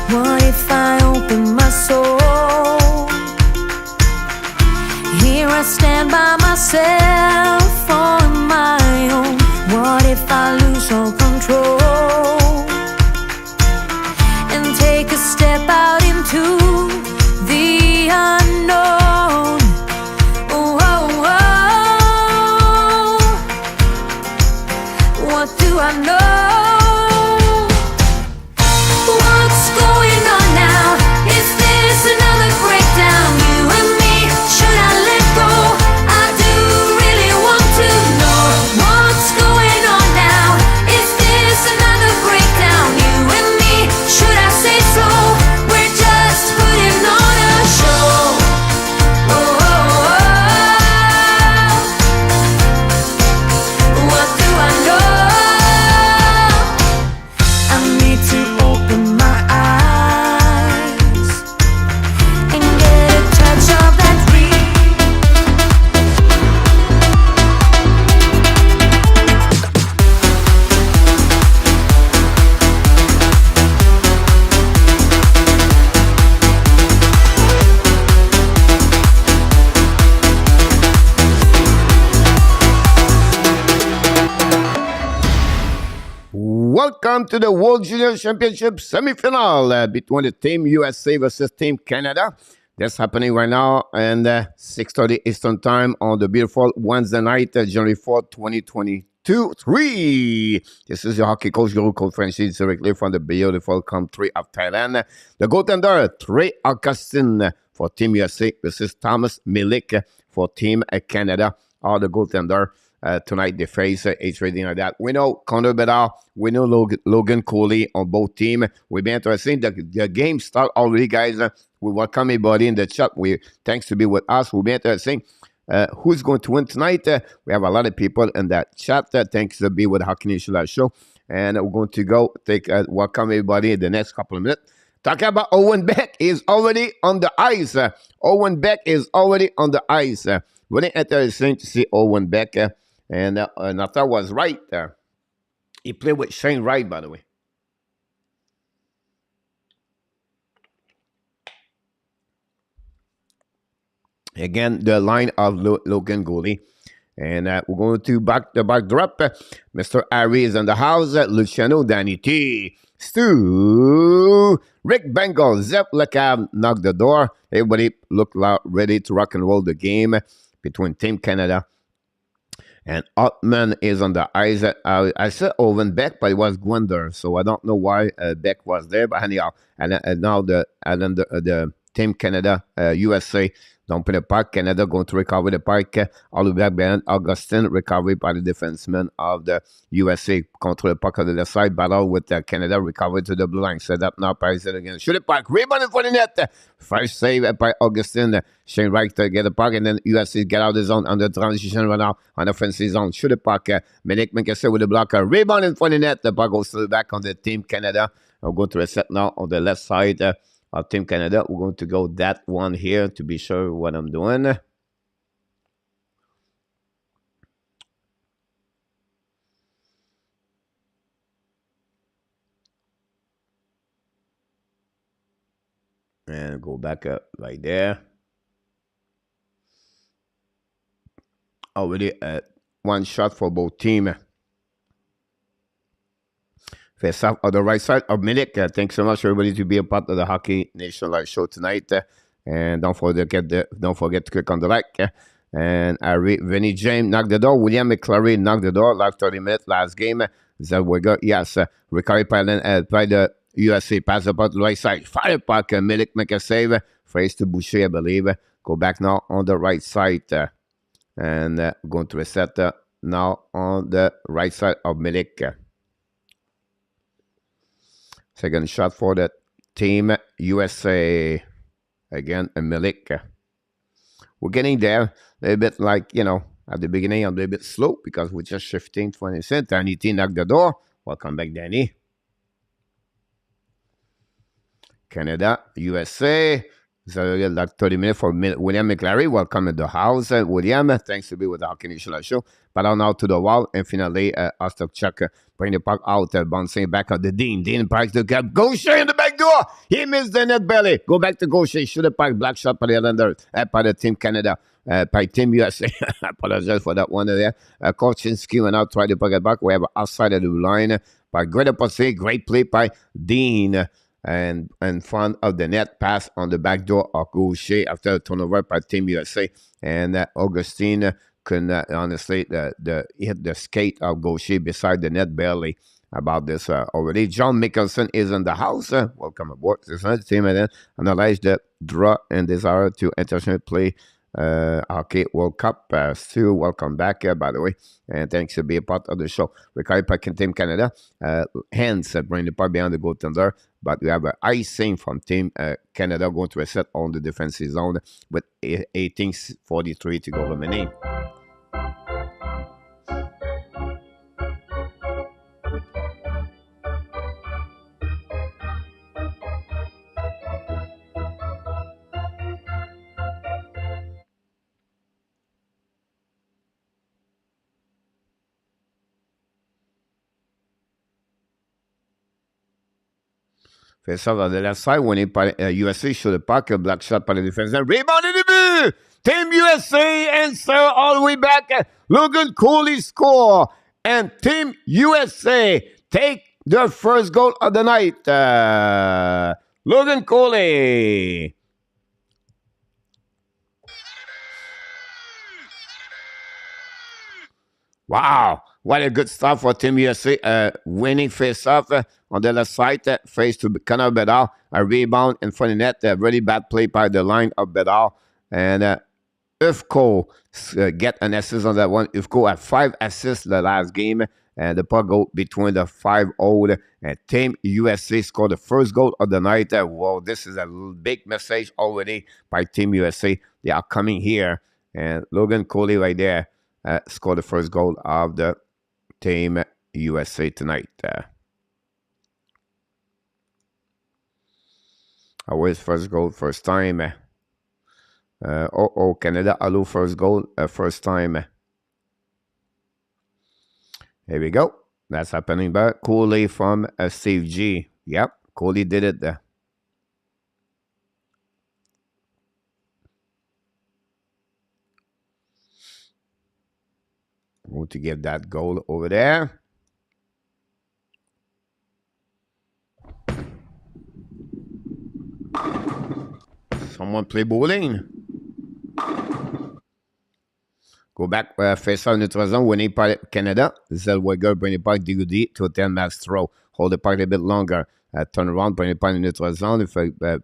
What if I open my soul? Here I stand by myself on my own. What if I lose all control and take a step out into the unknown? Oh, oh, oh. What do I know? What's going on now? Is this another breakdown? You and me, should I let go? I do really want to know what's going on now. Is this another breakdown? You and me, should I say so? We're just putting on a show. Oh, oh, oh. What do I know? I need to open my eyes and get a touch of that Welcome to the World Junior Championship semi-final between the Team USA versus Team Canada. That's happening right now and 6:30 Eastern Time on the beautiful Wednesday night, January 4th, 2022. This is your hockey coach, Guru Conferences, directly from the beautiful country of Thailand. The goaltender, Trey Augustin for Team USA versus Thomas Milik for Team Canada. All the goaltender. Tonight they face H rating like that. We know Connor Bedard, we know Logan Cooley on both teams. We'll be interesting. The game start already, guys. We welcome everybody in the chat. Thanks to be with us. We'll be interesting. Who's going to win tonight? We have a lot of people in that chat. Thanks to be with Hockey Nation Live Show. And we're going to go welcome everybody in the next couple of minutes. Talking about Owen Beck is already on the ice. Owen Beck is already on the ice. Really interesting to see Owen Beck. And Nathan was right there. He played with Shane Wright, by the way. Again, the line of Logan Cooley. And we're going to the back drop. Mr. Harry is in the house. Luciano, Danny T. Stu. Rick Bengal. Zep Lecab knocked the door. Everybody looked ready to rock and roll the game between Team Canada. And Ottman is on the ice. I said Owen Beck, but it was Gwender, so I don't know why Beck was there. But anyhow, and now the Team Canada, USA, dumping the puck. Canada going to recover the puck. All the way back behind Augustin, recovery by the defenseman of the USA. Control the puck on the left side. Battle with Canada, recovery to the blue line. Set up now, Paris again. Shoot the puck. Rebound in front of the net. First save by Augustin. Shane Wright to get the puck. And then USA get out of the zone on the transition right now on the offensive zone. Shoot the puck. Milik Minkese with the blocker. Rebound in front of the net. The puck goes still back on the Team Canada. We're going to reset now on the left side. Of Team Canada. We're going to go that one here to be sure what I'm doing. And go back up right there. Already one shot for both teams. Face off on the right side of Milik. Thanks so much, everybody, to be a part of the Hockey Nation Live Show tonight. And don't forget to click on the like. And Vinny James knocked the door. William McClary knocked the door. Last 30 minutes, last game. Zellweger, yes. Recovery by the USA. Pass up on the right side. Fire puck. Milik make a save. Face to Boucher, I believe. Go back now on the right side. And going to reset now on the right side of Milik. Second shot for the Team USA. Again, Milik. We're getting there. A little bit like, at the beginning, a little bit slow because we're just shifting 20 cents. Danny T knocked the door. Welcome back, Danny. Canada, USA. So like 30 minutes for William McLary. Welcome in the house, William. Thanks to be with the Hockey Nation show. Ballon out to the wall, and finally, Ostapchuk bring the puck out, bouncing back on the Dean. Dean parks the gap. Gaucher in the back door. He missed the net belly. Go back to Gaucher. Shoot the puck. Black shot by the Islanders. By the Team Canada. By Team USA. I apologize for that one there. Korchinski went out, tried to puck it back. We have outside of the line by Great Posse. Great play by Dean. And in front of the net, pass on the back door of Gaucher after a turnover by Team USA. And Augustine couldn't honestly hit the skate of Gaucher beside the net barely. About this already. John Mickelson is in the house. Welcome aboard. This is the team and then analyze the draw and desire to international play Hockey World Cup. Stu, welcome back, by the way, and thanks to be a part of the show. Recovered by Team Canada. Hence, bring the puck behind the goaltender, but we have an icing from Team Canada going to reset on the defensive zone with 18:43 to go remaining. Face off on the left side, winning par USA sur le puck, black shot par le défenseur, rebound in the but! Team USA answer all the way back. Logan Cooley score, and Team USA take their first goal of the night. Logan Cooley. Wow, what a good start for Team USA. Winning face-off on the left side, face to Connor Bedard. A rebound in front of net. A really bad play by the line of Bedard. And Ufko get an assist on that one. Ufko had 5 assists the last game. And the puck go between the 5 old. And Team USA scored the first goal of the night. Wow, this is a big message already by Team USA. They are coming here. And Logan Cooley right there. Scored the first goal of the Team USA tonight. Always first goal, first time. Canada, hello, first goal, first time. Here we go. That's happening. But Cooley from Steve G. Yep, Cooley did it there. Want to give that goal over there. Someone play bowling. Go back, face out neutral zone, winning par Canada. Zellweger bring it back, Digudi to a 10-max throw. Hold the puck a bit longer. Turn around, bring it back in the neutral zone.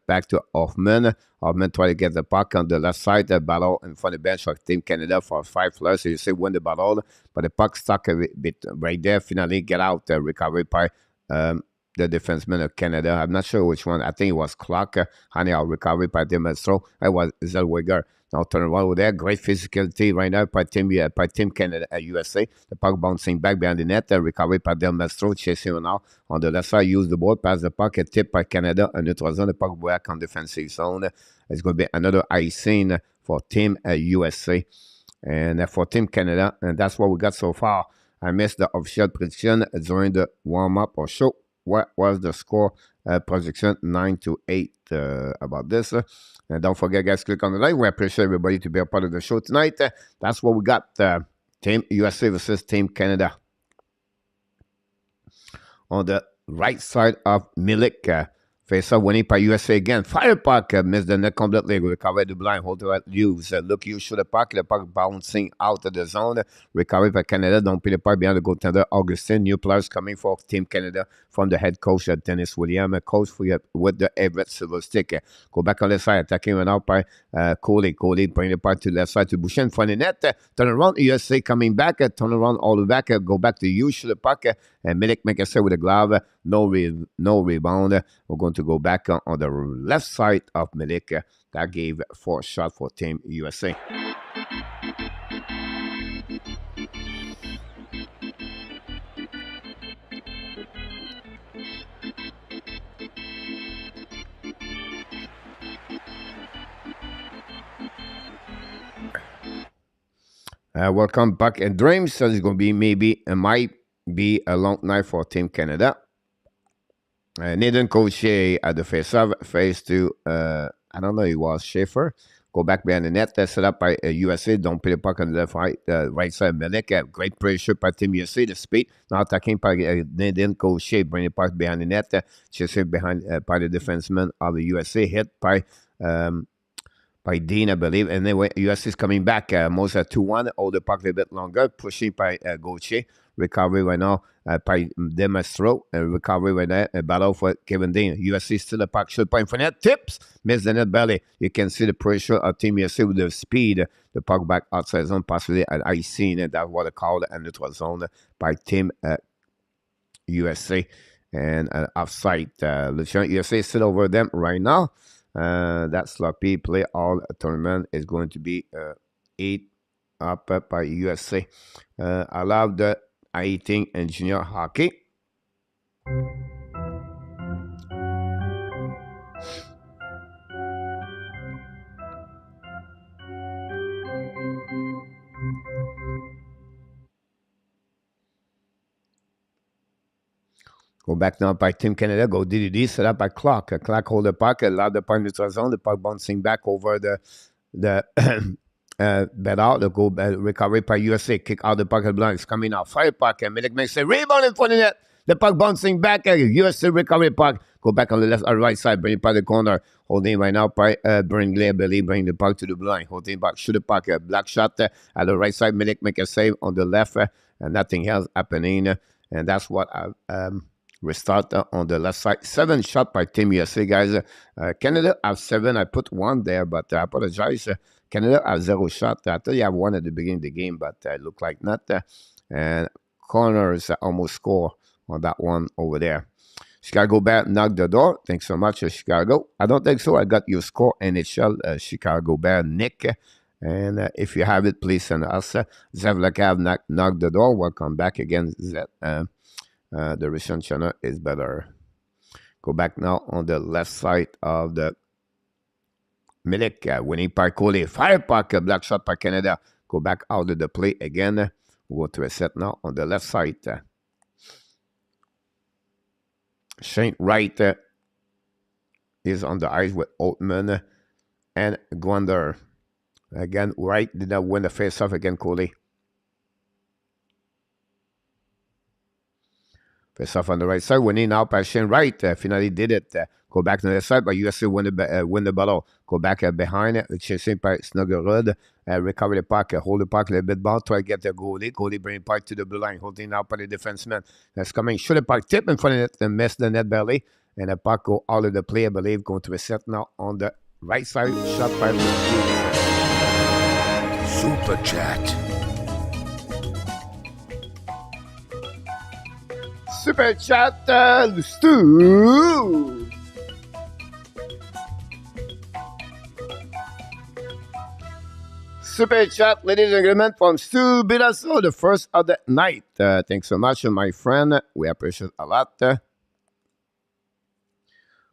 Back to Hoffman. Hoffman try to get the puck on the left side. The battle in front of the bench of Team Canada for 5 plus. So you say win the battle, but the puck stuck a bit right there. Finally get out. Recovery by the defenseman of Canada. I'm not sure which one. I think it was Clark. Anyhow, recovery by Team throw. It was Zellweger. Now turn around over there. Great physicality right now by Team Canada USA. The puck bouncing back behind the net. Recovery by Del Mastro. Chasing now on the left side. Use the ball. Pass the puck. A tip by Canada. A neutral zone. The puck back on defensive zone. It's going to be another icing for Team USA. And for Team Canada. And that's what we got so far. I missed the official prediction during the warm-up or show. What was the score projection? 9-8 about this. And don't forget, guys, click on the like. We appreciate everybody to be a part of the show tonight. That's what we got. Team USA versus Team Canada. On the right side of Milik. Face-off winning by USA again. Fire puck missed the net completely. Recovered the blind. Hold the use. Look, you shoot the puck. The puck bouncing out of the zone. Recovered by Canada. Don't put the puck behind the goaltender. Augustine. New players coming for Team Canada from the head coach Dennis Williams. Coach with the Everett silver stick. Go back on the side. Attacking went out by Cooley. Cooley bring the puck to the left side to Boucher in front of the net. Turn around. USA coming back. Turn around all the way back. Go back to you. Shoot the puck. And Milik make a save with a glove. No rebound. We're going to go back on the left side of Milik. That gave 4 shots for Team USA. Welcome back and dreams. So it's going to be it might be a long night for Team Canada. Nathan Cochet at the face-off, face to, I don't know, it was Schaefer. Go back behind the net, set up by USA. Don't pay the puck on the left, right side. Melek, great pressure by Team USA. The speed, now attacking by Nathan Cochet, bring the puck behind the net. Chased behind by the defenseman of the USA, hit by Dean, I believe. And then US is coming back. Most at 2-1. Hold the puck a little bit longer. Pushing by Gauthier. Recovery right now by Demastro. Recovery right now. Battle for Kevin Dean. USC still the puck. Should point for net. Tips. Miss the net belly. You can see the pressure of Team USA with the speed. The puck back outside zone. Possibly at icing. And that's what they called and it was zone by Team USA. And offside. Luciano USA is still over them right now. That sloppy play all tournament is going to be 8 up by USA. I love the I-18 and junior hockey. Go back now by Team Canada. Go DDD. Set up by Clock. Clock hold the puck. Allow the puck neutral zone. The puck bouncing back over the bed out. The go recovery by USA. Kick out the puck. Blind. It's coming out. Fire puck. And Milik makes a rebound in front of net. The puck bouncing back. USA recovery puck. Go back on the left or right side. Bring it by the corner. Holding right now by Bringley. I believe bring the puck to the blind. Holding back. Shoot the puck. Black shot at the right side. Milik make a save on the left. And nothing else happening. And that's what I restart on the left side. 7 shot by Team USA, guys. Canada have 7. I put 1 there, but I apologize. Canada have 0 shot. I thought you have 1 at the beginning of the game, but it looked like not. And corners almost score on that one over there. Chicago Bear knocked the door. Thanks so much, Chicago. I don't think so. I got your score, NHL Chicago Bear Nick. And if you have it, please send us. Zevlakav knocked the door. Welcome back again, Zet. The Russian channel is better. Go back now on the left side of the Milik. Winning by Cooley. Fire puck. Black shot by Canada. Go back out of the play again. We'll go to a set now on the left side. Shane Wright is on the ice with Oatman and Gwander. Again, Wright did not win the face-off again, Cooley. Face off on the right side, winning now by Shane Wright. Finally did it. Go back to the side, but USA win the battle. Go back behind it, chasing by Snuggerud. Recover the puck, hold the puck a little bit ball, try to get the goalie. Goalie bring the puck to the blue line, holding now by the defenseman. That's coming, shoot the puck, tip in front of it, and miss the net belly. And the puck go out of the play, I believe, going to a set now on the right side. Shot by Super Chat. Super Chat, Stu. Super Chat, ladies and gentlemen, from Stu Bilasso, the first of the night. Thanks so much, my friend. We appreciate a lot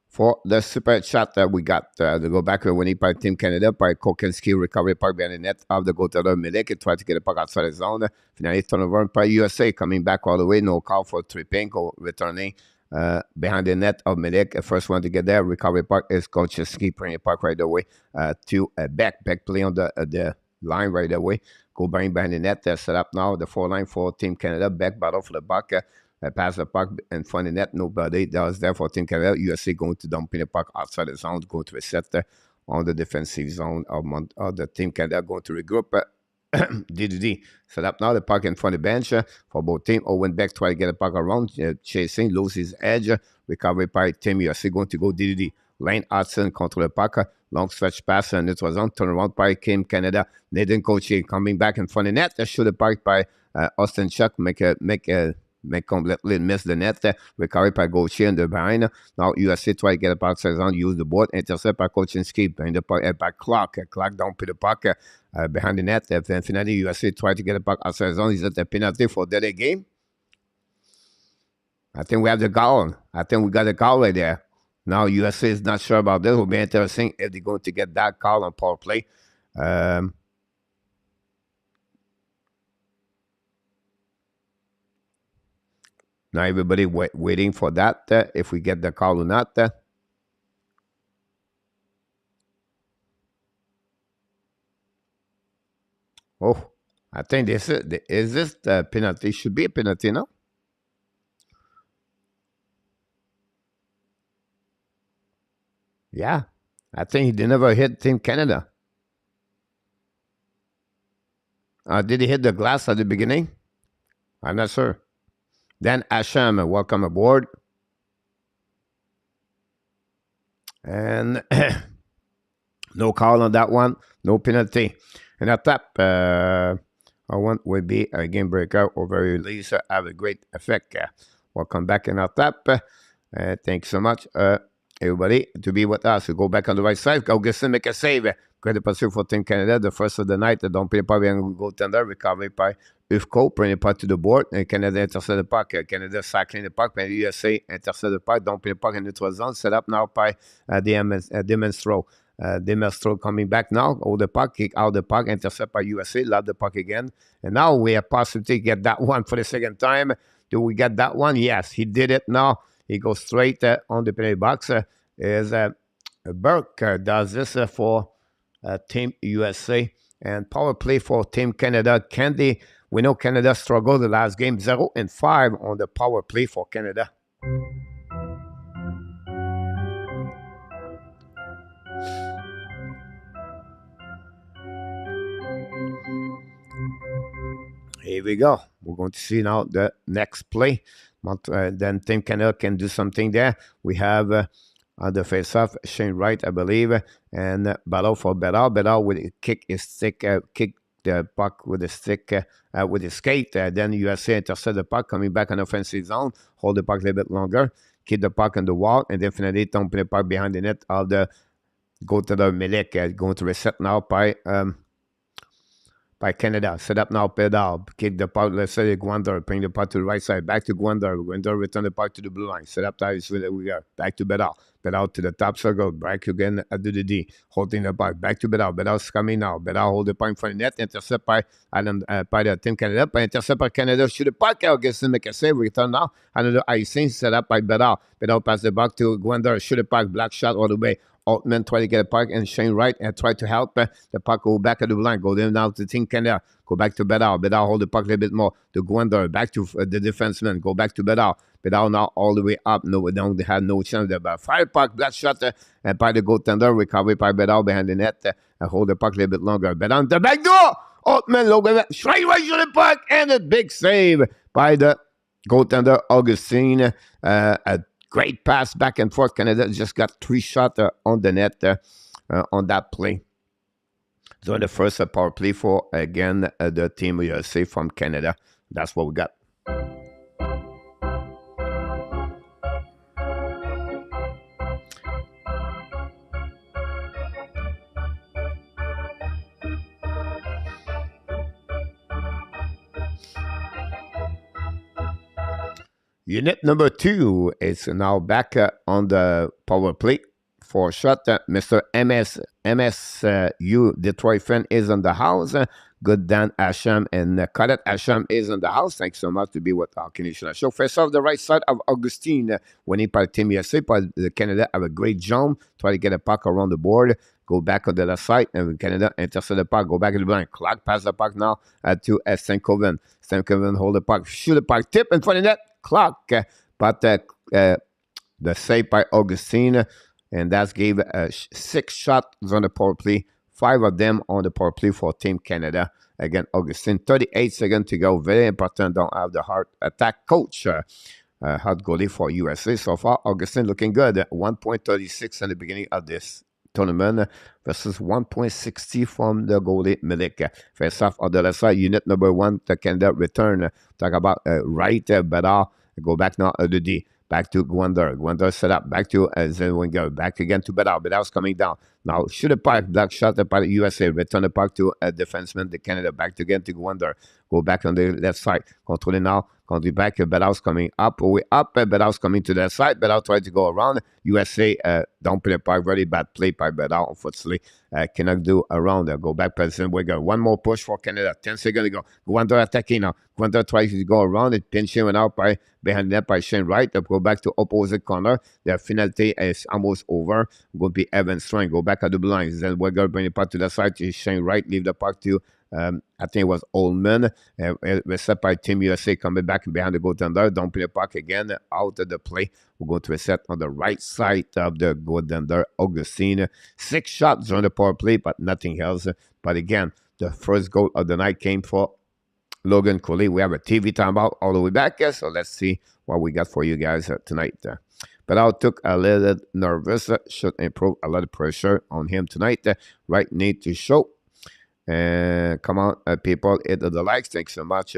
for the Super Chat that we got. To go back to winning by Team Canada by Kokinski, recovery puck behind the net of the goal to the Milik. Try to get the puck outside the zone. Finally, turnover by USA, coming back all the way. No call for Tripenko, returning behind the net of Milik. First one to get there. Recovery puck is Kokinski, bring the puck right away to back play on the line right away. Go behind the net. Set up now the 4-line for Team Canada. Back battle for the puck. Pass the puck in front of the net. Nobody that was there for Team Canada. USA going to dump in the puck outside the zone. Go to a set on the defensive zone of the Team Canada. Going to regroup. DDD. Set up now the puck in front of the bench for both teams. Owen Beck try to get the puck around. Chasing. Lose his edge. Recovery by Team USA. Going to go DDD. Lane Hudson control the puck. Long stretch pass and it was on. Turn around by Team Canada. Nathan Coachy coming back in front of the net. Shoot the puck by Austin Chuck. Make completely miss the net. Recovery by Gauthier in the behind. Now USA try to get a puck on, use the board, intercept by Kochinski, behind the puck by Clark. Clark down to the puck behind the net. Then finally USA try to get a puck outside zone. Is that a penalty for delay game? I think we have the goal. I think we got the goal right there. Now USA is not sure about this. It will be interesting if they're going to get that call on power play. Now everybody waiting for that, if we get the call or not. Oh, I think is this the penalty? Should be a penalty, no? Yeah, I think he did never hit Team Canada. Did he hit the glass at the beginning? I'm not sure. Then Asham, welcome aboard. And no call on that one, no penalty. And at that, I want will be a game breaker or very release. Have a great effect. Welcome back in our tap. Thanks so much, everybody, to be with us. We go back on the right side. Augustin make a save. Credit pursuit for Team Canada, the first of the night. Don't play par bien goaltender, recovery by Ufco, premier pas to the board. And Canada intercept the puck. Canada cycling the puck. And USA intercept the puck. Don't play puck in neutral zone. Set up now by Demonstro. Demonstro coming back now. Hold the puck, kick out the puck, intercept by USA. Love the puck again. And now we have possibility to get that one for the second time. Do we get that one? Yes, he did it now. He goes straight on the penalty box. Burke does this for Team USA. And power play for Team Canada. We know Canada struggled the last game. 0-5 on the power play for Canada. Here we go. We're going to see now the next play. Then Team Canada can do something there. We have the face-off, Shane Wright, I believe, and battle for Bedard. Bedard will kick his stick, kick the puck with the stick, with his skate. Then USA intercept the puck, coming back on offensive zone, hold the puck a little bit longer, keep the puck on the wall, and definitely don't play the puck behind the net of the goaltender Milik. Going to reset now by Canada. Set up now, Pedal. Kick the puck, let's say Gwander. Bring the puck to the right side. Back to Gwander. Gwander return the puck to the blue line. Set up that is where we go. Back to Bedal. Bedal to the top circle. Back again at the D. Holding the puck. Back to Bedal. Bedal's coming now. Bedal hold the puck in front of the net. Intercept by the Team Canada. By intercept by Canada. Shoot the puck. Augustin make a save. Return now. Another icing set up by Bedal. Bedal pass the puck to Gwander. Shoot the puck. Black shot all the way. Altman try to get a puck and Shane Wright and try to help the puck go back at the line. Go down now to Team Canada. Go back to Bedard. Bedard hold the puck a little bit more to Gwander. Back to the defenseman. Go back to Bedard. Bedard now all the way up. No, we don't have no chance there. But fire puck, black shot, and by the goaltender. Recovery by Bedard behind the net. And hold the puck a little bit longer. Bedard the back door. Altman, Logan, straight right to the puck. And a big save by the goaltender, Augustine. A great pass back and forth. Canada just got 3 shots on the net on that play. So the first power play for, again, the Team USA from Canada. That's what we got. Unit number 2 is now back on the power play for shot. Mr. MSU Detroit fan is on the house. Good Dan Asham and Khaled Asham is on the house. Thanks so much to be with our Canadian show. First off, the right side of Augustine, winning by Team USA, by the Canada have a great jump. Try to get a puck around the board. Go back on the left side, and Canada intercept the puck. Go back in the blind. Clark pass the puck now to Stankoven. Stankoven hold the puck. Shoot the puck. Tip in front of the net. Clark. But the save by Augustine. And that gave 6 shots on the power play. 5 of them on the power play for Team Canada. Again, Augustine, 38 seconds to go. Very important. Don't have the heart attack coach. Hot goalie for USA so far. Augustine looking good. 1.36 in the beginning of this tournament versus 1.60 from the goalie Milik. Face off on the left side, unit number 1 to Canada return. Talk about right, Bedard. Go back now to the D. Back to Gwander. Gwander set up. Back to Zellweger. Back again to Bedard. Bedard's coming down. Now shoot a puck. Black shot by the USA. Return the puck to a defenseman. The Canada. Back again to Gwander. Go back on the left side. Controlling now. Country back. Bedhouse coming up. Way up. Bedhouse coming to the side. Bedhouse trying to go around. USA don't play the park. Very bad play by Bedhouse. Unfortunately, cannot do around. Go back. President Wigger. One more push for Canada. 10 seconds to go. Guander attacking now. Guander tries to go around it. Pinching went out by behind the net by Shane Wright. Go back to opposite corner. Their penalty is almost over. Going to be Evan Strang. Go back at the blinds. Then Wigger bring the puck to the side. Shane Wright leave the puck to I think it was Oldman. Reset by Team USA coming back behind the goaltender. Don't play the puck again. Out of the play. We're going to reset on the right side of the goaltender, Augustine. 6 shots on the power play, but nothing else. But again, the first goal of the night came for Logan Cooley. We have a TV timeout all the way back. So let's see what we got for you guys tonight. But I took a little nervous. Should improve a lot of pressure on him tonight. Right need to show. And come on, people, hit the likes. Thanks so much,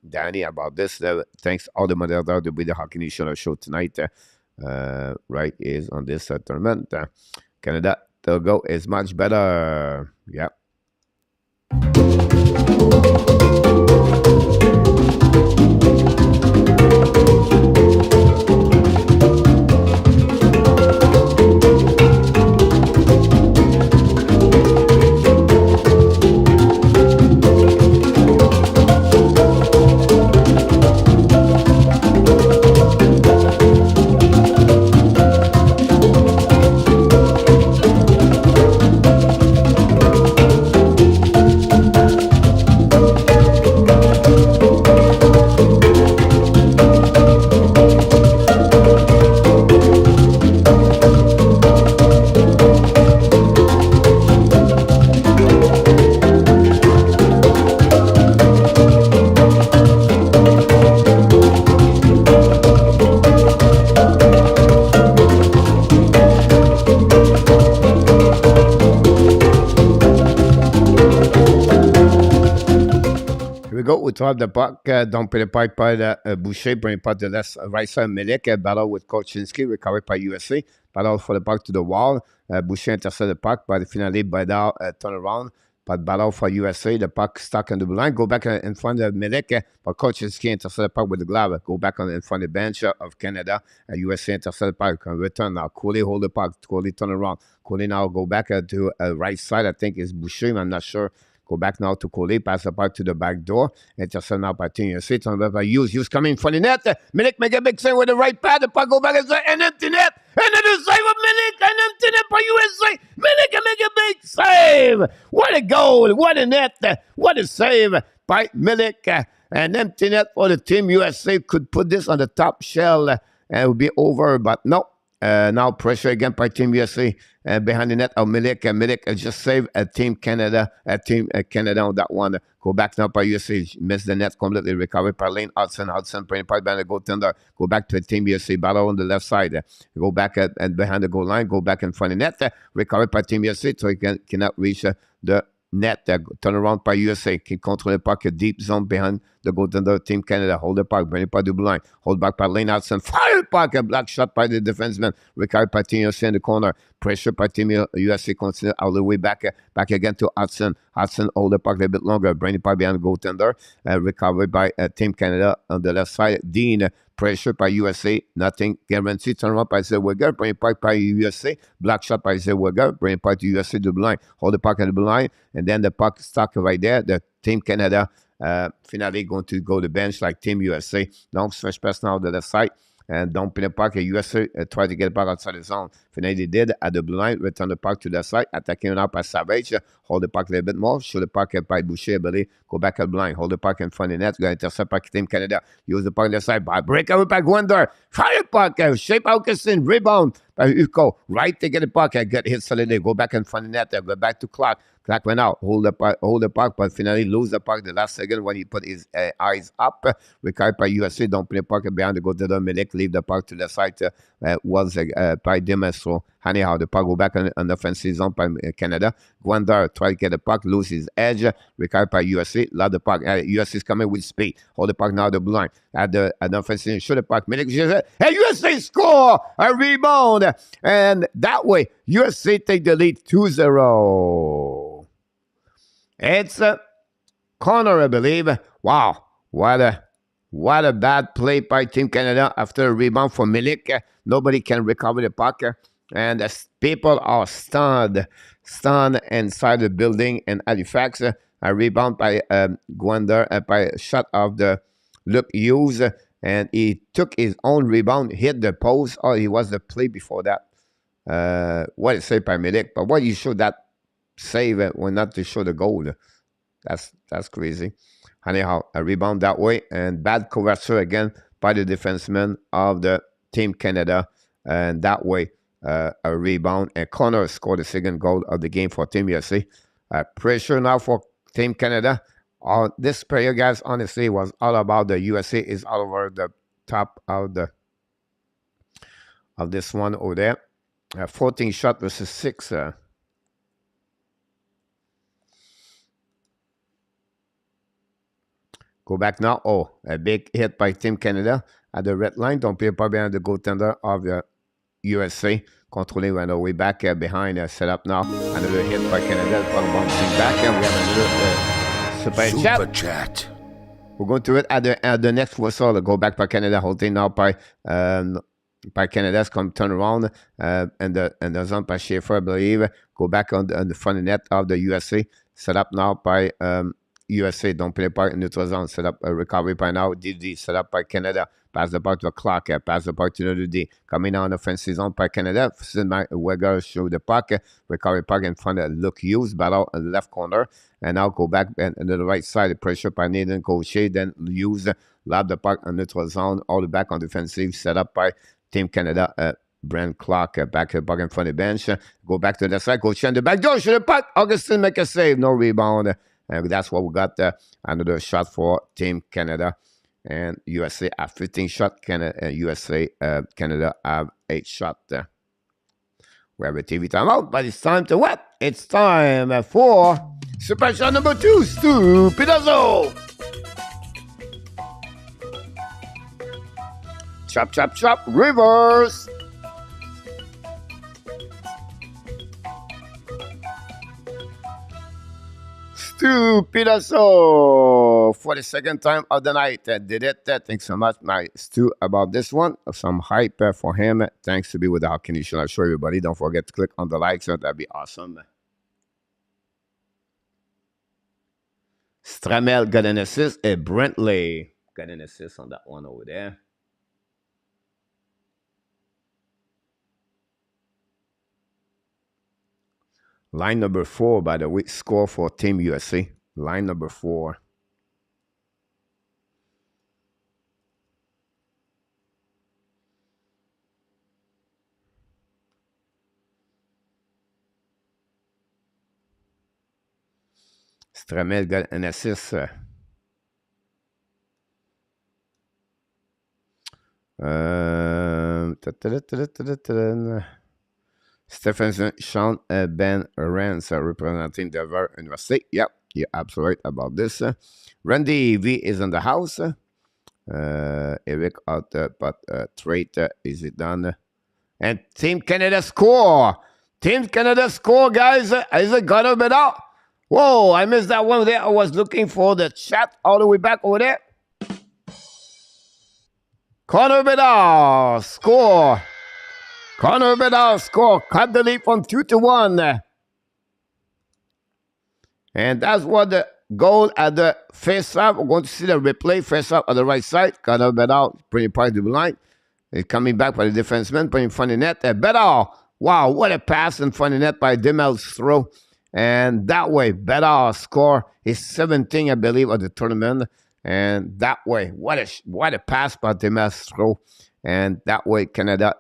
Danny, about this. Thanks all the moderators to be the Hockey Nation show tonight. Right is on this tournament. Canada to go is much better. Yeah. We throw the puck, don't pay the puck by the Boucher, bring puck to the left, right side, Milik, battle with Koczynski, recovered by USA, battle for the puck to the wall, Boucher intercept the puck, but finally by now turn around, but battle for USA, the puck stuck on the blue line, go back in front of Milik, but Koczynski intercept the puck with the glove, go back in front of the bench of Canada, USA intercept the puck, return now, Cooley hold the puck, Cooley turn around, Cooley now go back to right side, I think is Boucher, I'm not sure. Go back now to Cooley, pass the puck to the back door. Intercept now by Team USA. Turn over by Hughes coming from the net. Milik make a big save with the right pad. The puck go back inside and empty net. Another save of Milik and empty net by USA. Milik can make a big save. What a goal. What a net. What a save by Milik. And empty net for the Team USA. Could put this on the top shell and it would be over, but no. Now pressure again by Team USA behind the net of Milik. Milik just saved Team Canada. Team Canada on that one. Go back now by USA. Missed the net completely. Recovered by Lane Hudson. Hudson playing part behind the goaltender. Go back to Team USA. Battle on the left side. Go back and behind the goal line. Go back in front of the net. Recovered by Team USA. So he cannot reach the net. Turn around by USA. Can control the puck. A deep zone behind the goaltender Team Canada. Hold the puck. Bring it by the blue line. Hold back by Lane Hudson. Fire puck. A black shot by the defenseman. Recovered by Team USA in the corner. Pressure by Team USA. Continue all the way back. Back again to Hudson. Hudson hold the puck a bit longer. Bring it by behind the goaltender. Recovered by Team Canada on the left side. Dean. Pressure by USA. Nothing guaranteed. Turn around by Zellweger. Bring it back by USA. Black shot by Zellweger. Bring it back to USA to the blue line. Hold the puck at the blue line. And then the puck stuck right there. The Team Canada finally going to go to the bench like Team USA. Long stretch pass now to the left side. And don't pin the puck. USA try to get it back outside the zone. Finally, they did at the blue line. Return the puck to the side. Attacking now by Savage. Hold the puck a little bit more. Show the puck by Boucher, I believe. Go back at the line. Hold the puck in front of the net. Go intercept by Team Canada. Use the puck on the side. By break out by Gwender. Fire puck. Shape Augusten. Rebound by Uko. Right to get the puck. Get hit solidly. Go back in front of the net. Go back to Clark. Clark went out. Hold the puck, but finally lose the puck the last second when he put his eyes up. Recovered by USA. Don't play the puck behind the goaltender. Milik leave the puck to the side. Was by Demestro. Anyhow, the puck go back on the offensive zone by Canada. Gwender try to get the puck, lose his edge. Recovered by USA. Love the puck. USA is coming with speed. Hold the puck now the blue line. At the offensive, shoot the puck. Milik hey, USA score a rebound. And that way, USA take the lead 2-0. It's a corner, I believe. Wow, what What a bad play by Team Canada after a rebound from Milik. Nobody can recover the puck. And people are stunned inside the building in Halifax. A rebound by Gwender, by a shot of the Luke Hughes. And he took his own rebound, hit the post. Oh, he was the play before that. What a save by Milik. But why you show that save when not to show the goal? That's crazy. Anyhow, a rebound that way, and bad coverture again by the defenseman of the Team Canada, and that way a rebound, and Connor scored the second goal of the game for Team USA. Pressure now for Team Canada. This period, guys, honestly, was all about the USA is all over the top of this one over there. 14 shot versus 6. Go back now. Oh, a big hit by Team Canada at the red line. Don't play pas behind the goaltender of the USA. Controlling right away back behind. Set up now. Another hit by Canada. Puck bouncing back. And we have another super chat. We're going to it at the next whistle. Go back by Canada. Holding now by Canada's come turn around. And the zone by Schaefer, I believe. Go back on the front net of the USA. Set up now by USA. Don't play part in neutral zone. Set up a recovery by now. DD set up by Canada. Pass the ball to the clock. Pass the ball to another D. Coming on offensive zone by Canada. Weger show the puck. Recovery puck in front of Luke Hughes. Battle in the left corner. And now go back and to the right side. Pressure by Nathan Gaucher. Then Hughes lob the puck in neutral zone. All the back on defensive. Set up by Team Canada. Brent Clark back the puck in front of the bench. Go back to the side. Gaucher in the back door. Shoot the puck. Augustin make a save. No rebound. And that's what we got. Another shot for Team Canada. And USA have 15 shots. Canada have 8 shots. We have a TV timeout, but it's time to what? It's time for Super Shot number 2, Stupidozo. Chop, chop, chop, reverse. Stupidozo for the second time of the night. Did it. Thanks so much, my Stu, about this one. Some hype for him. Thanks to be with the Hockey Nation. I'll show everybody. Don't forget to click on the likes. That'd be awesome. Stramel got an assist. And Brentley got an assist on that one over there. Line number 4, by the way, score for Team USA. Line number 4. Stramel got an assist. Stephenson, Sean Ben Rance representing the Ver University. Yep, you're absolutely right about this. Randy V is in the house. Eric out, but trade is it done? And Team Canada score. Team Canada score, guys. Is it gonna be out? Whoa, I missed that one there. I was looking for the chat all the way back over there. Connor Bedard score. Connor Bedard score. Cut the lead from 2-1. And that's what the goal at the face-off. We're going to see the replay. Face-off on the right side. Connor Bedard pretty part of the line. He's coming back by the defenseman. Putting in front of the net. Bedard. Wow, what a pass in front of the net by Demel's throw. And that way, Bedard score his 17th, I believe, of the tournament. And that way, what a pass by Demel's throw. And that way, Canada,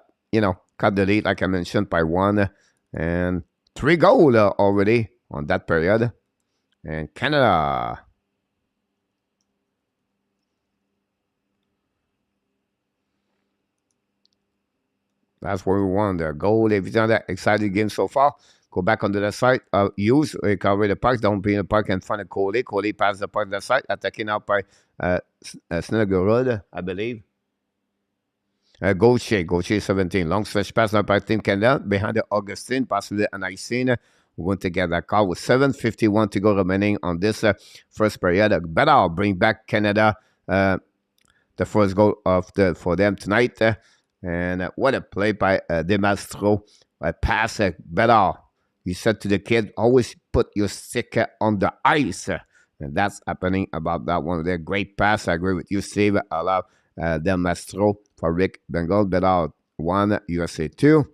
cut the lead, like I mentioned, by 1. And 3 goals already on that period. And Canada. That's what we want. The goal. If you've done that exciting game so far, go back onto the side. Use recover the puck. Don't be in the puck in front of Coley. Coley passes the puck to the side. Attacking out by Snellgerud, I believe. Gaucher 17. Long stretch pass now by Team Canada. Behind the Augustine. Pass to the Anaïsine. We're going to get that call with 7:51 to go remaining on this first period. Better bring back Canada the first goal of for them tonight. And what a play by De Mastro. A pass, better. He said to the kid, always put your stick on the ice. And that's happening about that one. Their great pass. I agree with you, Steve. I love De Mastro for Rick Bengal. Better 1, USA 2.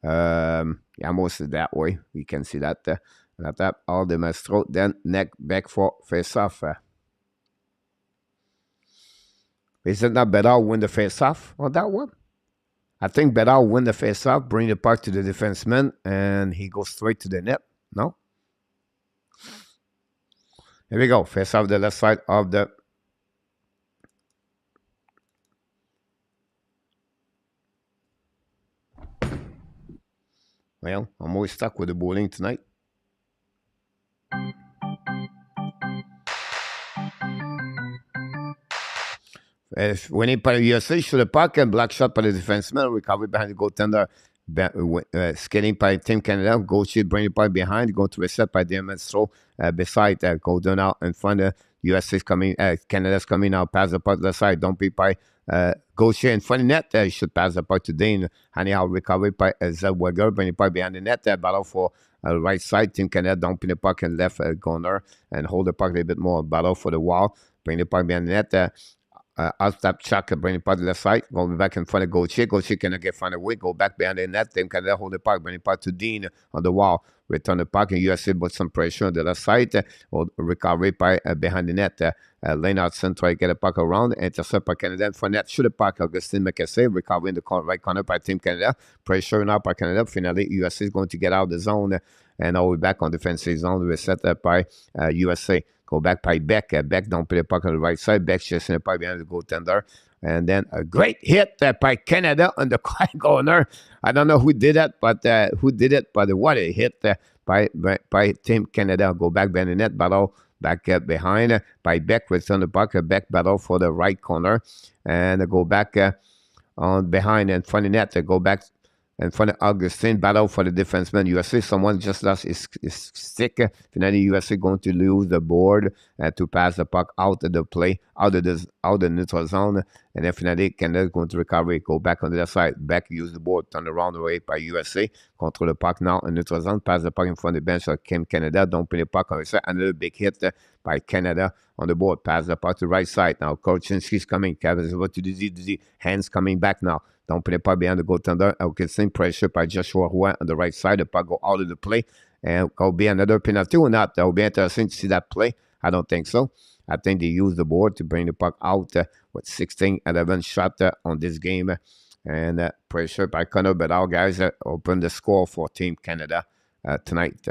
Yeah, mostly that way. We can see that. That all De Mastro. Then neck back for face-off. Is it not better win the face-off on that one? I think Bedard win the face-off, bring the puck to the defenseman, and he goes straight to the net. No? Here we go. Face-off the left side of the... Well, I'm always stuck with the bowling tonight. Winning by the USA, shoot the puck, and block shot by the defenseman, recovery behind the goaltender, skating by Team Canada, goal sheet, bring the puck behind, go to reset by DMS throw beside, go down out in front of USA's coming, Canada's coming out, pass the puck to the side, don't be by goal sheet in front of the net, should pass the puck to Dane, anyhow, recovery by Zellweger, bring the puck behind the net, battle for right side, Team Canada, dumping the puck in left corner, and hold the puck a little bit more, battle for the wall, bring the puck behind the net, out-stop Chuck, bring the puck to the left side, go back in front of Gauthier. Gauthier cannot get front away, go back behind the net, Team Canada hold the puck, bring the puck to Dean on the wall, return the puck, and USA put some pressure on the left side, recovery by behind the net, lane out center, get the puck around, intercept by Canada in front net, shoot the puck, Augustin make a save, recovery in the right corner by Team Canada, pressure now by Canada, finally USA is going to get out of the zone, and all the way back on defensive zone, reset by USA. Go back by Beck. Beck don't play the puck on the right side. Beck chasing the puck behind the goaltender. And then a great hit by Canada on the corner. I don't know who did that, but what a hit by Team Canada. Go back behind the net, battle back behind by Beck. Return the puck. Beck battle for the right corner. And go back on behind and front of the net. Go back in front of Augustin, battle for the defenseman. USA, someone just lost his stick. Finally, USA going to lose the board to pass the puck out of the play, out of the neutral zone. And then finally, Canada going to recover it, go back on the other side. Back, use the board, turn around the way by USA. Control the puck now in neutral zone, pass the puck in front of the bench of Canada. Don't put the puck on the side. Another big hit by Canada on the board. Pass the puck to the right side. Now, Korchinski's coming. Kevin is about to do the hands coming back now. Don't put the puck behind the goaltender. Okay, same pressure by Joshua Roy on the right side. The puck go out of the play. And will be another penalty or not? That will be interesting to see that play. I don't think so. I think they use the board to bring the puck out with 16-11 shot on this game. And pressure by Connor, but our guys open the score for Team Canada tonight.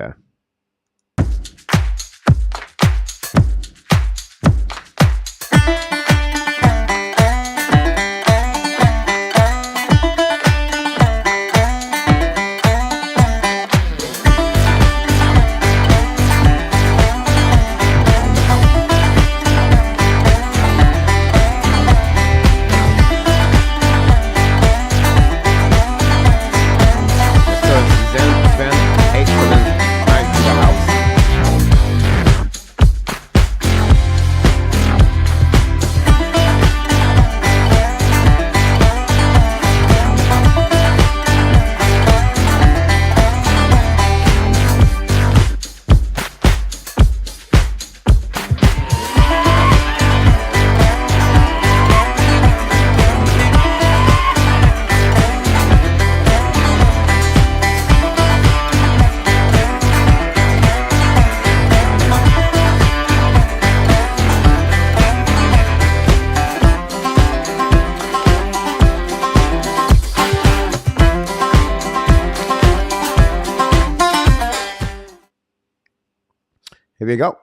Here we go.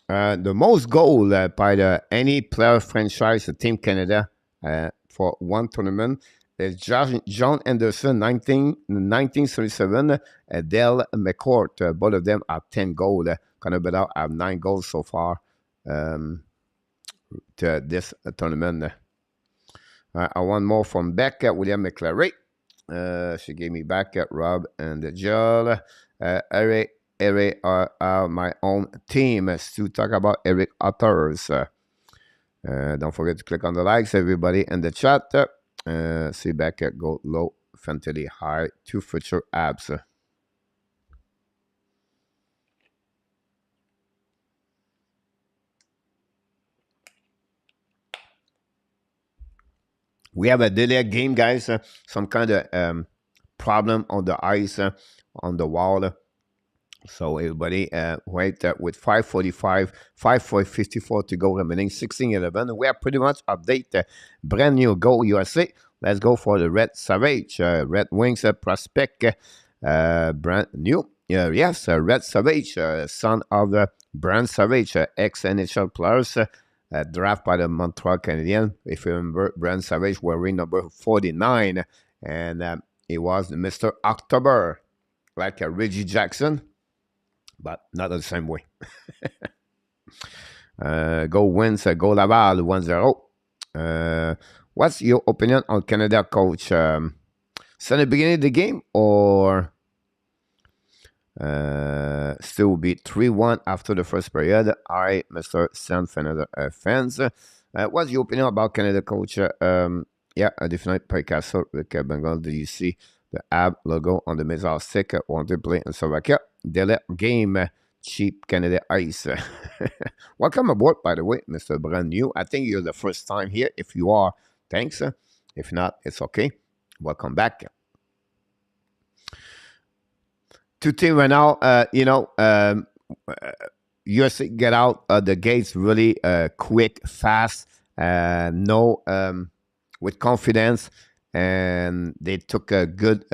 The most goal by any player franchise of Team Canada for one tournament is John Anderson, 1937, Dale McCourt. Both of them have 10 goals. Connor Bedard have 9 goals so far to this tournament. I want more from Beck, William McClary. She gave me back Rob and Joel. Eric are my own team to talk about Eric Otters. Don't forget to click on the likes, everybody, in the chat. See back at go low, fantasy high, to future abs. We have a delay game, guys. Some kind of problem on the ice, on the wall. So everybody, wait with 5:45, 5:54 to go, remaining 16:11. We are pretty much update brand new Go USA. Let's go for the Red Savage, Red Wings prospect, brand new. Yes, Red Savage, son of Brand Savage, ex-NHL players, draft by the Montreal Canadiens. If you remember, Brand Savage wearing number 49, and he was Mr. October, like Reggie Jackson, but not the same way. Go wins, go Laval 1-0. What's your opinion on Canada, coach? Since the beginning of the game, or still be 3-1 after the first period? I, Mr. San Fernando fans. What's your opinion about Canada, coach? Yeah, a different Picasso with Bengal. Do you see the AB logo on the missile stick? Want to play in Slovakia? Delay game, cheap Canada ice. Welcome aboard, by the way, Mr. Brand New. I think you're the first time here. If you are, thanks. If not, it's okay. Welcome back. Two teams right now, USA get out the gates really quick, fast, with confidence, and they took a good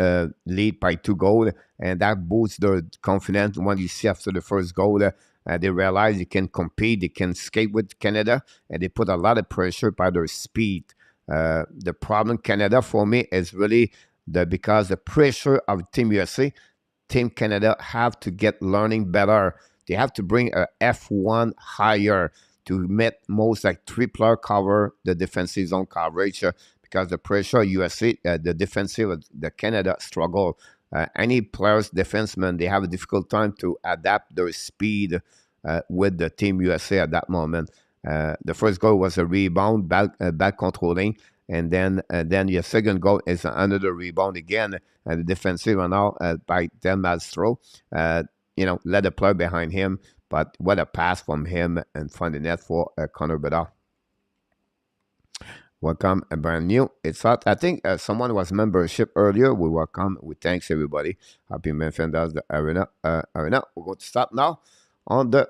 lead by 2 goals, and that boosts their confidence. When you see after the first goal, they realize they can compete, they can skate with Canada, and they put a lot of pressure by their speed. The problem Canada for me is really because the pressure of Team USA. Team Canada have to get learning better. They have to bring a F1 higher to make most like 3-player cover the defensive zone coverage, because the pressure USA, the defensive, the Canada struggle. Any players, defensemen, they have a difficult time to adapt their speed with the Team USA at that moment. The first goal was a rebound, bad controlling. And then your second goal is another rebound again, and the defensive run out by Del Mastro. Let the player behind him, but what a pass from him and find the net for Connor Bedard. Welcome, brand new. It's hot. I think someone was membership earlier. We welcome. We thanks everybody. Happy Memphis does the arena. We're going to start now on the.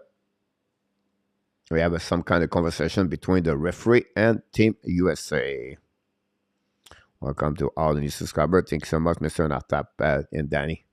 We have some kind of conversation between the referee and Team USA. Welcome to all the new subscribers. Thank you so much, Mr. Natap and Danny.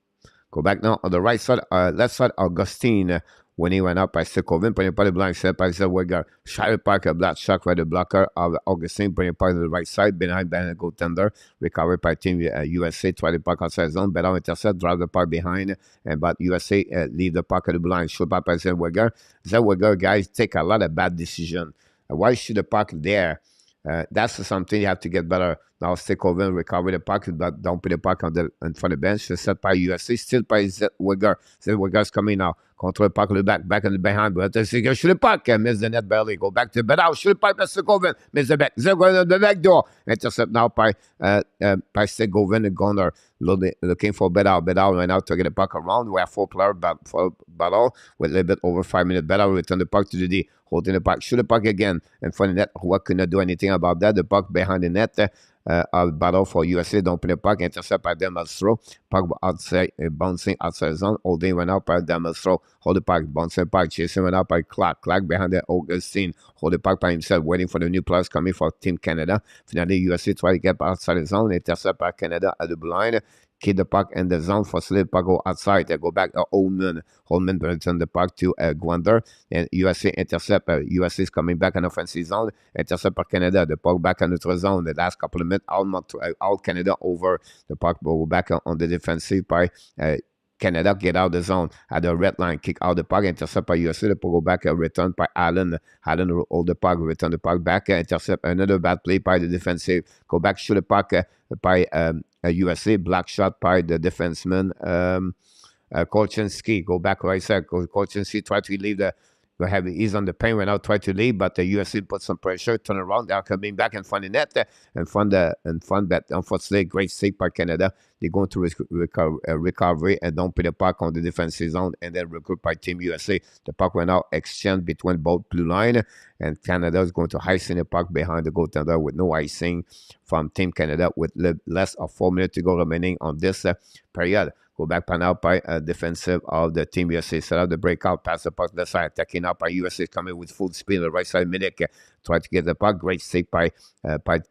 Go back now on the right side, left side, Augustine. When he went up by Sekovin, putting par le blanc, set by Zellweger. Shire Park, a black shot by the blocker of Augustine, putting par to the right side, behind the goaltender. Recovered by Team USA, try the puck outside zone. Bedard intercept, drive the puck behind, but USA leave the puck at the blind. Shoot back by Zellweger. Zellweger, guys, take a lot of bad decisions. Why shoot the puck there? That's something you have to get better. Now, Sekovin recover the puck, but don't put the puck in front of the bench. Set by USA, still by Zellweger. Zellweger's coming now. Control the puck, back in the behind. But Zellweger shoot the puck, miss the net barely. Go back to Bedard, shoot the puck by Sekovin, miss the back. Zellweger on the back door. Intercept now by Sekovin and Gunnar. Looking for Bedard. Bedard right now to get the puck around. We have 4 players for battle with a little bit over 5 minutes. Bedard return the puck to the D. Holding the puck, shoot the puck again in front of the net. What could not do anything about that? The puck behind the net. Battle for USA. Don't put the puck. Intercept by Demastro. Puck outside, bouncing outside zone. Holding went out by Demastro. Hold the puck. Bouncing puck. Chasing went out by Clark. Clark behind the Augustine. Hold the puck by himself. Waiting for the new players coming for Team Canada. Finally, USA try to get outside the zone. Intercept by Canada at the blind. Keep the puck in the zone for slip puck go outside. They go back to Holman. Holman return the puck to Gwander. And USA intercept. USA is coming back in offensive zone. Intercept by Canada. The puck back in the zone. The last couple of minutes, all Canada over. The puck go back on the defensive by Canada. Get out the zone. At the red line. Kick out the puck. Intercept by USA. The puck go back. Return by Allen. Allen hold the puck. Return the puck back. Intercept. Another bad play by the defensive. Go back. Shoot the puck by USA. Black shot by the defenseman. Kolchinski. Go back right side. Kolchinski try to leave the he's on the paint right now, try to lead, but the USA put some pressure, turn around, they're coming back in front of the net, and front that, unfortunately, great save by Canada. They're going to recovery and don't put the puck on the defensive zone, and then recruit by Team USA. The puck went out, exchange between both blue line, and Canada is going to icing the puck behind the goaltender with no icing from Team Canada with less of 4 minutes to go remaining on this period. Go back now by defensive of the Team USA. Set up the breakout, pass the puck to the side, attacking up by USA, coming with full speed on the right side. Milik try to get the puck. Great save by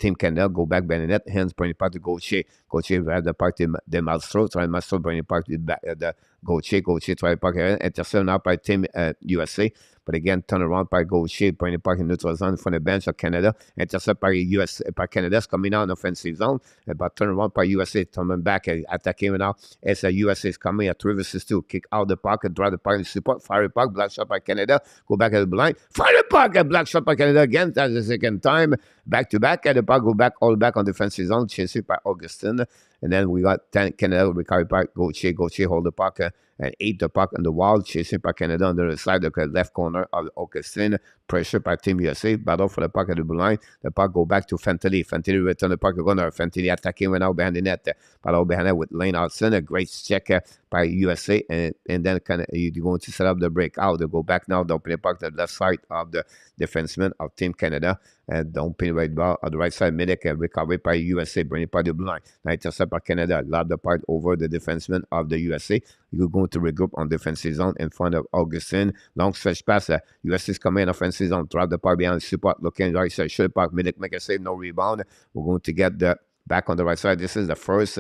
Team Canada. Go back by the net. Hands bring it back to Gauthier. Gauthier had the puck to the Malstro. Try Malstro bring it back to the Gauthier. Gauthier try the puck. Intercept now by Team USA. But again, turn around by Gauthier, bring the puck in neutral zone in front of the bench of Canada. Intercept by Canada's coming out in offensive zone. But turn around by USA, coming back, attacking now. As USA is coming at 3-2. Kick out the puck, draw the puck in support, fire the puck, black shot by Canada. Go back at the blind, fire the puck, a black shot by Canada again. That's the second time. Back to back, and the puck go back, all back on defensive zone, chased by Augustin. And then we got Canada recovery by Gauthier. Gauthier hold the puck and ate the puck on the wall, chasing by Canada on the side of the left corner of Augustin. Pressure by Team USA. Battle for the puck at the blue line. The puck go back to Fantilli. Fantilli return the puck to Gunnar. Fantilli attacking right now behind the net. Battle behind it with Lane Hudson. A great check by USA. And then you're going to set up the breakout. They go back now. Don't put the puck to the left side of the defenseman of Team Canada. And don't pin right ball on the right side. Milik recovery by USA. Bring it by the blue line. Now intercept by Canada. Lob the puck over the defenseman of the USA. You're going to regroup on defensive zone in front of Augustin. Long stretch pass. USA is coming in offensive zone. Drop the puck behind the support. Looking right side. Shoot the puck. Milik make a save. No rebound. We're going to get the back on the right side. This is the first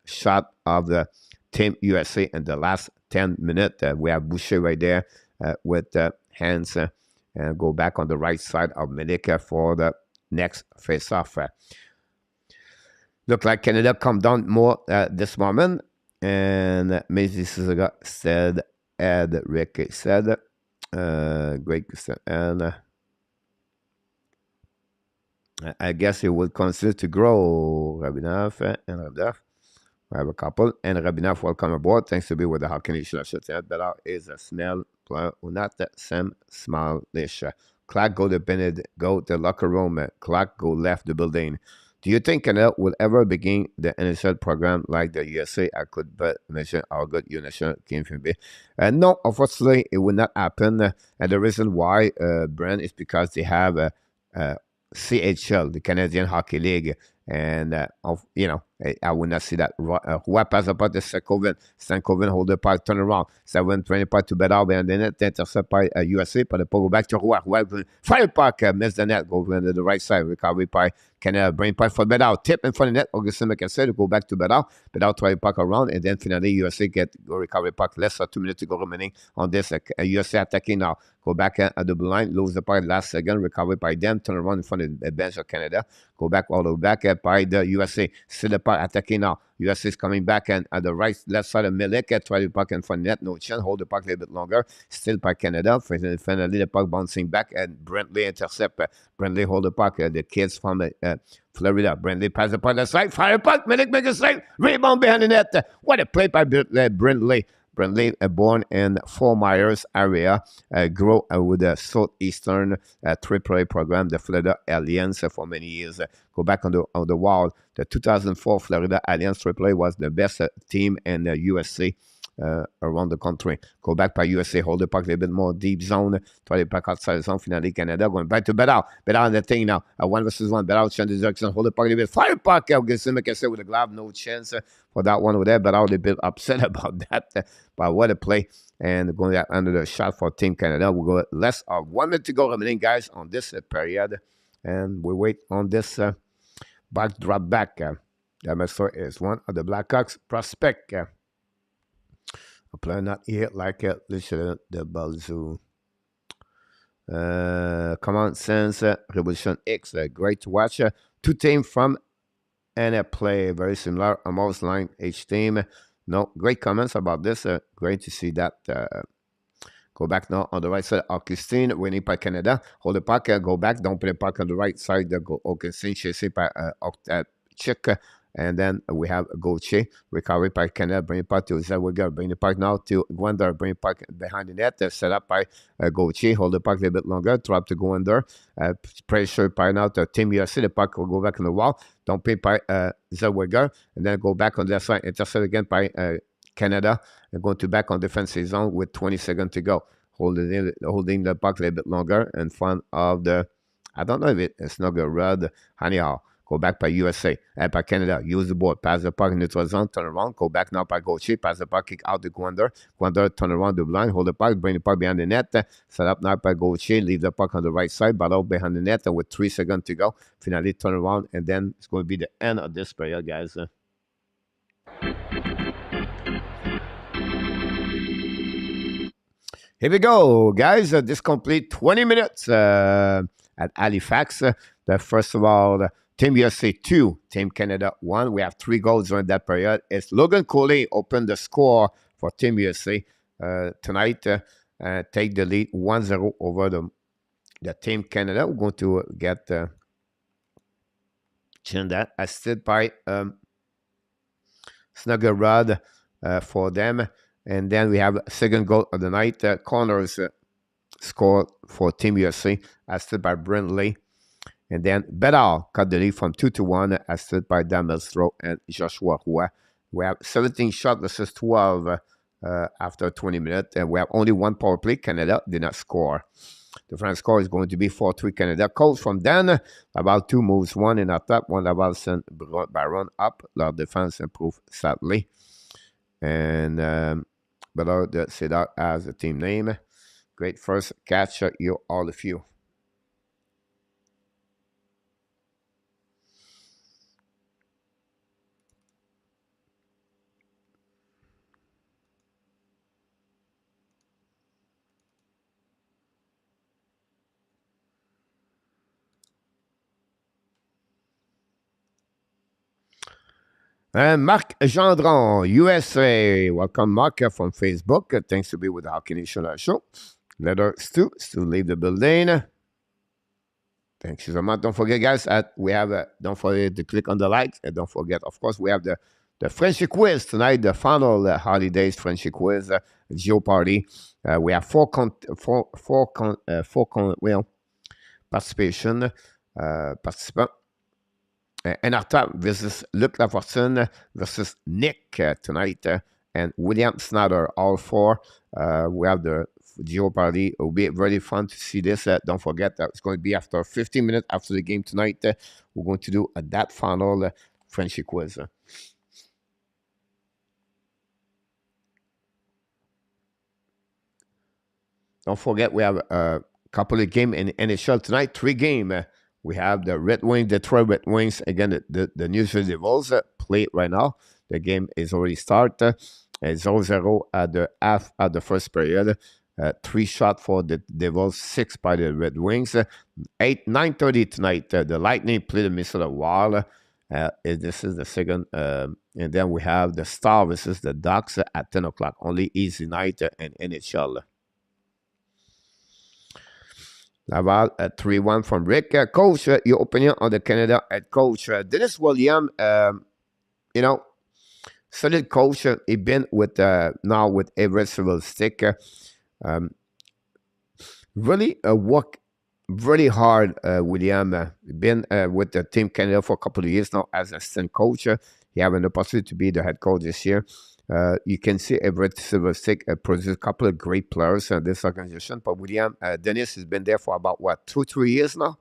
shot of the Team USA in the last 10 minutes. We have Boucher right there with hands. And go back on the right side of Milik for the next face-off. Look like Canada come down more this moment. And Macy Suzuka said, Ed Rick said, great question. And I guess it would consider to grow Rabinov and Rabdaf. I have a couple. And Rabinov, welcome aboard. Thanks to be with the Hockey Nation. Better is a smell. Not the same smile-ish. Clark go to the locker room. Clark go left the building. Do you think Canada will ever begin the NHL program like the USA? I could but mention how good your national team can be. No, unfortunately, it will not happen. And the reason why, Brent, is because they have CHL, the Canadian Hockey League. And, I would not see that. Who pass about the Stankoven hold the puck, turn around. 7-20 puck to Bedard, and then it intercept by USA, but the puck go back to Roy. Fire puck, miss the net, go to the right side, recovery by Canada, bring puck for Bedard, tip in front of the net, Augustin McKesson, go back to Bedard. Bedard try puck around, and then finally USA go recovery puck, less than 2 minutes to go remaining on this. USA attacking now. Go back at the blue line, lose the puck last second, recovery by them, turn around in front of the bench of Canada. Go back all the way back by the USA. Still the puck attacking now. USA is coming back and at the left side of Milik, try the puck in front of net, no chance, hold the puck a little bit longer. Still by Canada. Finally the puck bouncing back and Brentley intercept. Brentley hold the puck. The kids from Florida. Brentley pass the puck to the side, fire puck, Milik make a save, rebound behind the net. What a play by Brentley. Brentley, born in Fort Myers area, grew with the Southeastern AAA program, the Florida Alliance, for many years. Go back on the wall. The 2004 Florida Alliance AAA was the best team in the USC around the country. Go back by USA, hold the puck a little bit more deep zone, try the puck outside the zone, finally Canada, going back to Bedard. Bedard on the thing now, 1-1, Bedard changes direction, hold the puck a little bit, fire puck, Augustin McKesson with a glove, no chance for that one over there, Bedard a little bit upset about that, but what a play, and going under the shot for Team Canada. We'll go less of 1 minute to go remaining, guys, on this period, and we wait on this back drop back. Demeter is one of the Blackhawks prospect. A player not here like Luciano the Balzoo. Common Sense, Revolution X, great to watch. Two teams from and play very similar, almost line each team. No, great comments about this. Great to see that. Go back now on the right side. Augustine winning by Canada. Hold the puck, go back. Don't put the puck on the right side. Go Augustine chasing by Chick. And then we have Gauthier, recovery by Canada, bring it back to Zellweger, bring it back now to Gwender, bring it back behind the net, set up by Gauthier, hold the puck a little bit longer, drop to Gwender, pressure by now to Team USA, the puck will go back on the wall, don't pay by Zellweger, and then go back on the side, intercept again by Canada, and going to back on defensive zone with 20 seconds to go, holding the puck a little bit longer in front of the, I don't know if it's not going to run, anyhow. Go back by USA, by Canada, use the board, pass the puck in neutral zone, turn around, go back now by Gauthier, pass the puck, kick out to Gwender, turn around the blind, hold the puck, bring the puck behind the net, set up now by Gauthier, leave the puck on the right side, battle behind the net, and with 3 seconds to go, finally turn around, and then it's going to be the end of this period, guys. Here we go, guys. This complete 20 minutes at Halifax. First of all, Team USA 2, Team Canada 1. We have 3 goals during that period. It's Logan Cooley opened the score for Team USA tonight. Take the lead 1-0 over the Team Canada. We're going to get change that. Assisted by Snuggerud for them. And then we have second goal of the night. Corners score for Team USA, assisted by Brindley. And then Bedard cut the lead from 2-1, assisted by Dan Milestrow and Joshua Roy. We have 17 shots versus 12 after 20 minutes. And we have only 1 power play. Canada did not score. The final score is going to be 4-3 Canada. Calls from Dan. About 2 moves, 1 in attack, 1 about sent Baron up. Their defense improved sadly. And Bedard set out as a team name. Great first catch, you all of you. Marc Gendron, USA. Welcome, Marc, from Facebook. Thanks to be with the Hockey Nation show. Letter Stu, leave the building. Thanks so much. Don't forget, guys, we have, don't forget to click on the likes. And don't forget, of course, we have the Friendship quiz tonight, the final holidays Friendship quiz, Geo Party. We have four participants. And our top versus Luc Lafortune versus Nick tonight, and William Snyder, all 4. We have the Geo Party. It will be really fun to see this. Don't forget that it's going to be after 15 minutes after the game tonight. We're going to do that final friendship quiz. Don't forget we have a couple of games in NHL tonight. 3 games. We have the Detroit Red Wings, again, the New Jersey Devils play right now. The game is already started. It's 0-0 at the half at the first period. 3 shots for the Devils, 6 by the Red Wings. 9:30 tonight, the Lightning play the Minnesota Wild. This is the second. And then we have the Star versus the Ducks at 10 o'clock. Only easy night in NHL. Laval at 3-1 from Rick. Coach, your opinion on the Canada head coach. Dennis Williams, solid coach. He been with now with Everett Civil Stick. Really work really hard, William. Been with the Team Canada for a couple of years now as assistant coach. He having the possibility to be the head coach this year. You can see Everett Silver Stick produced a couple of great players in this organization. But William Dennis has been there for about, 2-3 years now.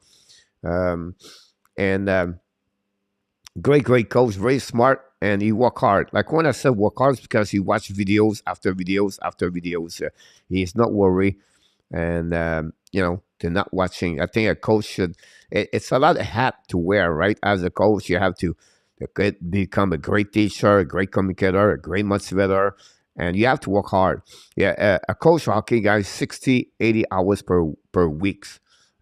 Great coach, very smart, and he work hard. Like when I said work hard, it's because he watched videos after videos after videos. He's not worried, and they're not watching. I think a coach should. It's a lot of hat to wear, right? As a coach, you have to become a great teacher, a great communicator, a great motivator, and you have to work hard. Yeah, a coach hockey, guys, 60, 80 hours per week.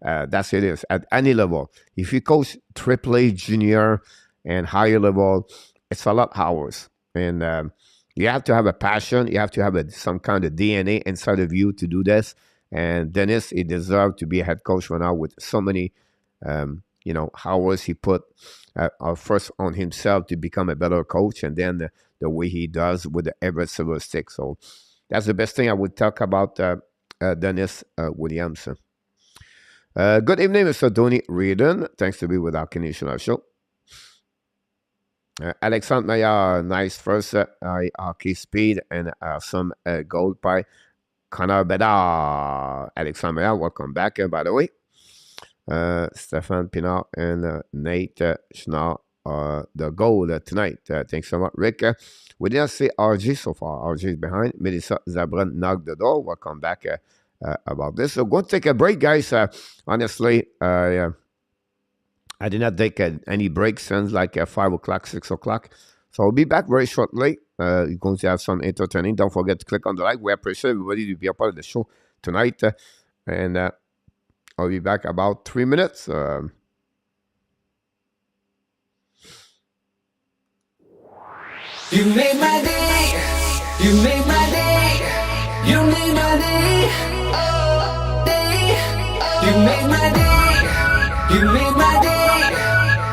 That's it is at any level. If you coach AAA, junior, and higher level, it's a lot of hours. And you have to have a passion. You have to have some kind of DNA inside of you to do this. And Dennis, he deserved to be a head coach right now with so many hours he put first on himself to become a better coach, and then the way he does with the Everett Silver Stick. So that's the best thing I would talk about Dennis Williamson. Good evening, Mr. Tony Reardon. Thanks to be with our Canadian show. Alexandre Meilleur, nice first hockey speed and some gold by Connor Bedard. Alexandre Meilleur, welcome back, by the way. Stefan Pinard and Nate Schnarr the goal tonight. Thanks so much, Rick. We didn't see RG so far. RG is behind. Melissa Zabran knocked the door. We'll come back about this. So go take a break, guys. Honestly, I did not take any breaks since like 5 o'clock, 6 o'clock. So I'll be back very shortly. You're going to have some entertaining. Don't forget to click on the like. We appreciate everybody to be a part of the show tonight. And I'll be back about 3 minutes. You made my day. You made my day. You made my day. Oh, day. You made my day. You made my day.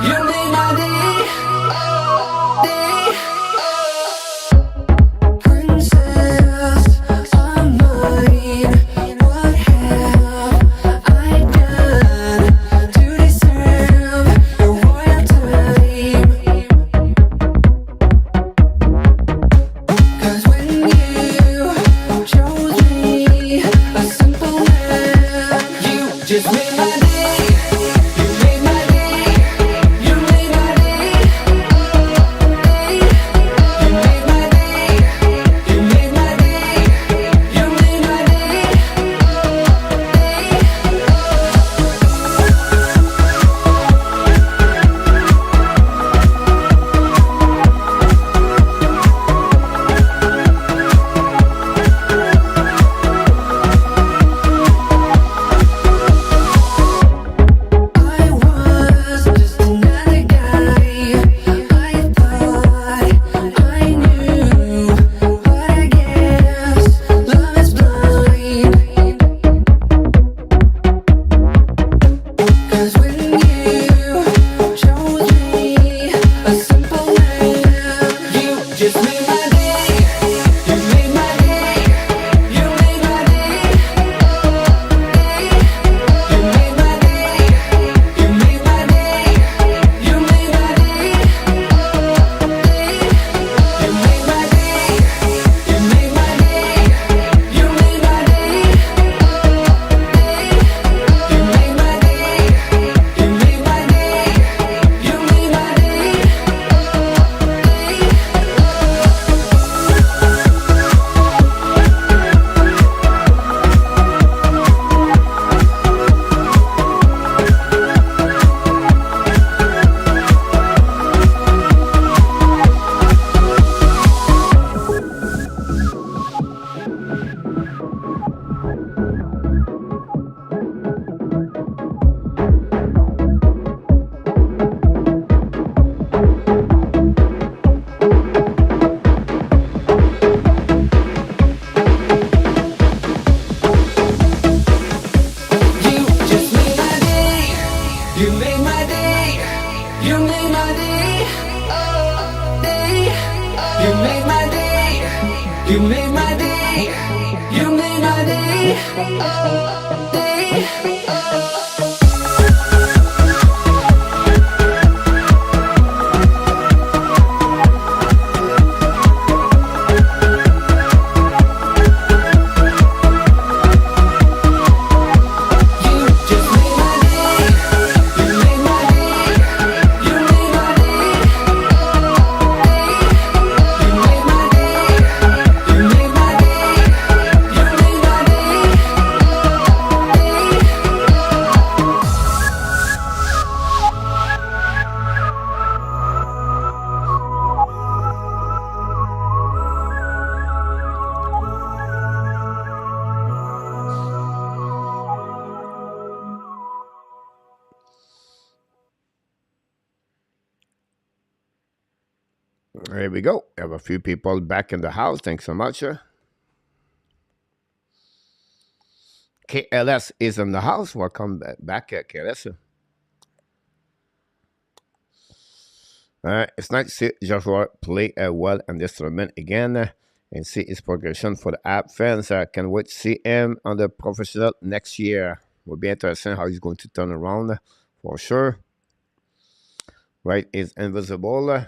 You made my day. Oh, day. Princess of mine, what have I done to deserve your royalty? 'Cause when you chose me, a simple man, you just made my day. You made my day. You made my day. Day. You made my day. You made my day. You made my day. I was just another guy. I thought I knew, but I guess love is blind. 'Cause when you chose me, a simple man, you just made my day. You made my day. You made my day. You made my day. You made my day. You made my day. You made my day. You made my day. You made my day. You made my day. You made my day. You made my day. You just made my day. You made my day. You made my day. Oh, day. You made my day. You made my day. You made my day. Oh, day. You just made my day. You made my day. You made my day. You made my day. You made my day. You made my day. There we go. We have a few people back in the house. Thanks so much. KLS is in the house. Welcome back, KLS. It's nice to see Joshua play well in this tournament again and see his progression for the app fans. Can wait to see him on the professional next year. Will be interesting how he's going to turn around for sure. Right, is invisible.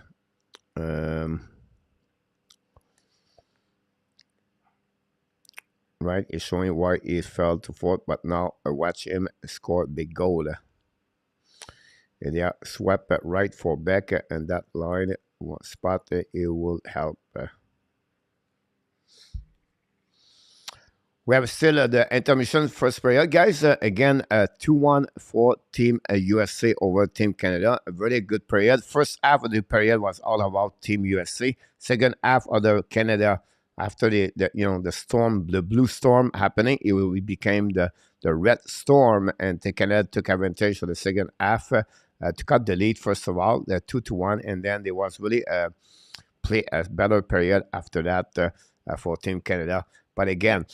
Right, is showing why he fell to fourth, but now watch him score big goal. And yeah, swept right for back, and that line spot it will help. We have still the intermission first period, guys. Again, 2-1 for Team USA over Team Canada. A very good period. First half of the period was all about Team USA. Second half of the Canada, after the storm, the blue storm happening, it became the red storm, and the Canada took advantage of the second half to cut the lead. First of all, the 2-1, and then there was really play a better period after that for Team Canada. But again,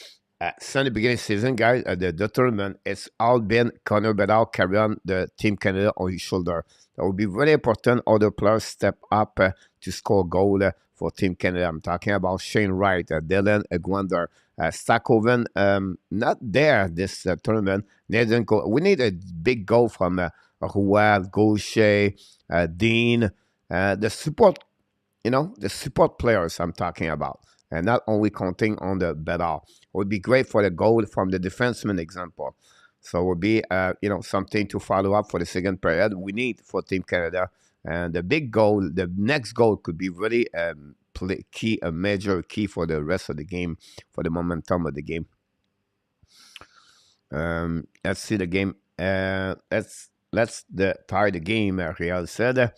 since the beginning of the season, guys, the tournament, it's all been Connor Bedard carry on the Team Canada on his shoulder. That would be very important. Other players step up to score goal for Team Canada. I'm talking about Shane Wright, Dylan Gwander, Stackhoven, not there this tournament. We need a big goal from Rouard, Gaucher, Dean, the support, the support players I'm talking about. And not only counting on the Bedard. It would be great for the goal from the defenseman example. So it would be, something to follow up for the second period. We need for Team Canada. And the big goal, the next goal could be really a major key for the rest of the game, for the momentum of the game. Let's see the game. Let's tie the game, Real said.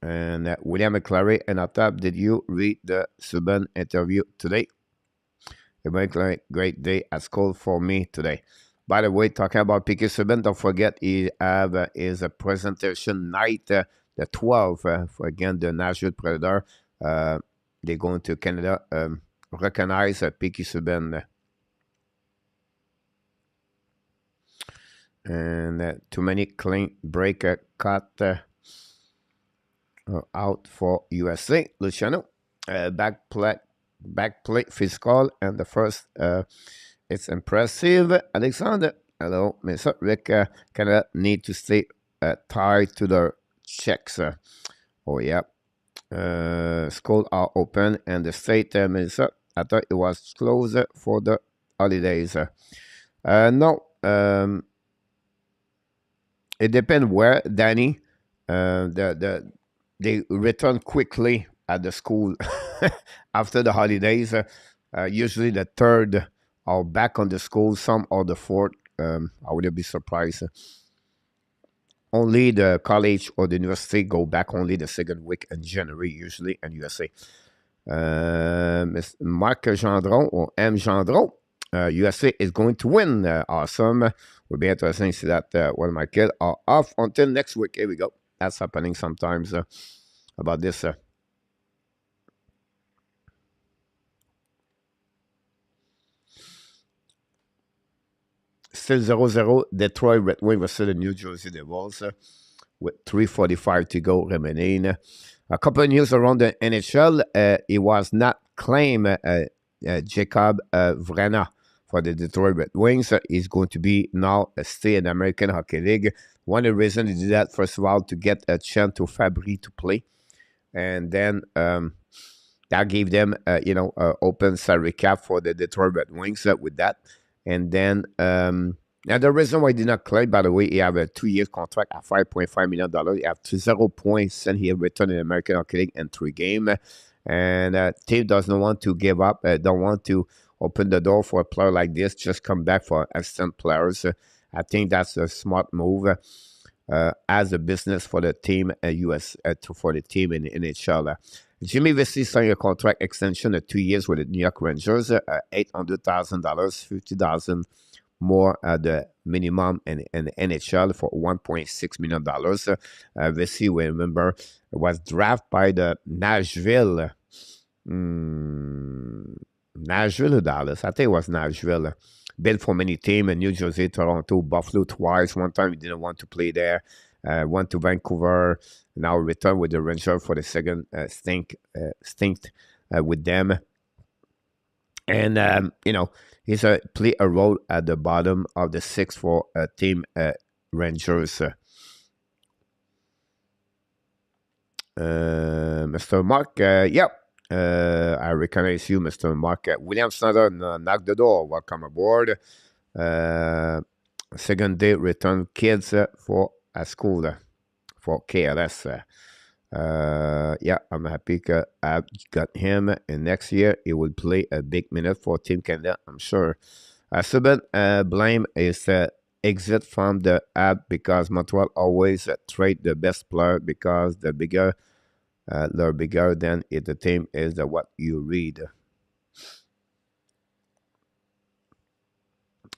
And William McClary and Atab, did you read the Subban interview today? A great day at school for me today. By the way, talking about Piquet Subban, don't forget he have his presentation night, the 12th, for again the Nashville Predator. They're going to Canada, recognize Piquet Subban. And too many clean break cut. Out for USA. Luciano, back plate physical, and the first, it's impressive. Alexandre, hello, Mr. Rick, Canada need to stay tied to the checks. Oh, yeah. Schools are open, and the state, Melissa, I thought it was closed for the holidays. No, it depends where, Danny. They return quickly at the school after the holidays. Usually the third are back on the school, some are the fourth. I wouldn't be surprised. Only the college or the university go back only the second week in January, usually in USA. Marc Gendron or M. Gendron, USA is going to win. Awesome. Will be interesting to see that one of my kids are off until next week. Here we go. That's happening sometimes about this. Still 0-0. Detroit Red Wings versus the New Jersey Devils with 3:45 to go remaining. A couple of news around the NHL. It was not claimed Jacob Vrana for the Detroit Red Wings. He's going to be now stay in the American Hockey League. One of the reasons he did that, first of all, to get a chance to Fabry to play. And then that gave them, open salary cap for the Detroit Red Wings with that. And then the reason why he did not claim, by the way, he have a 2-year contract at $5.5 million. He have 0 points, and he returned in the American Hockey League in 3 games. And team doesn't want to give up, don't want to open the door for a player like this, just come back for assistant players. I think that's a smart move as a business for the team, for the team in the NHL. Jimmy Vesey signed a contract extension of 2 years with the New York Rangers, $800,000, $50,000 more at the minimum in the NHL for $1.6 million. Vesey, we remember, was drafted by the Nashville. Nashville or Dallas? I think it was Nashville. Been for many teams in New Jersey, Toronto, Buffalo twice. One time he didn't want to play there. went to Vancouver, now returned with the Rangers for the second stint with them. And, he's play a role at the bottom of the six for Team Rangers. Mr. Mark, I recognize you, Mr. Mark. William Snyder knocked the door. Welcome aboard. Second day return kids for a school for KLS. I'm happy I've got him, and next year he will play a big minute for Team Canada, I'm sure. Subban blame is exit from the app because Montreal always trade the best player because they're bigger than if the team is what you read.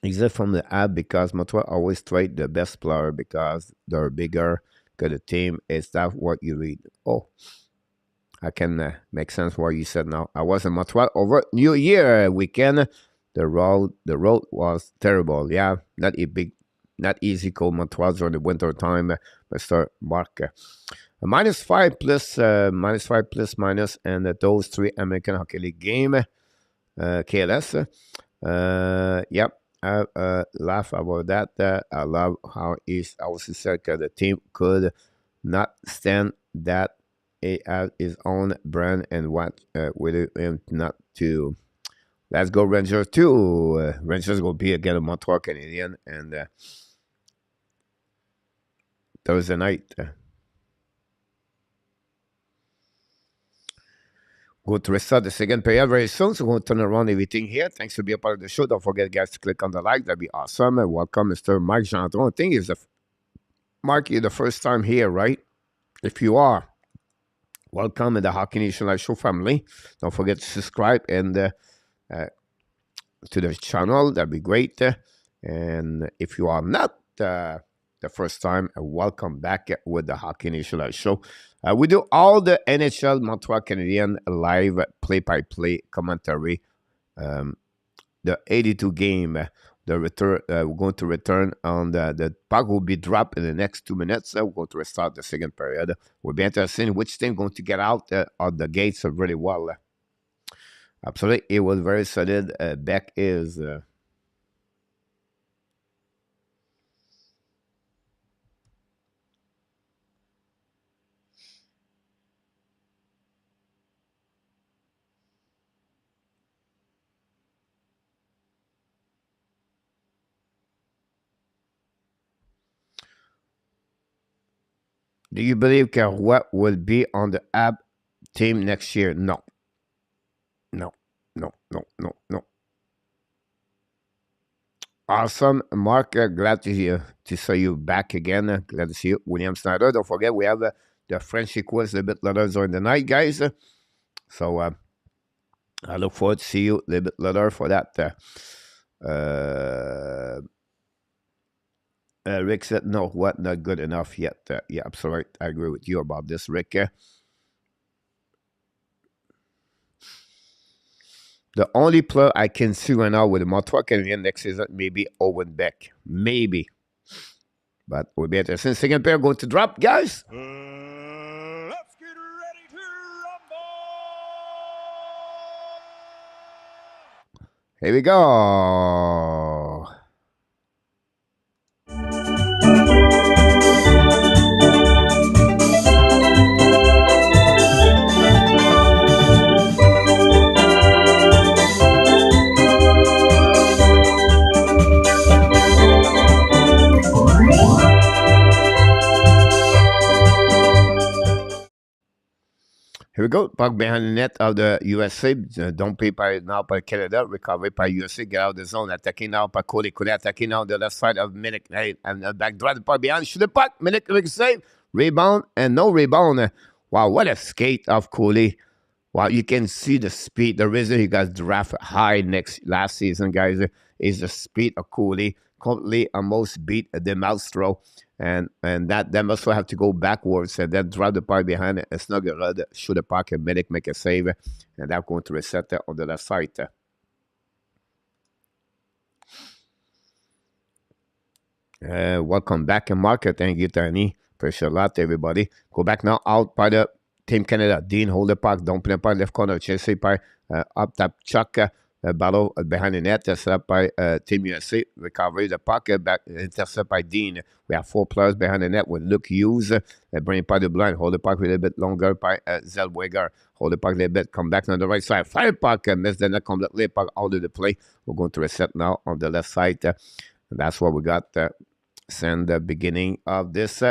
Exit from the app because Montreal always trade the best player because they're bigger because the team is that what you read. Oh, I can make sense what you said now. I was in Montreal over New Year weekend. The road was terrible. Yeah, not easy cold Montreal during the winter time, Mr. Mark. -5 plus, -5 plus minus, and those 3 American Hockey League game, KLS. I laugh about that. I love how he's also said that the team could not stand that he has his own brand and what with him not to. Let's go Rangers too. Rangers will be again a Montreal Canadian and Thursday night. Go to restart the second period very soon, so we're going to turn around everything here. Thanks for being a part of the show. Don't forget, guys, to click on the like. That'd be awesome. And welcome, Mr. Mark Gendron. I think it's Mark, you're the first time here, right? If you are, welcome in the Hockey Nation Live Show family. Don't forget to subscribe and to the channel. That'd be great. And if you are not the first time, welcome back with the Hockey Nation Live Show. We do all the NHL Montreal Canadian live play-by-play commentary. The 82 game, the return. We're going to return on the puck will be dropped in the next 2 minutes. We're going to restart the second period. We'll be interested in which team going to get out of the gates really well. Absolutely, it was very solid. Beck is. Do you believe Roy will be on the AB team next year? No. Awesome. Mark, glad to see you back again. Glad to see you. William Snyder. Don't forget, we have the French quiz a bit later during the night, guys. So I look forward to see you a little bit later for that. Rick said, no, what, not good enough yet. Yeah, absolutely. I agree with you about this, Rick. The only player I can see right now with the Montreal Canadiens next season, maybe Owen Beck. Maybe. But we'll be interested. Second pair going to drop, guys. Let's get ready to rumble! Here we go. Here we go. Puck behind the net of the USA. Don't pay by now by Canada. Recovery by USA. Get out of the zone. Attacking now by Cooley. Cooley attacking now the left side of Minik. Hey, and back drive the puck behind. Shoot the puck. Minik make a save. Rebound and no rebound. Wow, what a skate of Cooley. Wow, you can see the speed. The reason he got drafted high last season, guys, is the speed of Cooley. Completely almost beat the Maestro. And that must have to go backwards and then drive the puck behind it and snug it, shoot the puck and Medic make a save, and that's going to reset that on the left side. Welcome back, Mark. Thank you, Danny. Appreciate a lot, everybody. Go back now out by the Team Canada. Dean, hold the puck. Don't play by left corner. Chasé by up top Chuck. Battle behind the net. Set up by Team USA. Recovery the puck. Back intercept by Dean. We have 4 players behind the net with Luke Hughes. Bring it by the blind. Hold the puck a little bit longer by Zellweger. Hold the puck a little bit. Come back on the right side. Fly puck. Miss the net completely. Puck out of the play. We're going to reset now on the left side. And that's what we got. Send the beginning of this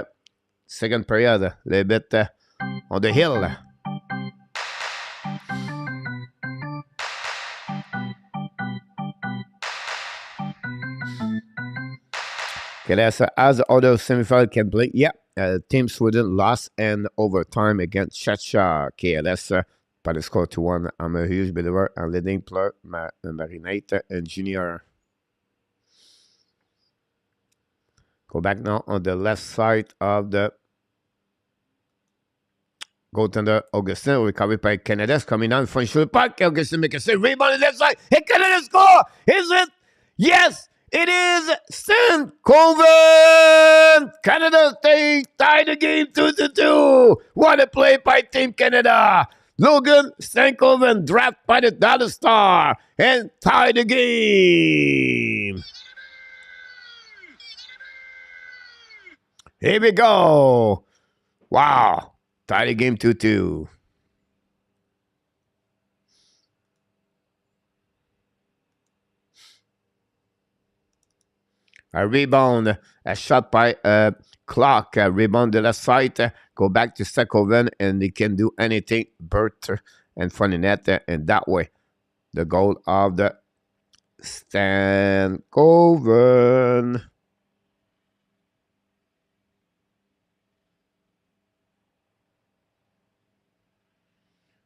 second period. A little bit on the hill. Okay, that's as other semifinal can play. Yeah, Team Sweden lost in overtime against CZECHIA. Okay, that's by the score 2-1. I'm a huge believer in leading player, Marinate and Junior. Go back now on the left side of the goaltender Augustin. Recovered by Canada's coming down front shoulder puck. Augustin make a save. Rebound on the left side. Hey, Canada score! Is it? Yes! It is St. Colvin! Canada tied the game 2-2. What a play by Team Canada. Logan St. Colvin drafted by the Dallas Star and tied the game. Here we go. Wow. Tied the game 2-2. A rebound, a shot by Clark, a rebound to the left side, go back to Stekoven, and he can do anything. Bert and front of net, and that way, the goal of the Stankoven.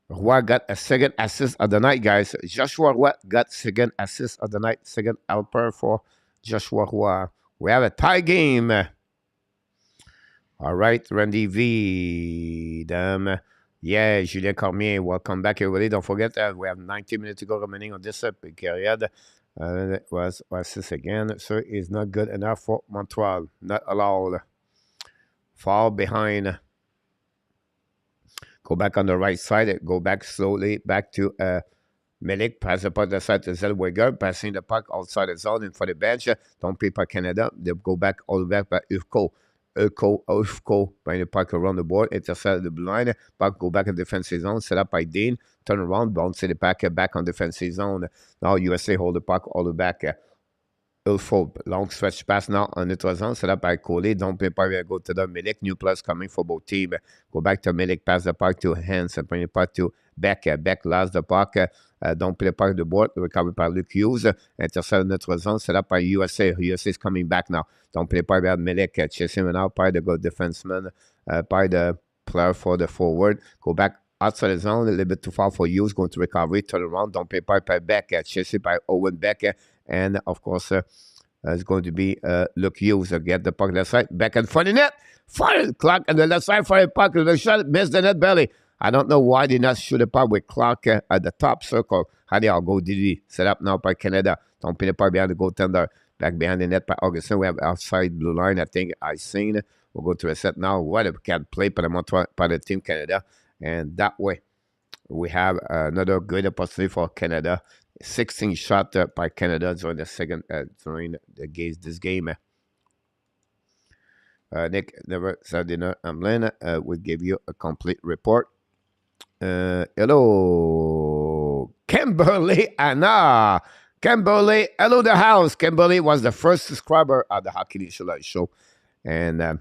Roy got a second assist of the night, guys. Joshua Roy got second assist of the night, second helper for Joshua Roy. We have a tie game. All right, Randy V. Yeah, Julien Cormier, welcome back, everybody. Don't forget that we have 90 minutes to go remaining on this period. Was this again? So it's not good enough for Montreal. Not allowed. Fall behind. Go back on the right side. Go back slowly back to Melik. Pass the puck to the side to Zellweger. Passing the puck outside the zone and for the bench. Don't play by Canada. They go back all the way back by Ufko. Ufko bring the puck around the board. Intercept the blue line. Puck go back in defensive zone. Set up by Dean. Turn around. Bounce the puck back on defensive zone. Now USA hold the puck all the way back. Ulfo, long stretch pass now on neutral zone, set up by Cooley. Don't play by go to the Milik. New plus coming for both teams. Go back to Milik, pass the puck to Hans, and bring the puck to Beck. Beck lost the puck. Don't play the puck the board. Recovered by Luke Hughes. Intercept neutral zone, set up by USA. USA is coming back now. Don't play by Milik. Chase him out by the good defenseman, by the player for the forward. Go back outside the zone, a little bit too far for Hughes. Going to recovery, turn around. Don't play by Beck. Chase it by Owen Beck. And, of course, it's going to be Luke Hughes. Get the puck left side. Back in front of the net. Fire the clock on the left side. Fire the puck. The shot missed the net belly. I don't know why they did not shoot the puck with Clark at the top circle. How they all go DD. Set up now by Canada. Don't pin the puck behind the goaltender. Back behind the net by Augustin. We have outside blue line. I think I seen. We'll go to a set now. What a cat play by the Team Canada. And that way, we have another great opportunity for Canada. 16 shot by Canada during the second during this game. Nick never said dinner. Amlin will give you a complete report. Hello, Kimberly Anna. Kimberly, hello the house. Kimberly was the first subscriber at the Hockey Initialized show, and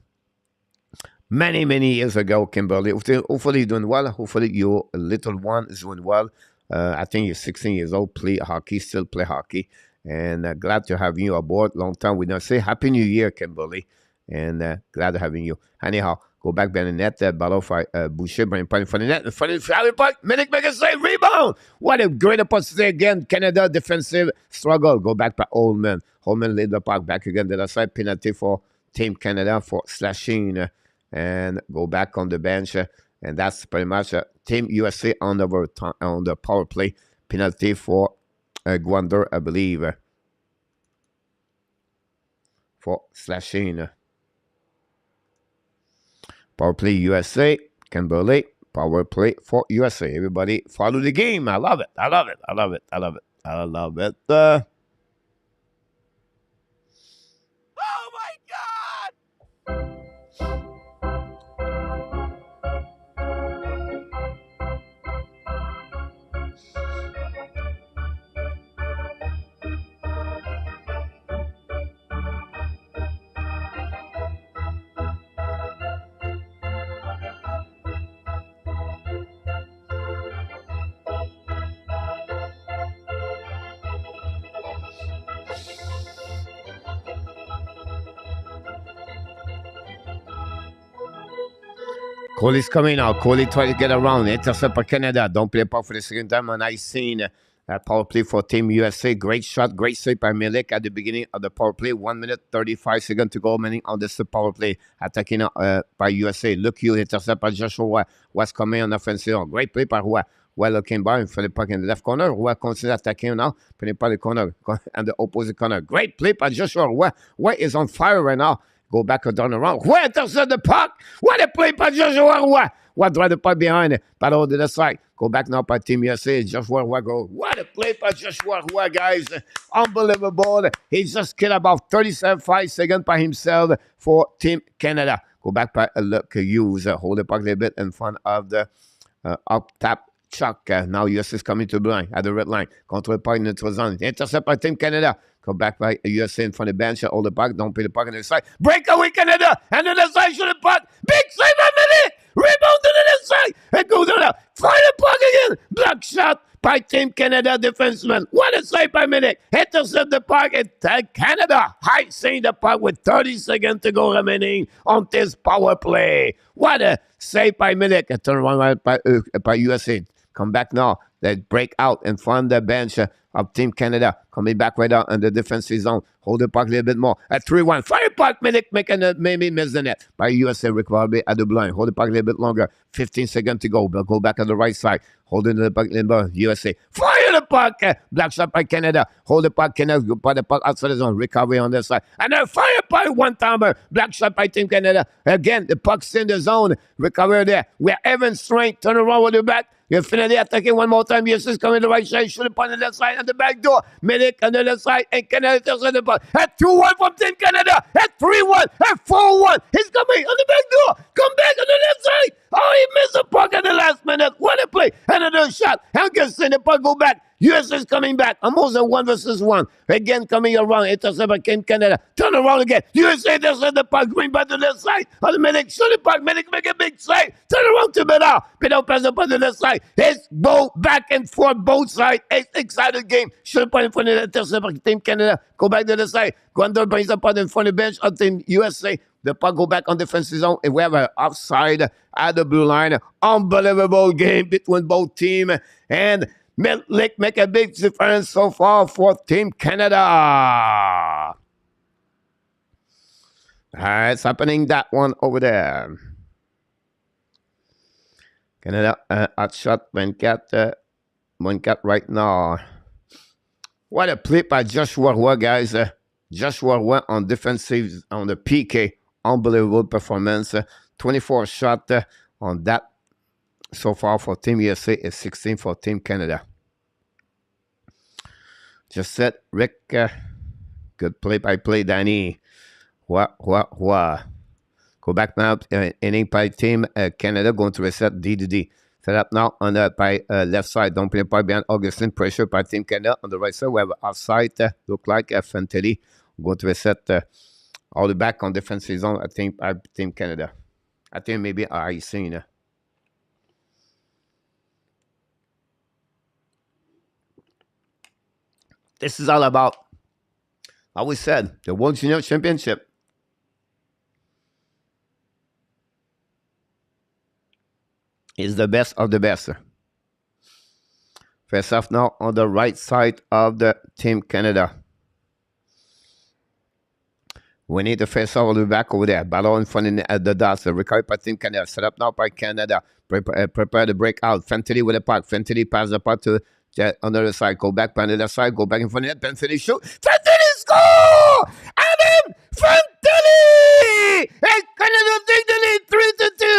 many years ago, Kimberly. Hopefully you're doing well. Hopefully your little one is doing well. I think you're 16 years old, play hockey, still play hockey. And glad to have you aboard. Long time we don't say Happy New Year, Kimberly. And glad to having you. Anyhow, go back behind the net. Battle for Boucher, bring point in front of the net. In front of the puck. Milik make a save. Rebound. What a great opportunity again. Canada defensive struggle. Go back by Holman. Holman lead the puck back again to the side. Penalty for Team Canada for slashing. And go back on the bench. And that's pretty much Team USA on the power play. Penalty for Gwander, I believe, for slashing. Power play USA. Kimberly. Power play for USA. Everybody follow the game. I love it. I love it. I love it. I love it. I love it. Oh my God! Cooley's coming out. Cooley try to get around. Intercept for Canada. Don't play puck for the second time on ice scene. That power play for Team USA. Great shot. Great save by Milik at the beginning of the power play. 1 minute, 35 seconds to go. Meaning on this power play. Attacking by USA. Look, you intercept by Joshua. What's coming on offensive. Great play par Roy. Well, looking by, il fait le puck in the left corner. Roy continue attacking now. Prenez pas le corner. And the opposite corner. Great play by Joshua. Roy is on fire right now. Go back or down around. Roy intercept the puck. What a play by Joshua Roy. Roy drive the puck behind it. Battle to the side. Go back now by Team USA. Joshua Roy go. What a play by Joshua Roy, guys. Unbelievable. He just killed about 37 seconds by himself for Team Canada. Go back by Luke Hughes. Hold the puck a little bit in front of the up tap. Chuck. Now US is coming to the line at the red line. Control point neutral zone. Intercept by Team Canada. Go back by USA in front of the bench. Hold the puck. Don't play the puck on the side. Breakaway Canada. And on the side, shoot the puck. Big save a minute. Rebound to the side. And go down. Fire the puck again. Block shot by Team Canada defenseman. What a save by Milik. Intercept the puck and Canada high-saying the puck with 30 seconds to go remaining on this power play. What a save by Milik. A turn around by USA. Come back now. They break out in front of the bench of Team Canada. Coming back right out in the defensive zone. Hold the puck a little bit more. At 3-1. Fire puck. Milik making a maybe miss the net. By USA, Rick Barbie at the blind. Hold the puck a little bit longer. 15 seconds to go. They'll go back on the right side. Holding the puck in the USA. Fire the puck. Black shot by Canada. Hold the puck. Canada. Put the puck outside the zone. Recovery on the side. And then fire by one-timer. Black shot by Team Canada. Again, the puck's in the zone. Recovery there. We're even strength. Turn around with the back. You're finally attacking one more time. Yes, is coming to the right side. Shoot upon the left side on the back door. Milik on the left side. And Canada turns on the puck. At 2-1 from Team Canada. At 3-1. At 4-1. He's coming on the back door. Come back on the left side. Oh, he missed the puck at the last minute. What a play. Another shot. Hankerson, the puck go back. US is coming back. Almost a 1 versus 1. Again coming around. Intercept by Team Canada. Turn around again. USA intercept the puck. Going back to the left side. On the Milik. Shoot the puck. Milik make a big save. Turn around to Bedard. Bedard pass up on the left side. It's both back and forth. Both sides. It's excited game. Shoot the puck in front of the intercept by Team Canada. Go back to the side. Gondor brings the puck in front of the bench of Team USA. The puck go back on defensive zone. And we have an offside at the blue line. Unbelievable game between both teams. And Milik make a big difference so far for Team Canada. It's happening that one over there. Canada hot shot 24 right now. What a play by Joshua Roy, guys. Joshua Roy on defensive, on the PK. Unbelievable performance. 24 shot on that. So far for Team USA is 16 for Team Canada. Just said, Rick. Good play-by-play, Danny. Go back now. Inning by Team Canada going to reset D to D. Set up now on the by left side. Don't play by behind Augustin. Pressure by Team Canada. On the right side, we have offside. Look like Fantelli. Going to reset all the back on defensive zone. I think by Team Canada. I think maybe I seen. This is all about, like we said, the World Junior Championship. Is the best of the best. Face off now on the right side of the Team Canada. We need to face off all the back over there. Battle in front of the dots. Recovery by Team Canada. Set up now by Canada. Prepare the breakout. Fantilli with the puck. Fantilli pass the puck to on the other side. Go back by the other side. Go back in front of that. Fantilli shoot. Fantilli score! Adam Fantilli! And Canada take the lead 3-2.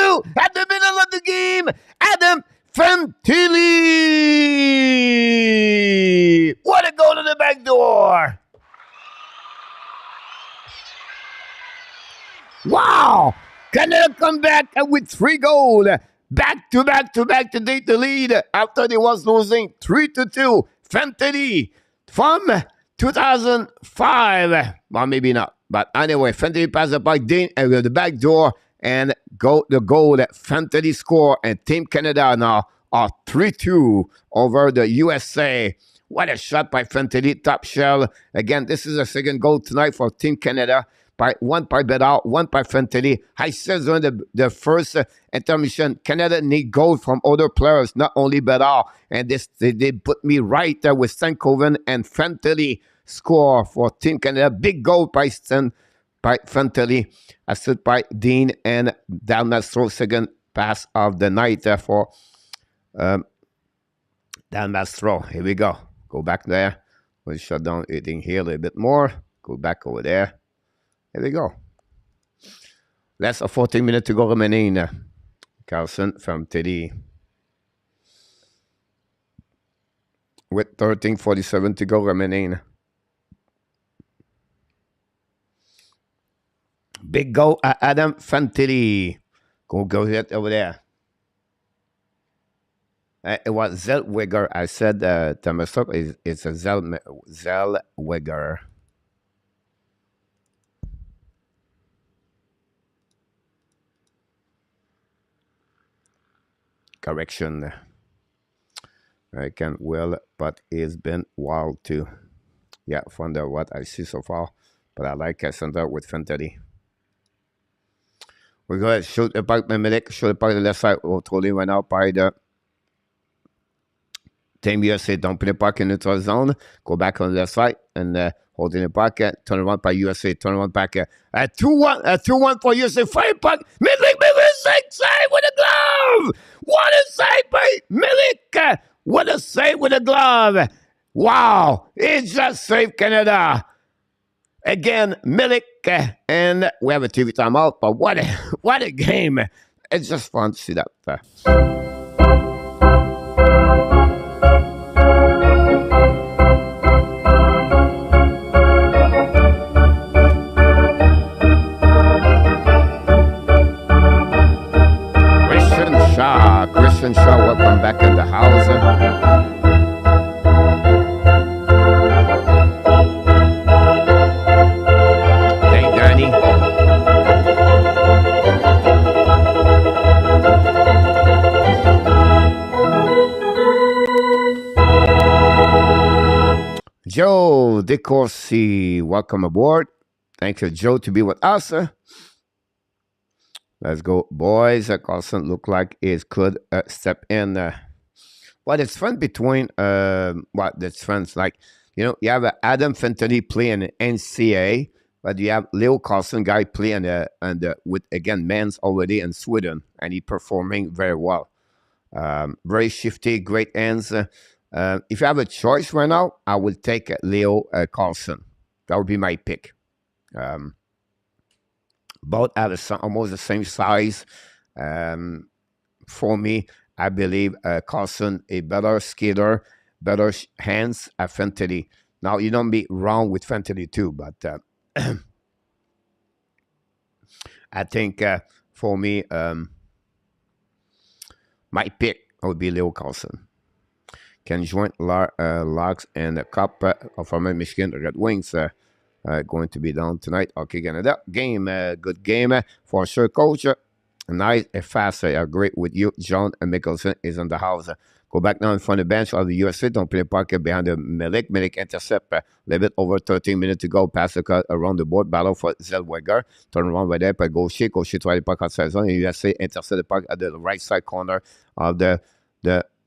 the game, Adam Fantilli. What a goal to the back door. Wow! Canada come back with 3 goals. Back to back to take the lead after they was losing 3-2. Fantilli from 2005. Well, maybe not. But anyway, Fantilli passed the puck the back door and the goal that Fantilli score, and Team Canada now are 3-2 over the USA. What a shot by Fantilli, top shell. Again, this is the second goal tonight for Team Canada. One by Bedard, one by Fantilli. I said during the first intermission, Canada need goal from other players, not only Bedard. And they put me right there with Stankoven and Fantilli score for Team Canada. Big goal by Fantilli, assisted by Dean and Dan Mastro, second pass of the night for Dan Mastro. Here we go. Go back there. We'll shut down everything here a little bit more. Go back over there. Here we go. Less than 14 minutes to go remaining. Carlson from Teddy. With 13:47 to go remaining. Big goal at Adam Fantilli. Go ahead over there. It was Zellweger. I said to myself, it's a Zellweger. Correction. I can well, but it's been wild too. Yeah, from what I see so far. But I like Cassandra with Fantilli. We're going to shoot the puck, Milik. Shoot the puck to the left side. Totally went out by the Team USA. Don't put the puck in the neutral zone. Go back on the left side and holding the puck. Turn around by USA. Turn around back. 2-1 for USA. Fire puck. Milik save with a glove. What a save by Milik. What a save with a glove. Wow. It just saved Canada. Again, Milik, and we have a TV timeout, but what a game. It's just fun to see that. Christian Shaw, welcome back in the house. Danny. Joe DeCourcy, welcome aboard. Thank you, Joe, to be with us. Let's go, boys. Carlson look like he could step in. Well, it's fun between it's fun. Like, you have Adam Fantilli playing NCAA, but you have Leo Carlson guy playing with again men's already in Sweden, and he performing very well. Very shifty, great hands. If you have a choice right now, I will take Leo Carlson. That would be my pick. Both have almost the same size. For me, I believe Carlson a better skater, better hands at Fantilli. Now, you don't be wrong with Fantilli too, but I think for me, my pick would be Leo Carlson. Can join Larks and the Cup of former Michigan Red Wings. Going to be down tonight. Okay, Canada game, good game for sure, coach. Nice and fast. I agree with you. John Mickelson is on the house. Go back now in front of the bench of the USA. Don't play pocket behind the Milik. Milik intercept. A little bit over 13 minutes to go. Pass the cut around the board. Battle for Zellweger. Turn around right there by Gaucher. Gaucher try the puck outside zone. USA intercept the puck at the right side corner of the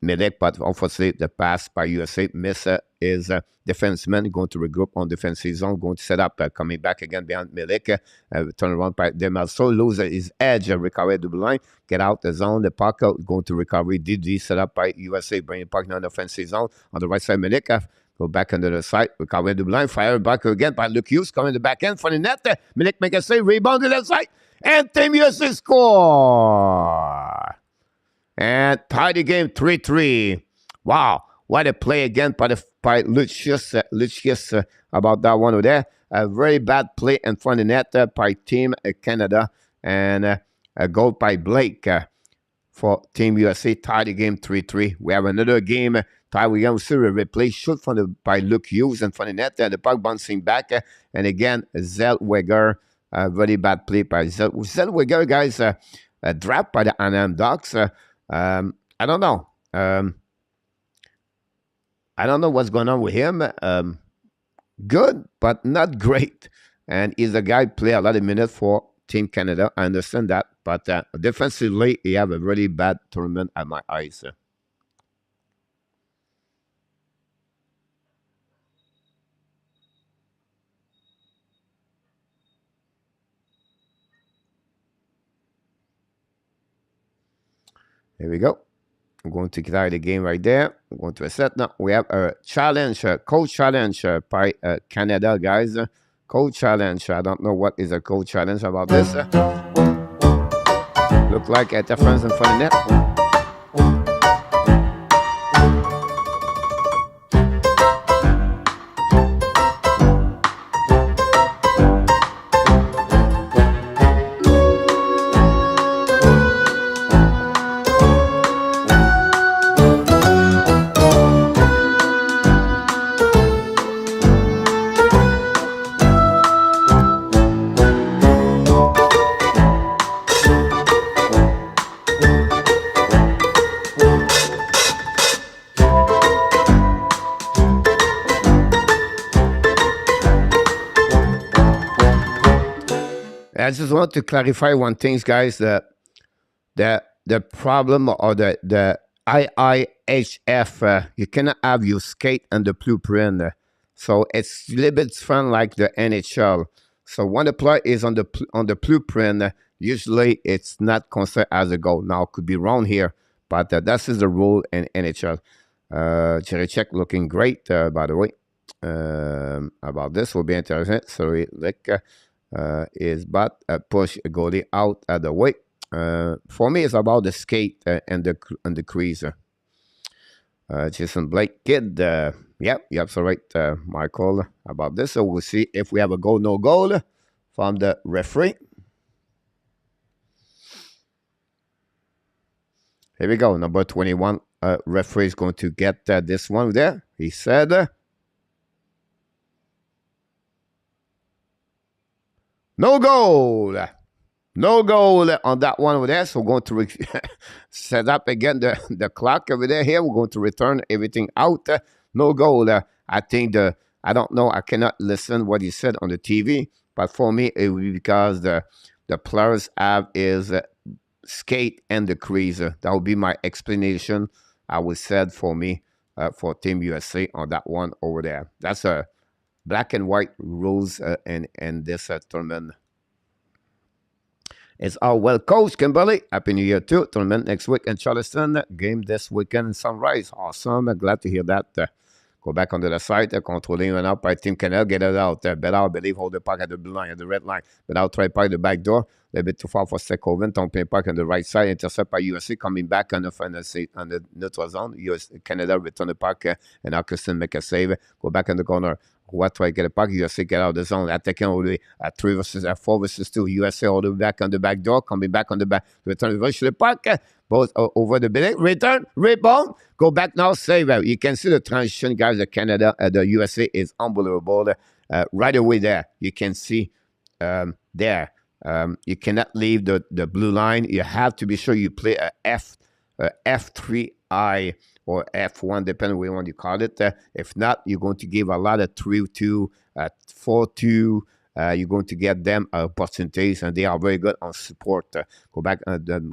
Milik, but unfortunately the pass by USA miss is defenseman going to regroup on defensive zone, going to set up, coming back again behind Milik, turn around by Demelso, lose his edge, recover the line, get out the zone, the puck going to recovery, DD set up by USA, bringing puck down the offensive zone, on the right side Milik, go back under the side, recover the line, fire back again by Luke Hughes, coming the back end for the net, Milik make a save, rebound to the left side, and Team USA score! And tie the game 3-3. Wow, what a play again by Lucius about that one over there. A very bad play in front of the net by Team Canada. And a goal by Blake for Team USA. Tie the game 3-3. We have another game. Tie we can see a replay shoot by Luke Hughes in front of the net. The puck bouncing back. And again, Zellweger. A very bad play by Zellweger, guys. Dropped by the Anaheim Ducks. I don't know. I don't know what's going on with him. Good, but not great. And he's a guy play a lot of minutes for Team Canada. I understand that. But defensively, he have a really bad tournament at my eyes. Here we go. I'm going to carry the game right there. I'm going to reset now. We have a challenge, coach challenge by Canada, guys. Coach challenge. I don't know what is a coach challenge about this. Look like a difference in front of the net. I just want to clarify one thing, guys. The problem or the IIHF, you cannot have your skate and the blueprint. So it's a little bit different like the NHL. So when the player is on the blueprint, usually it's not considered as a goal. Now, it could be wrong here, but that is the rule in NHL. Jiricek looking great, by the way. About this will be interesting. Sorry, Lick. Is but push a goalie out of the way. For me, it's about the skate and the crease. Jason Blake, kid. Yep, you're absolutely right, Michael, about this. So we'll see if we have a goal, no goal from the referee. Here we go. Number 21 referee is going to get this one there. He said... No goal. No goal on that one over there. So we're going to set up again the clock over there. Here we're going to return everything out. No goal. I think I don't know. I cannot listen what he said on the TV. But for me, it will be because the players have is skate and the crease. That would be my explanation. I would said for me for Team USA on that one over there. That's a black and white rules in this tournament. It's all well coached, Kimberly. Happy New Year too. Tournament next week in Charleston. Game this weekend in Sunrise. Awesome. Glad to hear that. Go back onto the site. Controlling run out by Team Canada. Get it out. Bedard, I believe, hold the puck at the blue line, at the red line. Bedard try park the back door. A little bit too far for Stekoven. Don't play park on the right side. Intercept by USA. Coming back on the neutral zone. Canada return the puck. And Augustin make a save. Go back in the corner. What try to get a puck? USA get out of the zone. Attacking all the way at 3 versus 4 versus 2. USA all the way back on the back door. Coming back on the back. Return the rush to the puck. Both over the building. Return. Rebound. Go back now. Save. You can see the transition, guys. The Canada, the USA is unbelievable. Right away there. You can see there. You cannot leave the blue line. You have to be sure you play a F3I or F1, depending on what you want to call it. If not, you're going to give a lot of 3-2, 4-2. You're going to get them opportunities, and they are very good on support. Go back,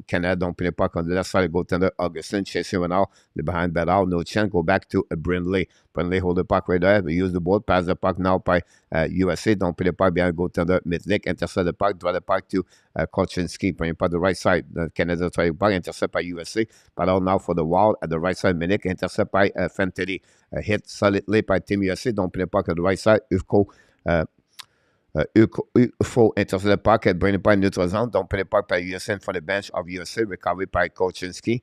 Canada don't play the puck on the left side. Go to Augustin, chasing one out. Behind Bedard, no chance. Go back to Brindley. Brindley hold the puck right there. We use the ball, pass the puck now by USA. Don't play the puck behind. Go to the Mitlik, intercept the puck, draw the puck to Kolchinski, playing puck the right side. Canada try the puck, intercept by USA. Bedard now for the wall at the right side. Minik, intercept by Fantilli. Hit solidly by Team USA. Don't play the puck at the right side. Ufko. Il faut intercepter le puck, bring the puck neutral zone, don't play the puck by USA in front of the bench of USA, recovery by Kochinski,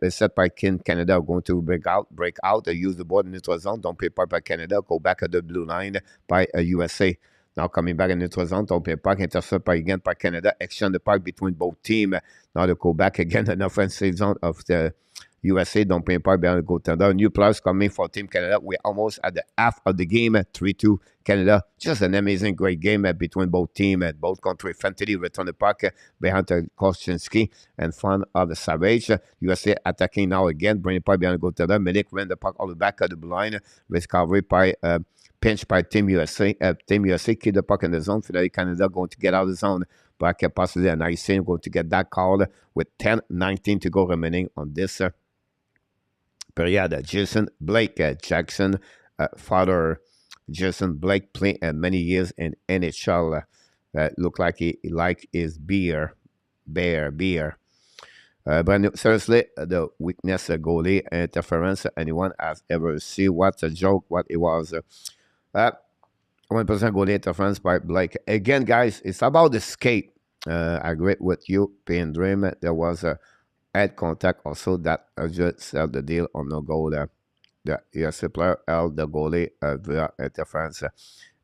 set by Canada, going to break out, use the board in neutral zone, don't play the puck by Canada, go back at the blue line by USA. Now coming back in neutral zone, don't play the puck, intercept by Canada, exchange the puck between both teams. Now they go back again in the offensive zone of the USA, don't play the puck behind the goaltender. New players coming for Team Canada. We're almost at the half of the game, 3-2 Canada. Just an amazing, great game between both teams. Both countries. Fantilli return the puck behind the Kostinski in front of the Savage. USA attacking now again, bring the puck behind the goaltender. Milik ran the puck all the back of the line. Recovery by pinch by Team USA. Team USA keep the puck in the zone. Finally, Canada going to get out of the zone. Back possibly an icing, going to get that call with 10-19 to go remaining on this period. Jason Blake, Jackson, father Jason Blake played many years in NHL. Look like he like his beer. But seriously, the weakness goalie interference. Anyone has ever seen? What's a joke? What it was? 1% goalie interference by Blake. Again, guys, it's about the skate. I agree with you, Pain Dream. There was a head contact also that just sealed the deal on no goal. The USA player held the goalie via interference.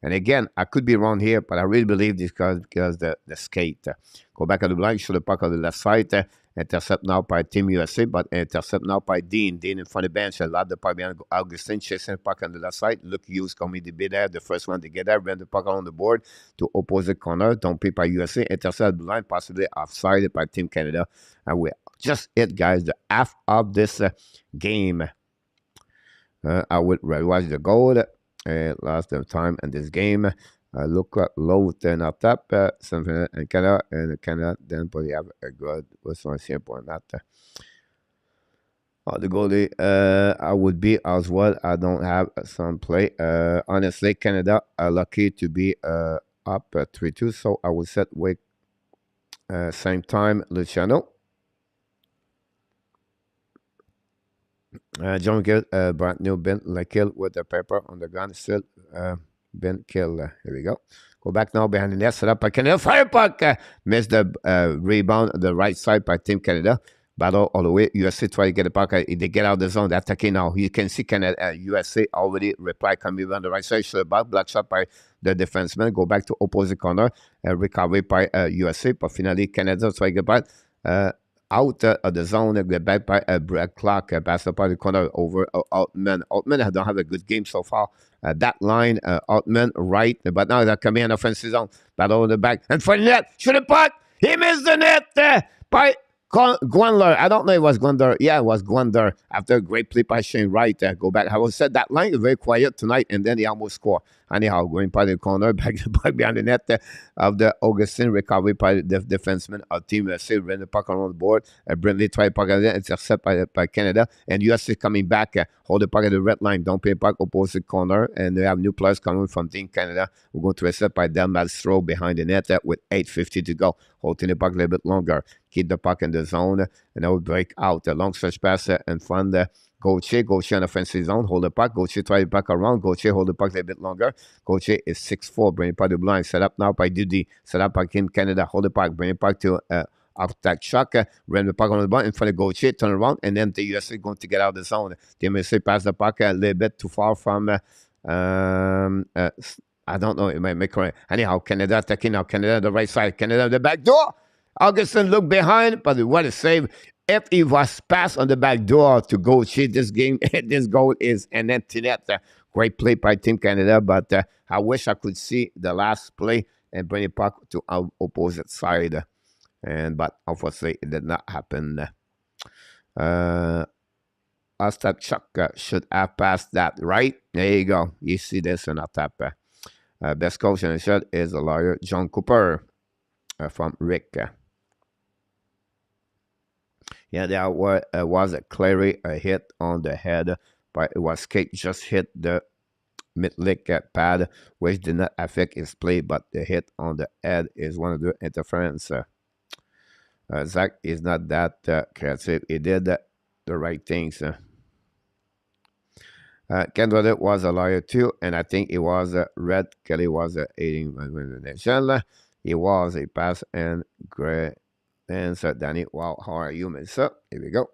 And again, I could be wrong here, but I really believe this because the skate. Go back at the blind, show the puck on the left side. Intercept now by Team USA, but intercept now by Dean. Dean in front of the bench. Allowed the puck behind Augustin, chasing the puck on the left side. Luke Hughes coming to be there. The first one to get there. Ran the puck on the board to opposite corner. Don't play by USA. Intercept blind, possibly offside by Team Canada. And we just it, guys. The half of this game. I would rewatch the goal. Last time in this game. Look at low turn up top, something in Canada, and Canada then probably have a good, what's my simple on that. The goalie, I would be as well. I don't have some play. Honestly, Canada are lucky to be up 3-2, so I would set wake same time, Luciano. John Gill, brand new Ben kill with the paper on the ground, still Ben kill. Here we go. Go back now behind the net, set up by Canada. Fire puck! Missed the rebound on the right side by Team Canada. Battle all the way. USA try to get the puck. They get out of the zone. They're attacking now. You can see Canada, USA already reply coming on the right side. Show the back. Black shot by the defenseman. Go back to opposite corner. Recovery by USA. But finally, Canada try to get back. Out of the zone, get back by Brad Clark, pass up by the corner over Altman. Altman don't have a good game so far. That line, Altman right, but now they're coming in offensive zone. Battle on the back, and for the net, shoot the puck. He missed the net by Gwendler. I don't know if it was Gwendler. Yeah, it was Gwendler. After a great play by Shane Wright, go back. I was said that line is very quiet tonight, and then he almost scored. Anyhow, going by the corner, back behind the net of the Augustin, recovery by the defenseman of Team USA, ran the puck around the board. Brindley tried puck at it, intercept by Canada, and USA coming back, hold the puck at the red line, don't pay puck opposite corner, and they have new players coming from Team Canada. We're going to intercept by Del Malstro behind the net with 8:50 to go, holding the puck a little bit longer, keep the puck in the zone, and now break out a long stretch pass in front. Gauthier on offensive zone, hold the puck. Gauthier try the puck around. Gauthier hold the puck a little bit longer. Gauthier is 6'4", bring the puck to the blind. Set up now by Dudy. Set up by Team Canada. Hold the puck, bring the puck to attack shock. Ran the puck on the blind in front of Gauthier. Turn around, and then the USA going to get out of the zone. The USA pass the puck a little bit too far from. I don't know. It might make correct. Anyhow, Canada attacking now. Canada the right side. Canada the back door. Augustin look behind, but what a save. If he was passed on the back door to go shit this game, this goal is an empty net. Great play by Team Canada, but I wish I could see the last play and bring it back to our opposite side. But unfortunately, it did not happen. Ostapchuk should have passed that, right? There you go. You see this in our tap. Best coach in the shirt is a lawyer, John Cooper from Rick. Yeah, there was a clearly a hit on the head, but it was Kate just hit the mid-leg pad, which did not affect his play, but the hit on the head is one of the interference. Zach is not that creative. He did the right things. Kendra was a lawyer too, and I think it was Red Kelly was aiding the nation. He was a pass and great. And so Danny, wow, how are you, Mister? Here we go.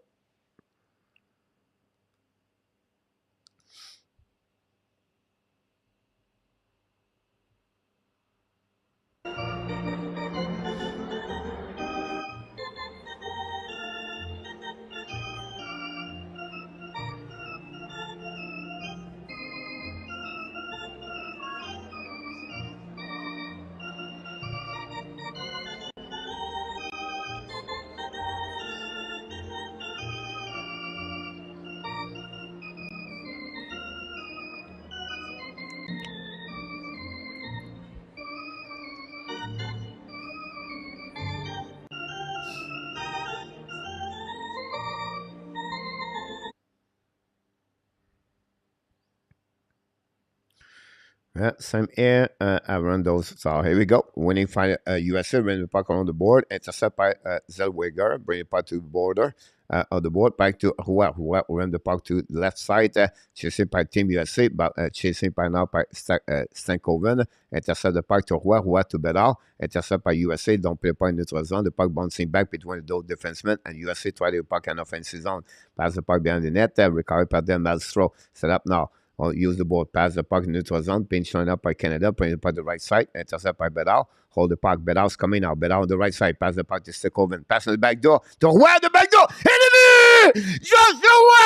Yeah, same here. I run those. So here we go. Winning final USA, bring the puck on the board. Intercept by Zellweger, bring the puck to the border of the board. Back to Roy. Roy run the puck to the left side. Chasing by Team USA, but chasing by now by Stankoven. Intercept the puck to Roy. Roy to Bedard. Intercept by USA. Don't play the puck in neutral zone. The puck bouncing back between those defensemen. And USA try the puck in offensive zone. Pass the puck behind the net. Recovered by them. Malstro. Set up now. Or use the board, pass the puck in neutral zone, pinch line up by Canada, bring the puck to the right side, intercept by Bedard, hold the puck, Bedard's coming out, Bedard on the right side, pass the puck to Stickoven, pass on the back door, to Roy, the back door, enemy! Joshua,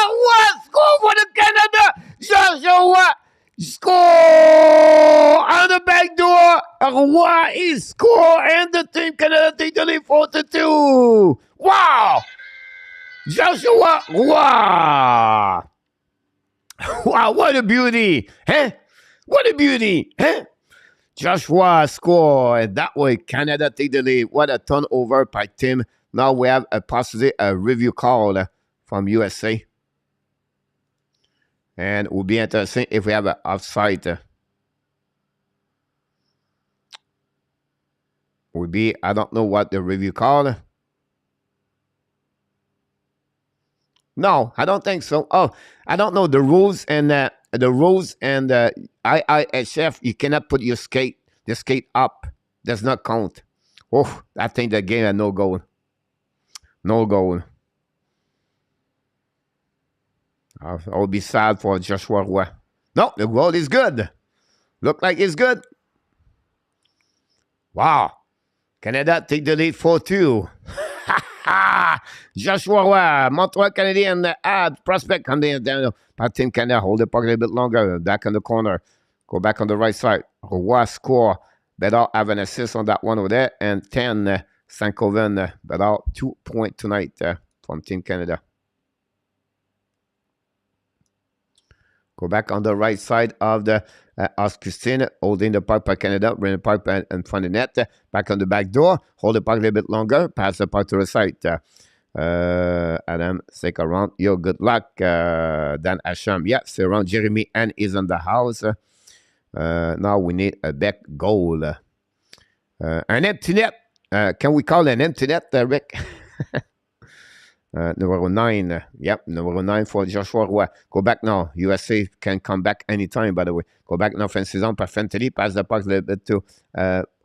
score for the Canada! Joshua, score on the back door, Roy is score, and the team Canada take the lead 4-2. Wow! Joshua, wow! Wow, what a beauty! Huh? What a beauty! Huh? Joshua score, and that way Canada take the lead. What a turnover by Tim. Now we have a possibly a review call from USA. And it will be interesting if we have an offside. Will be, I don't know what the review call. No, I don't think so. Oh, I don't know the rules and IIHF. You cannot put your skate, the skate up. Does not count. Oh, I think the game had no goal. No goal. I'll be sad for Joshua Roy. No, the goal is good. Look like it's good. Wow. Canada take the lead 4-2. Joshua Roy, Montreal Canadian ad prospect Canadian down. But Team Canada hold the puck a little bit longer. Back in the corner. Go back on the right side. Roy score. Bedard have an assist on that one over there. And 10 Stankoven. Bedard 2 points tonight from Team Canada. Go back on the right side of the Christine, holding the puck by Canada, bring the puck in front of the net, back on the back door, hold the puck a little bit longer, pass the puck to the side. Adam, stick around. Yo, good luck. Dan Asham, yeah, still around. Jeremy Ann is on the house. Now we need a back goal. An empty net. Can we call it an empty net, Rick? Number 9. Yep, number 9 for Joshua Roy. Go back now. USA can come back anytime, by the way. Go back now. Offensive zone by Fentelli. Pass the puck a little bit to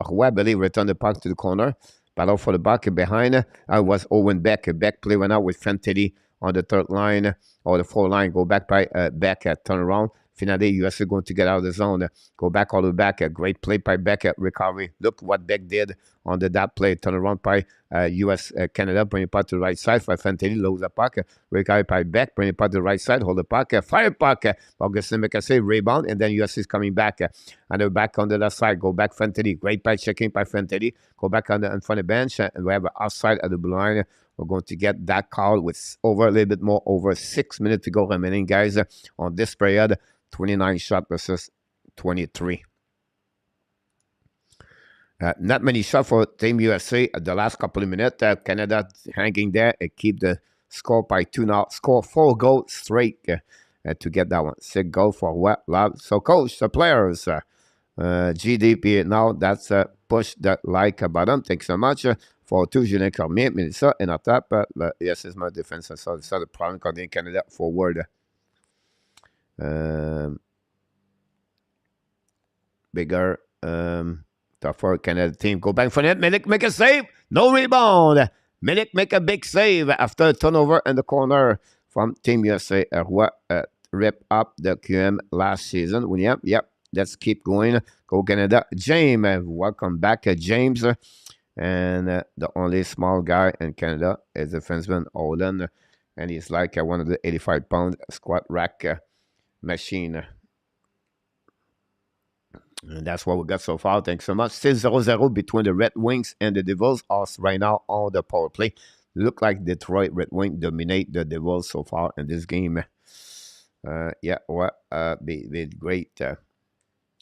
Roy. Belly return the puck to the corner. Battle for the back behind. I was Owen Beck. Beck play went out with Fentelli on the third line or the fourth line. Go back by Beck. Turn around. Finally, USA going to get out of the zone. Go back all the way back. A great play by Beck at recovery. Look what Beck did on that play. Turn around by Canada. Bring it puck to the right side. For Fantilli, lose the puck. Recovery by Beck. Bring it puck to the right side. Hold the puck. Fire puck. Augustin McCassey rebound. And then USA is coming back. And they're back on the left side. Go back Fantilli. Great pass checking by Fantilli. Go back on the in front of the bench. And we have an outside at the blue line. We're going to get that call with over a little bit more, over 6 minutes to go remaining, guys, on this period. 29 shot versus 23. Not many shots for Team USA at the last couple of minutes. Canada hanging there and keep the score by 2 now. Score 4 goals straight to get that one. 6 goals for what? So, coach, the players, GDP now, that's push that like button. Thanks so much for tout. Julien Cormier, Melissa, and on top, yes, it's my defense. So, the problem Canadian Canada forward. Bigger. Tougher Canada team. Go back for net. Milik make a save. No rebound. Milik make a big save after a turnover in the corner from Team USA. Roy rip up the QM last season. Yep. Let's keep going. Go Canada. James. Welcome back, James. And the only small guy in Canada is defenseman Olin. And he's like one of the 85-pound squat rack machine. And that's what we got so far. Thanks so much. Still 0-0 between the Red Wings and the Devils. Us right now on the power play. Look like Detroit Red Wings dominate the Devils so far in this game. Be great.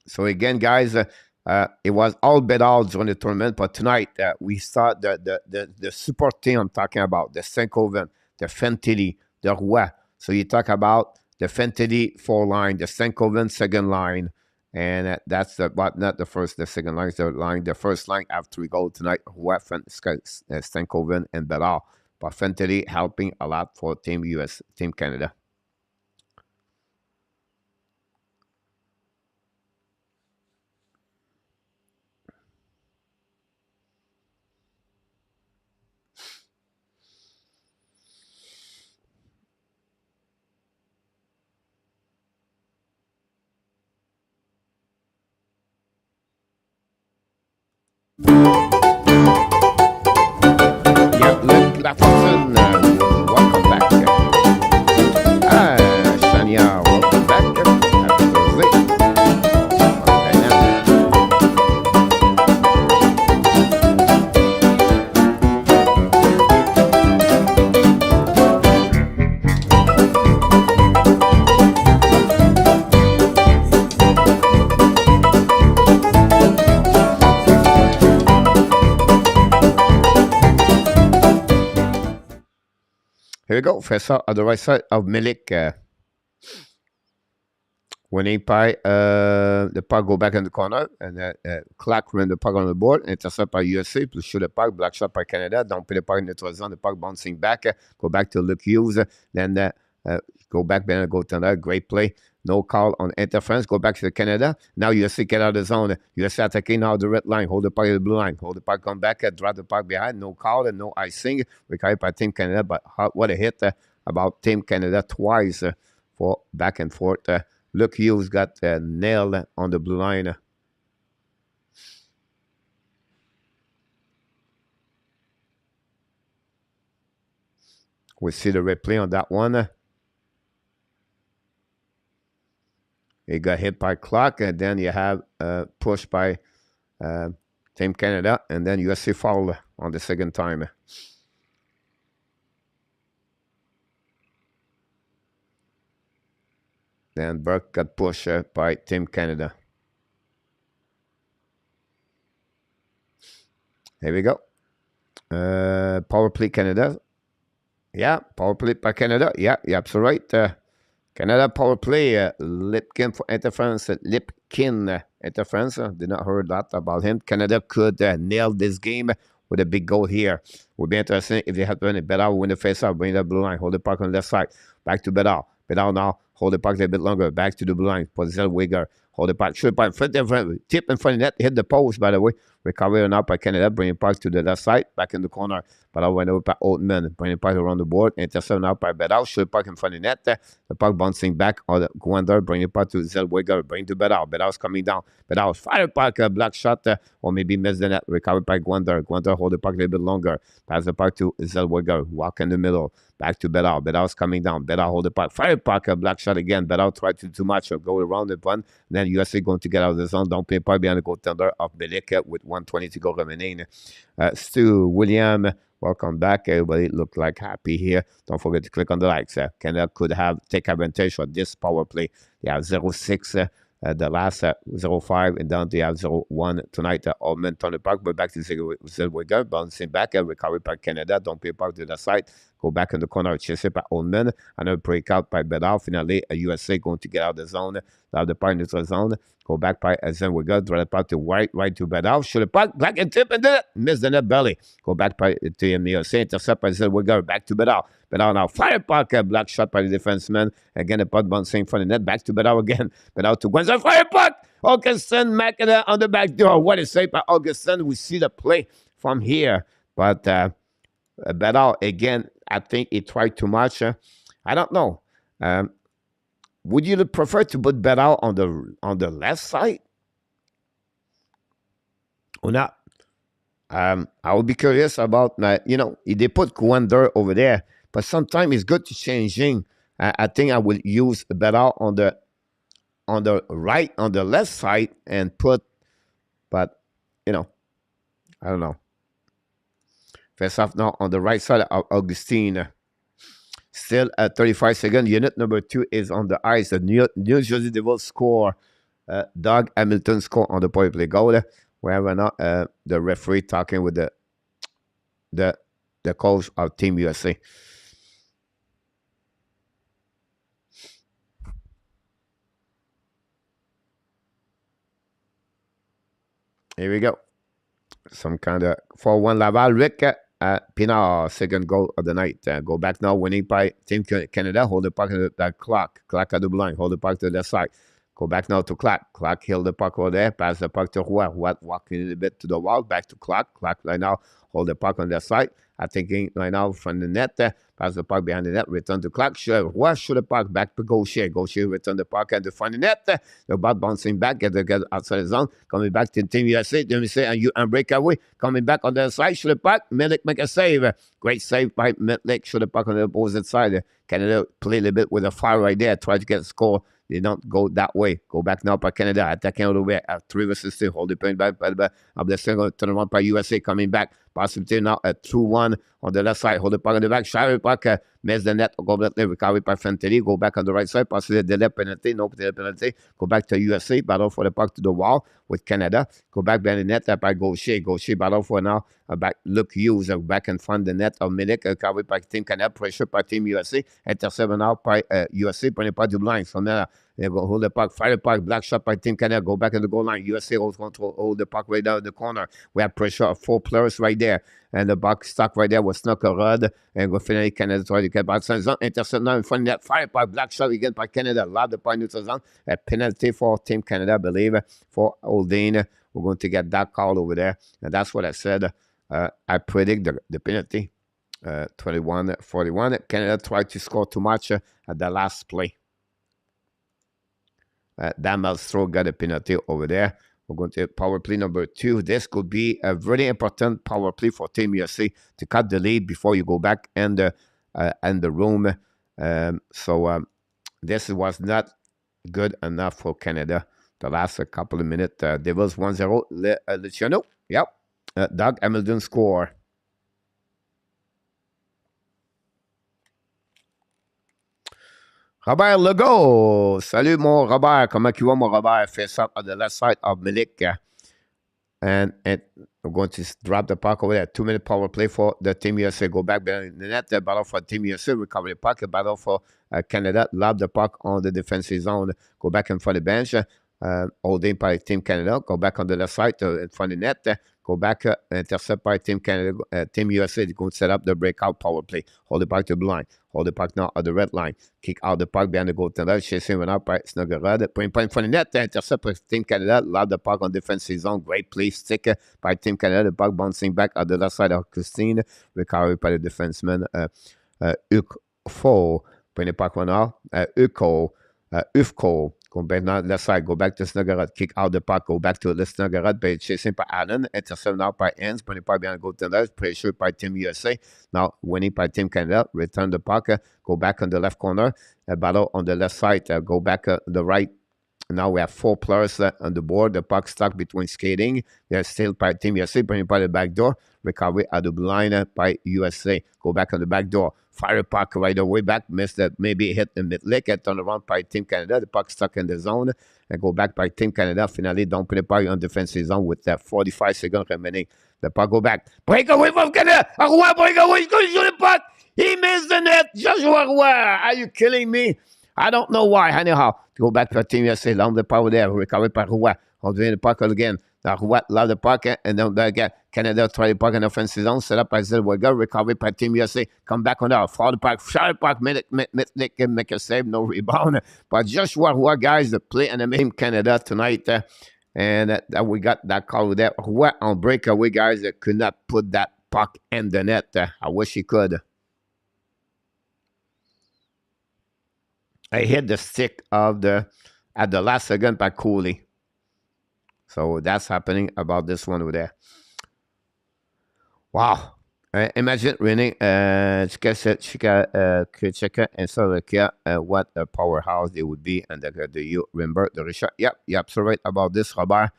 So again, guys, it was all bet all during the tournament, but tonight we start the support team I'm talking about, the Saint-Coven, the Fantilli, the Roy. So you talk about the Fantilli 4 line, the Saint-Coven 2nd line, and that's but not the first, the second line is the line. The first line after we go tonight, Roy, Saint-Coven, and Bedard. But Fantilli helping a lot for Team US, Team Canada. Yeah, Luc Lafontaine, welcome back. Shania, welcome back. Happy Here we go. First up, on the right side of Milik. Winning by the puck go back in the corner, and Clark ran the puck on the board. Intercept by USA, plus shoot the puck, black shot by Canada. Don't put the puck in the neutral zone. The puck bouncing back, go back to Luc Hughes. Then go back, Ben, go to that. Great play. No call on interference. Go back to Canada. Now USA get out of the zone. USA attacking now the red line. Hold the puck at the blue line. Hold the puck, come back, drop the puck behind. No call and no icing. Recovered by Team Canada, but what a hit about Team Canada twice for back and forth. Luc Hughes got nailed on the blue line. We see the replay on that one. He got hit by Clark, and then you have push by Team Canada, and then USA foul on the second time. Then Burke got pushed by Team Canada. Here we go. Power play Canada. Yeah, power play by Canada. Yeah, you're absolutely right. Canada power play. Lipkin for interference. Lipkin interference. Did not heard that about him. Canada could nail this game with a big goal here. Would be interesting if they had to win it. Bedard win the face-off. Bring the blue line. Hold the puck on the left side. Back to Bedard. Bedard now. Hold the puck a little bit longer. Back to the blue line. For Zellweger. Hold the puck. Shoot the puck. Tip in front of net. Hit the post, by the way. Recovery now by Canada. Bring the puck to the left side. Back in the corner. Bedard went over by Oldman. Bring the puck around the board. Intercept now by Bedard. Shoot the puck in front of net. The puck bouncing back on the Gwander. Bring the puck to Zellweger. Bring to Bedard. Bedard's coming down. Bedard fire puck. Black shot. Or maybe miss the net. Recovered by Gwander. Gwander hold the puck a little bit longer. Pass the puck to Zellweger. Walk in the middle. Back to Bedard. Bedard's coming down. Bedard hold the puck. Fire puck. Black shot again. Bedard tried to do too much. Go around the one. Then USA going to get out of the zone. Don't play puck behind the goaltender of Belek with 1:20 to go remaining. Stu, William, welcome back. Everybody look like happy here. Don't forget to click on the likes. Canada could have take advantage of this power play. They have 0-6. The last 0-5, and down they have 0-1 tonight. Allman on the puck, but back to Zellweger, bouncing back, recovered by Canada. Don't play puck to the side. Go back in the corner, chasé par Oldman. Another breakout by Bedard. Finally, USA going to get out of the zone. Out the part neutral zone. Go back by Zenwiga. Draw the puck to right to Bedard. Shoot the puck. Back and tip and net. Miss the net belly. Go back by to USA. Intercept by Zenwiga. Back to Bedard. Bedard now. Fire puck. Black shot by the defenseman. Again, the puck bouncing from the net. Back to Bedard again. Bedard to Gwenza. Fire puck. Augustin McIntyre on the back door. What a save by Augustin. We see the play from here. But Bedard, again, I think he tried too much. I don't know. Would you prefer to put Bedard on the left side or not? I would be curious about, they put Kuander over there, but sometimes it's good to changing. I think I would use Bedard on the left side and put, but, I don't know. Face off now on the right side of Augustine. Still at 35 seconds. Unit number 2 is on the ice. The New Jersey Devils score. Doug Hamilton score on the power play goal. We have now the referee talking with the coach of Team USA. Here we go. Some kind of 4-1 Laval. Rick Pinard, second goal of the night. Go back now, winning by Team Canada. Hold the puck at the clock. Clock at the blind. Hold the puck to the side. Go back now to Clock. Clock held the puck over there. Pass the puck to Roy. Roy walking a little bit to the wall. Back to Clock. Clock right now. Hold the puck on the side. I'm thinking right now from the net. Pass the puck behind the net. Return to Clock. Roy shoot the puck back to Gaucher. Gaucher return the puck and to find the net. The ball bouncing back. Get outside the zone. Coming back to Team USA. Let me say, and breakaway. Coming back on the side. Shoot the puck. Milik make a save. Great save by Milik. Shoot the puck on the opposite side. Canada play a little bit with a fire right there. Try to get a score. They don't go that way. Go back now by Canada. Attacking all the way. 3 versus 2. Hold the point back. Of the second turn around by USA. Coming back. Possibility now at 2-1 on the left side. Hold the puck on the back. Shy puck. Miss the net. Completely recovered by Fantilli. Go back on the right side. Possibly delay penalty. No delay penalty. Go back to USA. Battle for the puck to the wall with Canada. Go back behind the net by Gaucher. Gaucher battle for now. Back. Look Hughes. Back in front the net of Milik. Recovered by Team Canada. Pressure by Team USA. Intercept now by USA. Putting part to blind. From there. They go hold the puck, fire the puck, black shot by Team Canada, go back in the goal line. USA holds control, hold the puck right down in the corner. We have pressure of 4 players right there. And the puck stuck right there was Snucker Rod. And go finally Canada try to get back. Intercept now in front of that. Fire puck, black shot again by Canada. Loud the puck neutral zone. A penalty for Team Canada, I believe, for Oldane. We're going to get that call over there. And that's what I said. I predict the penalty. 21-41. Canada tried to score too much at the last play. Dan Malstro got a penalty over there. We're going to power play number 2. This could be a very important power play for Team USA to cut the lead before you go back and the room. This was not good enough for Canada. The last couple of minutes, Devils 1-0. Luciano, yep. Doug Hamilton score. Robert Legault. Salut mon Robert. Comment tu vas mon Robert? Face up on the left side of Milik. And we're going to drop the puck over there. 2-minute power play for the Team USA. Go back behind the net. The battle for Team USA. Recover the puck. A battle for Canada. Lob the puck on the defensive zone. Go back in front of the bench. Holding by Team Canada. Go back on the left side in front of the net. Go back, intercept by Team Canada. Team USA is going to set up the breakout power play. Hold the puck to the blind. Hold the puck now at the red line. Kick out the puck behind the goaltender. Chasing went out by Snuggerud. Point in front of the net. Intercept by Team Canada. Lob the puck on defensive zone. Great play. Stick by Team Canada. The puck bouncing back at the left side of Christine. Recovered by the defenseman. Ufo. Point the puck one out. Ufko. Go back now left side. Go back to Snuggerud. Kick out the puck. Go back to the Snuggerud. By chasing by Allen. Intercept now by Ends. Putting the puck behind the goaltender. Pressure by Team USA. Now winning by Team Canada. Return the puck. Go back on the left corner. Battle on the left side. Go back the right. Now we have 4 players on the board. The puck stuck between skating. They're still by Team USA. Putting by the back door. Recovery at the line by USA. Go back on the back door. Fire puck right away back. Missed that. Maybe hit the mid-lick. Turn around by Team Canada. The puck stuck in the zone. And go back by Team Canada. Finally, don't put the puck on defensive zone with 45 seconds remaining. The puck go back. Break away from Canada. Arouin break away. He's going to shoot the puck. He missed the net. Joshua Roy. Are you killing me? I don't know why. Anyhow, to go back to Team USA, l'homme de power there, recovered by Roy. On devient le puck again. Now Roy love the puck, and then back Canada try the puck in offensive zone, set up by Zellweger, recovered by Team USA. Come back on that. Fall the puck, shot the puck, make a save, no rebound. But Joshua Roy, guys, the play in the Team Canada tonight. And we got that call with that. Roy on breakaway, guys, that could not put that puck in the net. I wish he could. I hit the stick of at the last second by Cooley. So that's happening about this one over there. Wow. Imagine winning CZECHIA and Slovakia, what a powerhouse they would be. And you remember the Richard. Yep, you're absolutely right about this, Robert.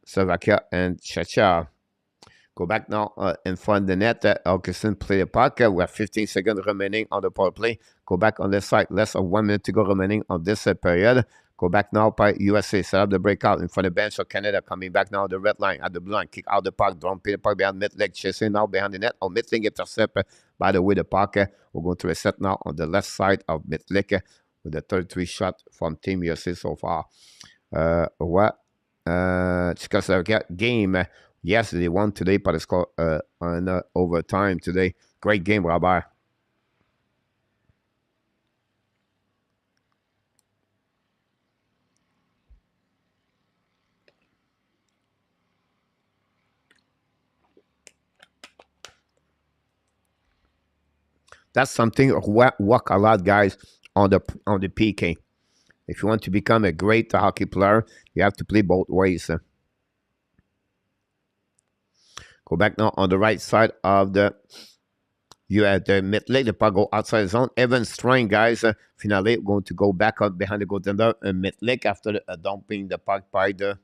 Slovakia and CZECHIA. Go back now in front of the net. Augustin play the puck. We have 15 seconds remaining on the power play. Go back on the side. Less than 1 minute to go remaining on this period. Go back now by USA. Set up the breakout in front of the bench of Canada. Coming back now the red line at the blue line. Kick out the puck. Don't pay the puck behind mid-leg. Chasing now behind the net. Oh, mid-leg intercept. By the way, the puck. We're going to reset now on the left side of mid-leg with the 33 shot from Team USA so far. Czechoslovakia game. Yes, they won today, but it's called on overtime today. Great game, Rabbi. That's something work a lot, guys, on the PK. If you want to become a great hockey player, you have to play both ways. Go back now on the right side of you have the mid-leg, the puck go outside the zone. Evan Strain, guys, finally going to go back up behind the goaltender mid-leg after dumping the puck by the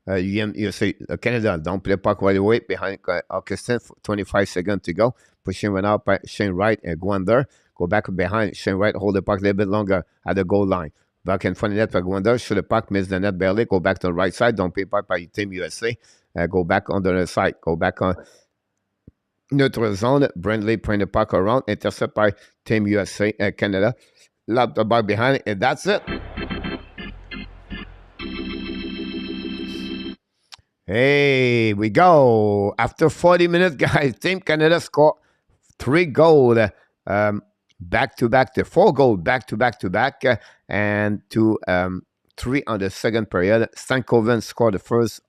USA Canada. Dump the puck right away behind Augustin. 25 seconds to go. Pushing one out by Shane Wright and Gwander. Go back behind Shane Wright, hold the puck a little bit longer at the goal line. Back in front of the net for Gwander. Shoot the puck, miss the net barely. Go back to the right side. Don't pay puck by Team USA. Go back on the other side. Go back on neutral zone. Brindley bring the puck around. Intercept by Team USA Canada. Lob the puck behind it, and that's it. Hey, we go. After 40 minutes, guys, Team Canada scored 3 goals. Back-to-back to 4 goals, back-to-back, and to 3 on the second period. Stankoven scored the first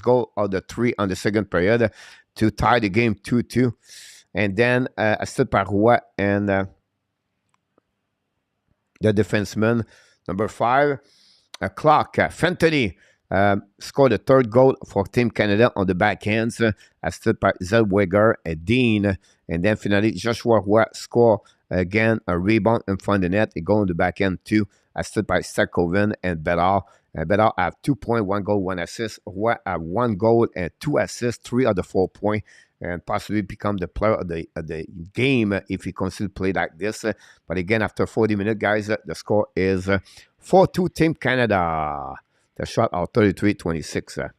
goal of the 3 on the second period to tie the game 2-2. And then Astrid Parois and the defenseman, number 5, Clark Fentony, scored the 3rd goal for Team Canada on the backhands, assisted by Zellweger and Dean. And then finally, Joshua Roy scored again a rebound in front of the net. It goes on the backhand too, assisted by Stankoven and Bedard. Bedard have 2 points, 1 goal, 1 assist. Roy have 1 goal and 2 assists, 3 of the 4 points, and possibly become the player of the game if he continues to play like this. But again, after 40 minutes, guys, the score is 4-2 Team Canada. The shot are 33-26.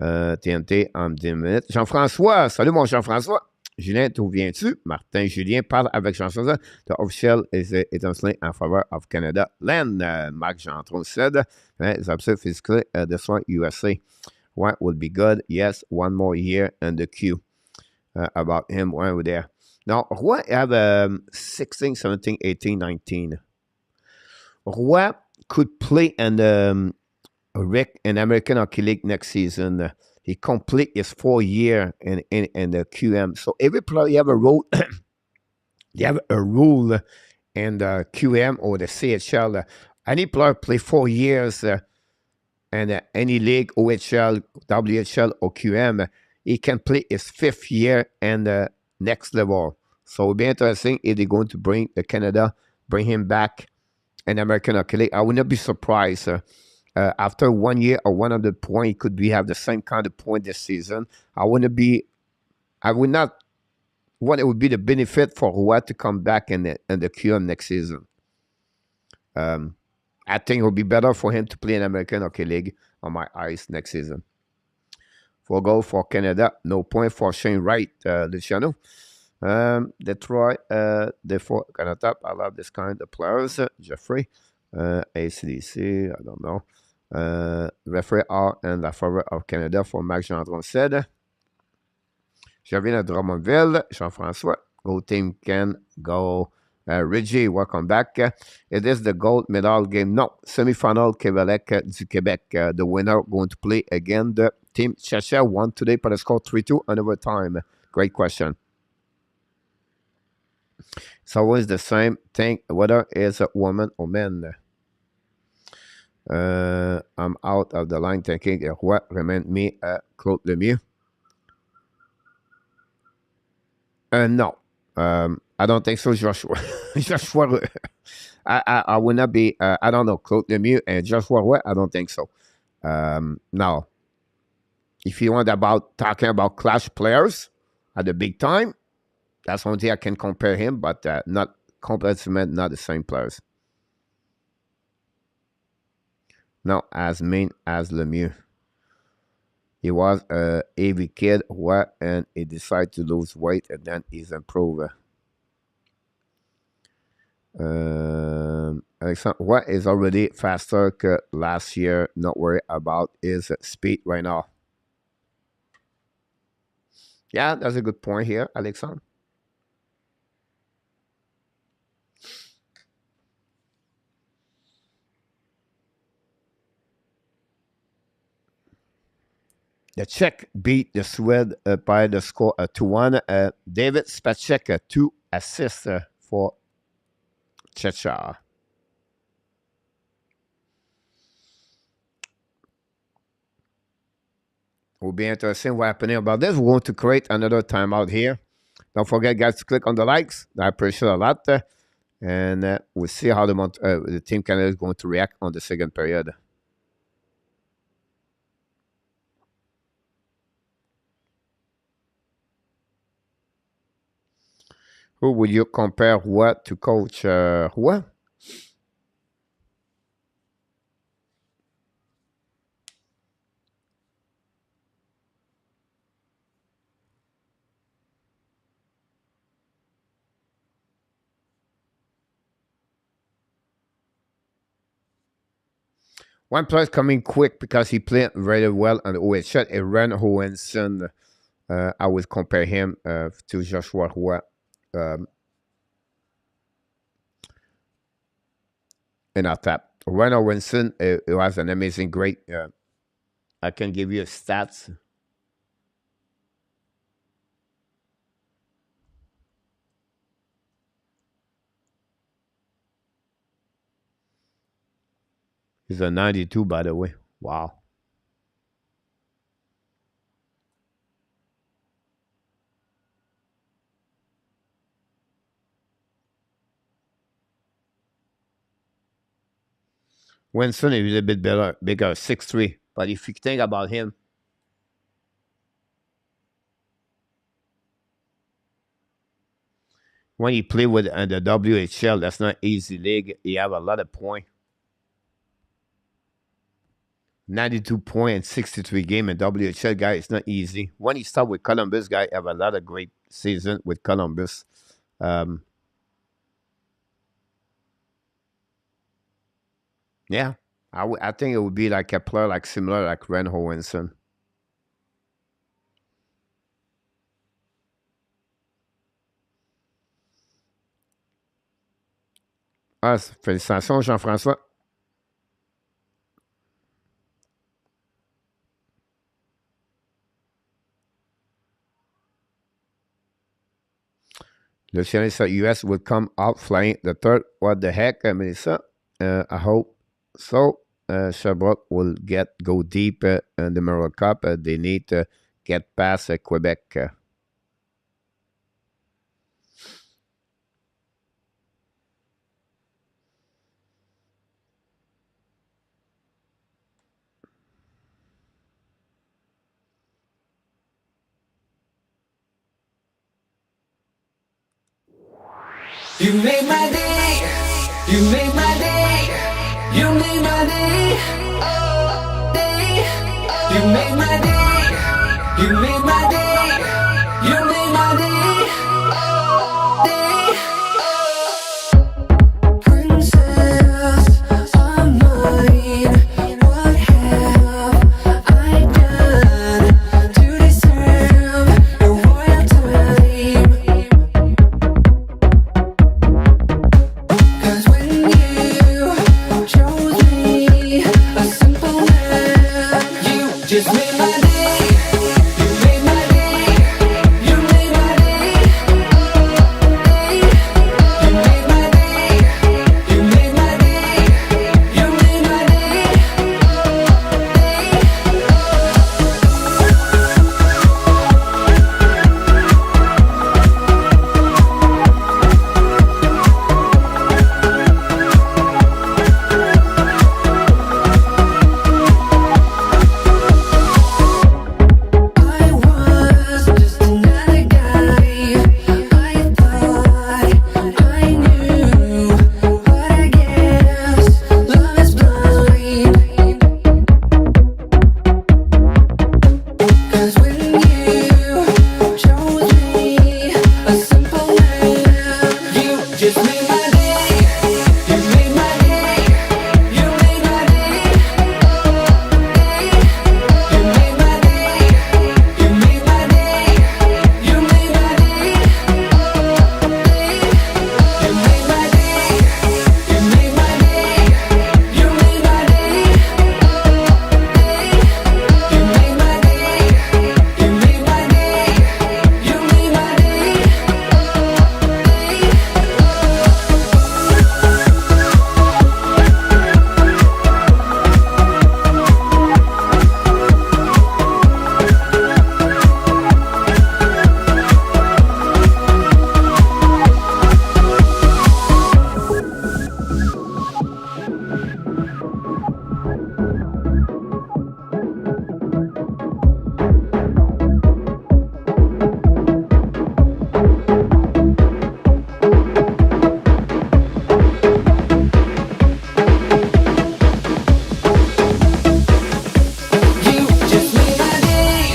TNT en 10 minutes. Jean-François, salut mon Jean-François. Julien, d'où viens-tu? Martin Julien parle avec Jean-François. The official is étinceling en faveur of Canada. Len, Marc Jean-Tron said, it's absolutely physically, this one, USA. What would be good? Yes, 1 more year in the queue about him over there. Now, Roy have 16, 17, 18, 19. Roy could play in Rick in American Hockey League next season. He complete his 4 year in the QM. So every player you have a role, they have a rule in the QM or the CHL. Any player play 4 years in any league, OHL, WHL, or QM, he can play his 5th year in the next level. So it'll be interesting if they're going to bring Canada, bring him back in American Hockey League. I would not be surprised. After 1 year or 100 points, he could have the same kind of point this season. I would not want it would be the benefit for Roy to come back in the QM next season. I think it would be better for him to play in American Hockey League on my eyes next season. 4 goals for Canada. No point for Shane Wright, Luciano. Detroit, therefore, kind of top. I love this kind of players. Jeffrey, ACDC, I don't know. Referee are in la favor of Canada for Max Gendron said. Je viens de Drummondville, Jean-François. Go team can go. Reggie, welcome back. It is the gold medal game. No, semi-final Québec du Québec. The winner going to play again. The team CZECHIA won today by the score 3-2 on overtime. Great question. It's always the same thing, whether it's a woman or man. I'm out of the line thinking what remind me Claude Lemieux. No. I don't think so, Joshua. Joshua, I would not be, I don't know, Claude Lemieux and Joshua, I don't think so. No. If you want about talking about clash players at the big time, that's one thing I can compare him, but not completely not the same players. Not as mean as Lemieux. He was a heavy kid, and he decided to lose weight, and then he's improved. Alexandre, what is already faster than last year? Not worry about his speed right now. Yeah, that's a good point here, Alexandre. The Czech beat the Swede by the score 2-1. David Spacek, 2 assists for CZECHIA. Will be interesting what happening about this. We're going to create another timeout here. Don't forget, guys, to click on the likes. I appreciate a lot. And we'll see how the Team Canada is going to react on the second period. Who would you compare what to coach what? One player coming quick because he played very well on the OHL. Aaron Hohenson. I would compare him to Joshua Roy. In our tap. Ryan Winston was an amazing, great. I can give you stats. He's a 92, by the way. Wow. Winston is a bit better, bigger, 6'3". But if you think about him, when he played with the WHL, that's not easy league. He have a lot of points. 92 points, 63 game in WHL, guy. It's not easy. When he start with Columbus, guy, have a lot of great season with Columbus. Yeah, I think it would be like a player like similar like Ren Hohenson. Ah, félicitations, Jean-François. Luciano said US would come out flying the third. What the heck, Melissa? I hope so. Sherbrooke will go deep in the Memorial Cup. They need to get past Quebec. You made my day, you made my day, you made my day, oh, day. You made my day, You made my day. You made my day. Day. Princess of mine, what have I done to deserve your royal time? 'Cause when you chose me, a simple man, you just made my day. You made my day. You made my day. Day. You made my day. You made my day. You made my day. I was just another guy. I thought I knew, but I guess love is blind. 'Cause when you chose me, a simple man, you just made my day. You made my day. You made my day. You made my day. You made my day. You made my day. You made my day. You made my day. You made my day. You made my day. You made my day. You made my day. You just made my day.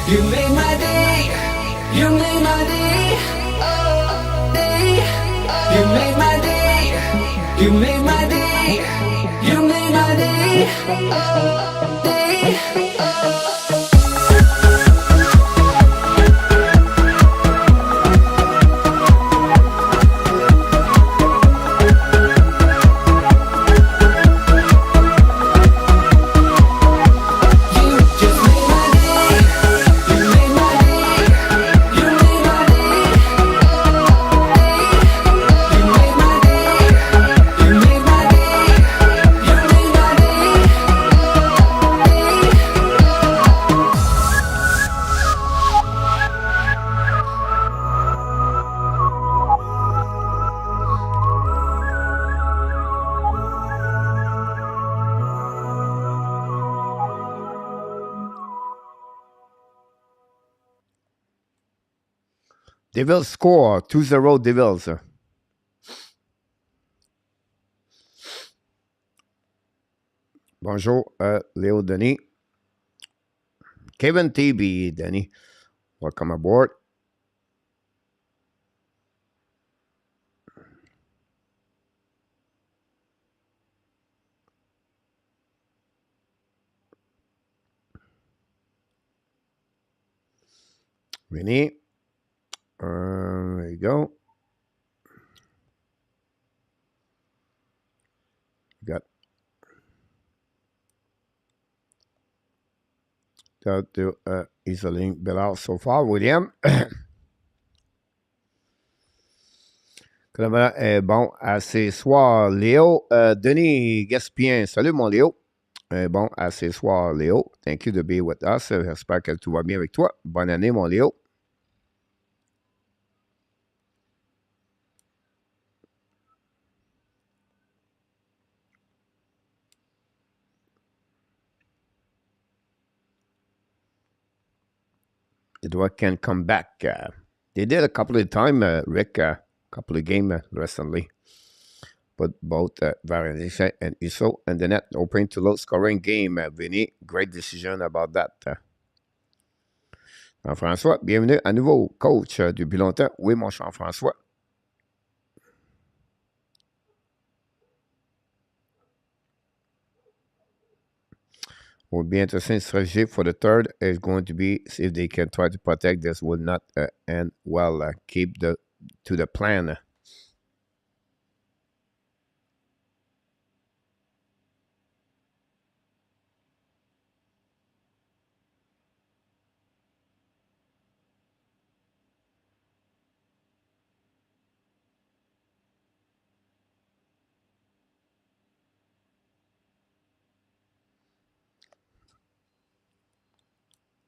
You made my day. You made my day. Day. You made my day. You made my day. You made my day. Day. You just made my day. You made my day. You made my day. You made my day. You made my day. You made my day. Devils score 2-0 Devils. Bonjour, Léo Denis. Kevin TB, Danny. Welcome aboard. Vinny. There you go. Got that to easily Bellard so far, William. Clément est bon à ces soirs, Léo. Denis Gaspien, salut mon Léo. Bon à ces soirs, Léo. Thank you to be with us. J'espère que tout va bien avec toi. Bonne année, mon Léo. Edward can come back. They did a couple of times, Rick, a couple of games recently. But both Variation and Iso and the net open to low scoring game, Vinny. Great decision about that. Jean-François, bienvenue à nouveau, coach depuis longtemps. Oui, mon Jean-François. Will be interesting strategy for the third is going to be if they can try to protect this will not end well. Keep to the plan.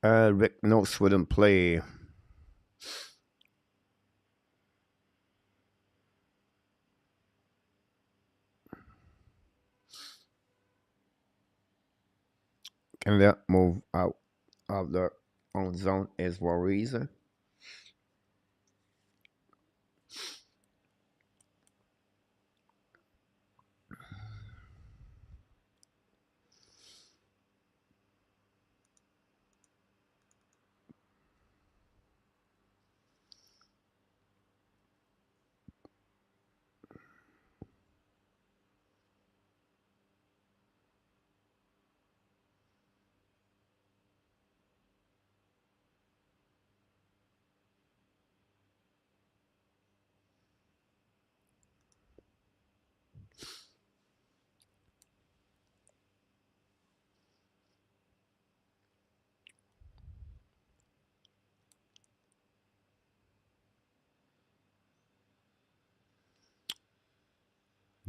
Rick Notes wouldn't play. Canada move out of their own zone is worries.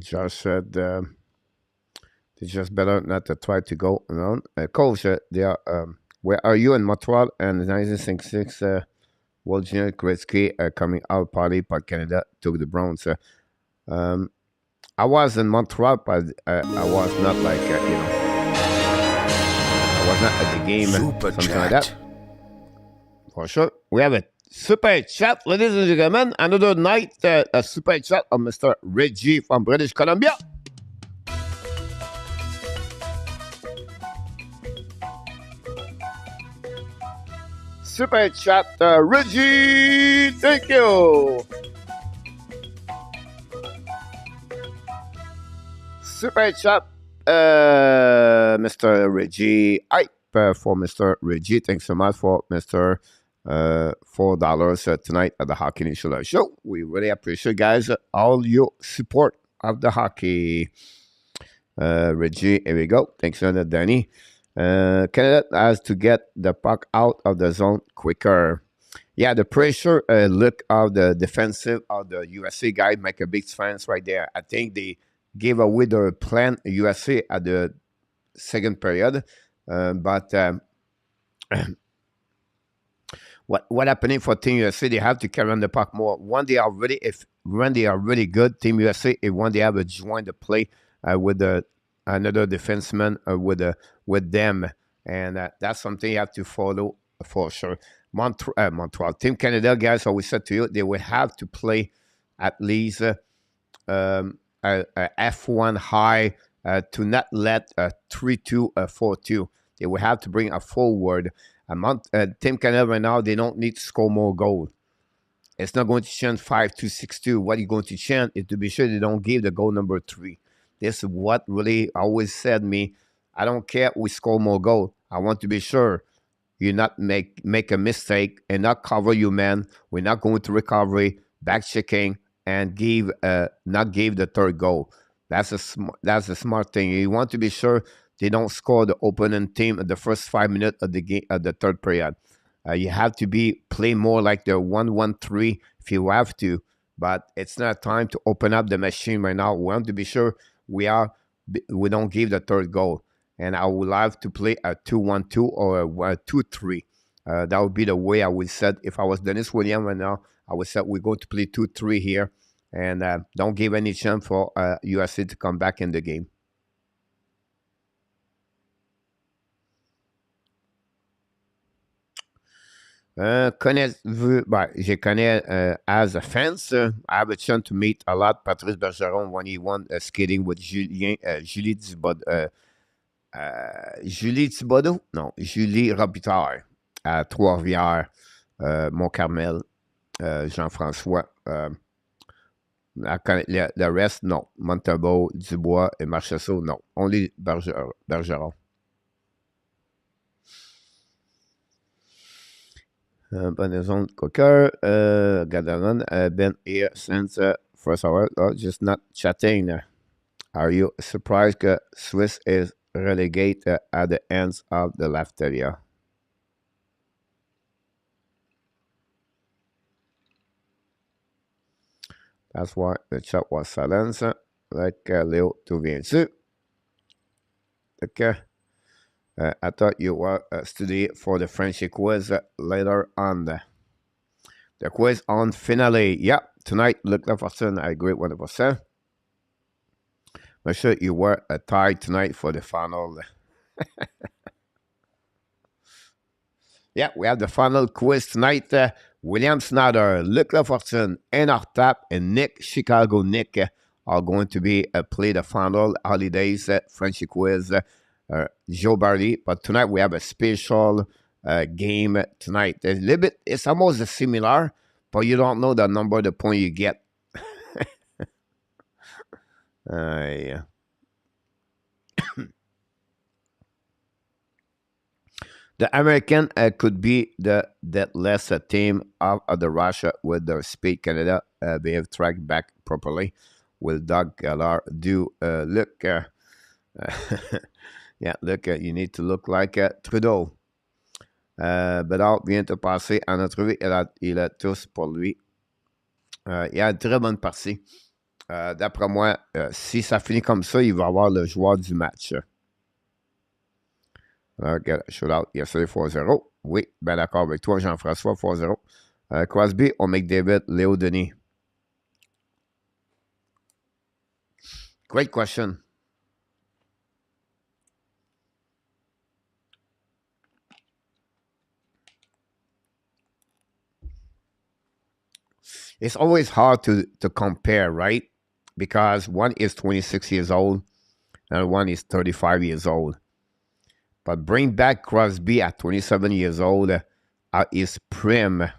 Josh said they just better not to try to go around. Coach, they are, where are you in Montreal and 1966 World Junior Gretzky coming out party by Canada took the bronze. I was in Montreal, but I was not like, I was not at the game, Super something chat. like that. For sure. We have a super chat, ladies and gentlemen. Another night, a super chat of Mr. Reggie from British Columbia. Super chat, Reggie. Thank you. Super chat, Mr. Reggie. Hype for Mr. Reggie. Thanks so much for Mr. $4 tonight at the Hockey Nation Show. We really appreciate, guys, all your support of the hockey. Reggie, here we go. Thanks, Danny. Canada has to get the puck out of the zone quicker. Yeah, the pressure look of the defensive of the USA guy make a big difference right there. I think they gave away their plan USA at the second period, but what happening for Team USA? They have to carry on the puck more. When they are really good, Team USA, when they have a join the play with another defenseman with them, and that's something you have to follow for sure. Montreal, Team Canada, guys, always said to you, they will have to play at least a F1 high to not let a 3-2, 4-2. They will have to bring a forward. Team Canada right now, they don't need to score more goals. It's not going to chant 5-2, 6-2. What you're going to chant is to be sure they don't give the goal number 3. This is what really always said me. I don't care if we score more goals. I want to be sure you not make a mistake and not cover your man. We're not going to recovery, back checking, and not give the third goal. That's a smart thing. You want to be sure they don't score the opponent team at the first 5 minutes of the game of the third period. You have to play more like the 1-1-3 if you have to, but it's not time to open up the machine right now. We want to be sure we don't give the third goal. And I would love to play a 2-1-2 or a 2-3. That would be the way I would set. If I was Dennis Williams right now, I would say we're going to play 2-3 here, and don't give any chance for USA to come back in the game. Je connais as a fans. I have a chance to meet a lot Patrice Bergeron when he won skating with Julie Thibodeau. No, Julie Robitaille. à Trois-Rivières, Mont-Carmel, Jean-François. Le reste, non. Montauban, Dubois et Marcheseau, non. Only Bergeron. Bonne Cocker, Gadanon, been here since first hour. Oh, just not chatting. Are you surprised that Swiss is relegated at the ends of the left area? That's why the chat was silent. Like Léo, tout vient dessus. Okay. I thought you were studying for the French quiz later on. The quiz on finale. Yeah, tonight, Luc Lafortune, I agree 100%. Make sure you were tied tonight for the final. Yeah, we have the final quiz tonight. William Snyder, Luc Lafortune, Enartap, and Nick, Chicago Nick, are going to be play the final holidays French quiz. Joe Barley, but tonight we have a special game tonight. A little bit, it's almost similar, but you don't know the number of the point you get. Yeah. The American could be the less team of the Russia with their Speed Canada. They have tracked back properly. Will Doug Galar do look? Yeah, look, you need to look like Trudeau. Bedard vient de passer en entrevue. Il a tous pour lui. Il y a une très bonne partie. D'après moi, si ça finit comme ça, il va avoir le joueur du match. Shootout yesterday 4-0. Oui, ben d'accord avec toi, Jean-François, 4-0. Crosby or McDavid, Léo Denis. Great question. It's always hard to compare, right? Because one is 26 years old and one is 35 years old. But bring back Crosby at 27 years old at his prime.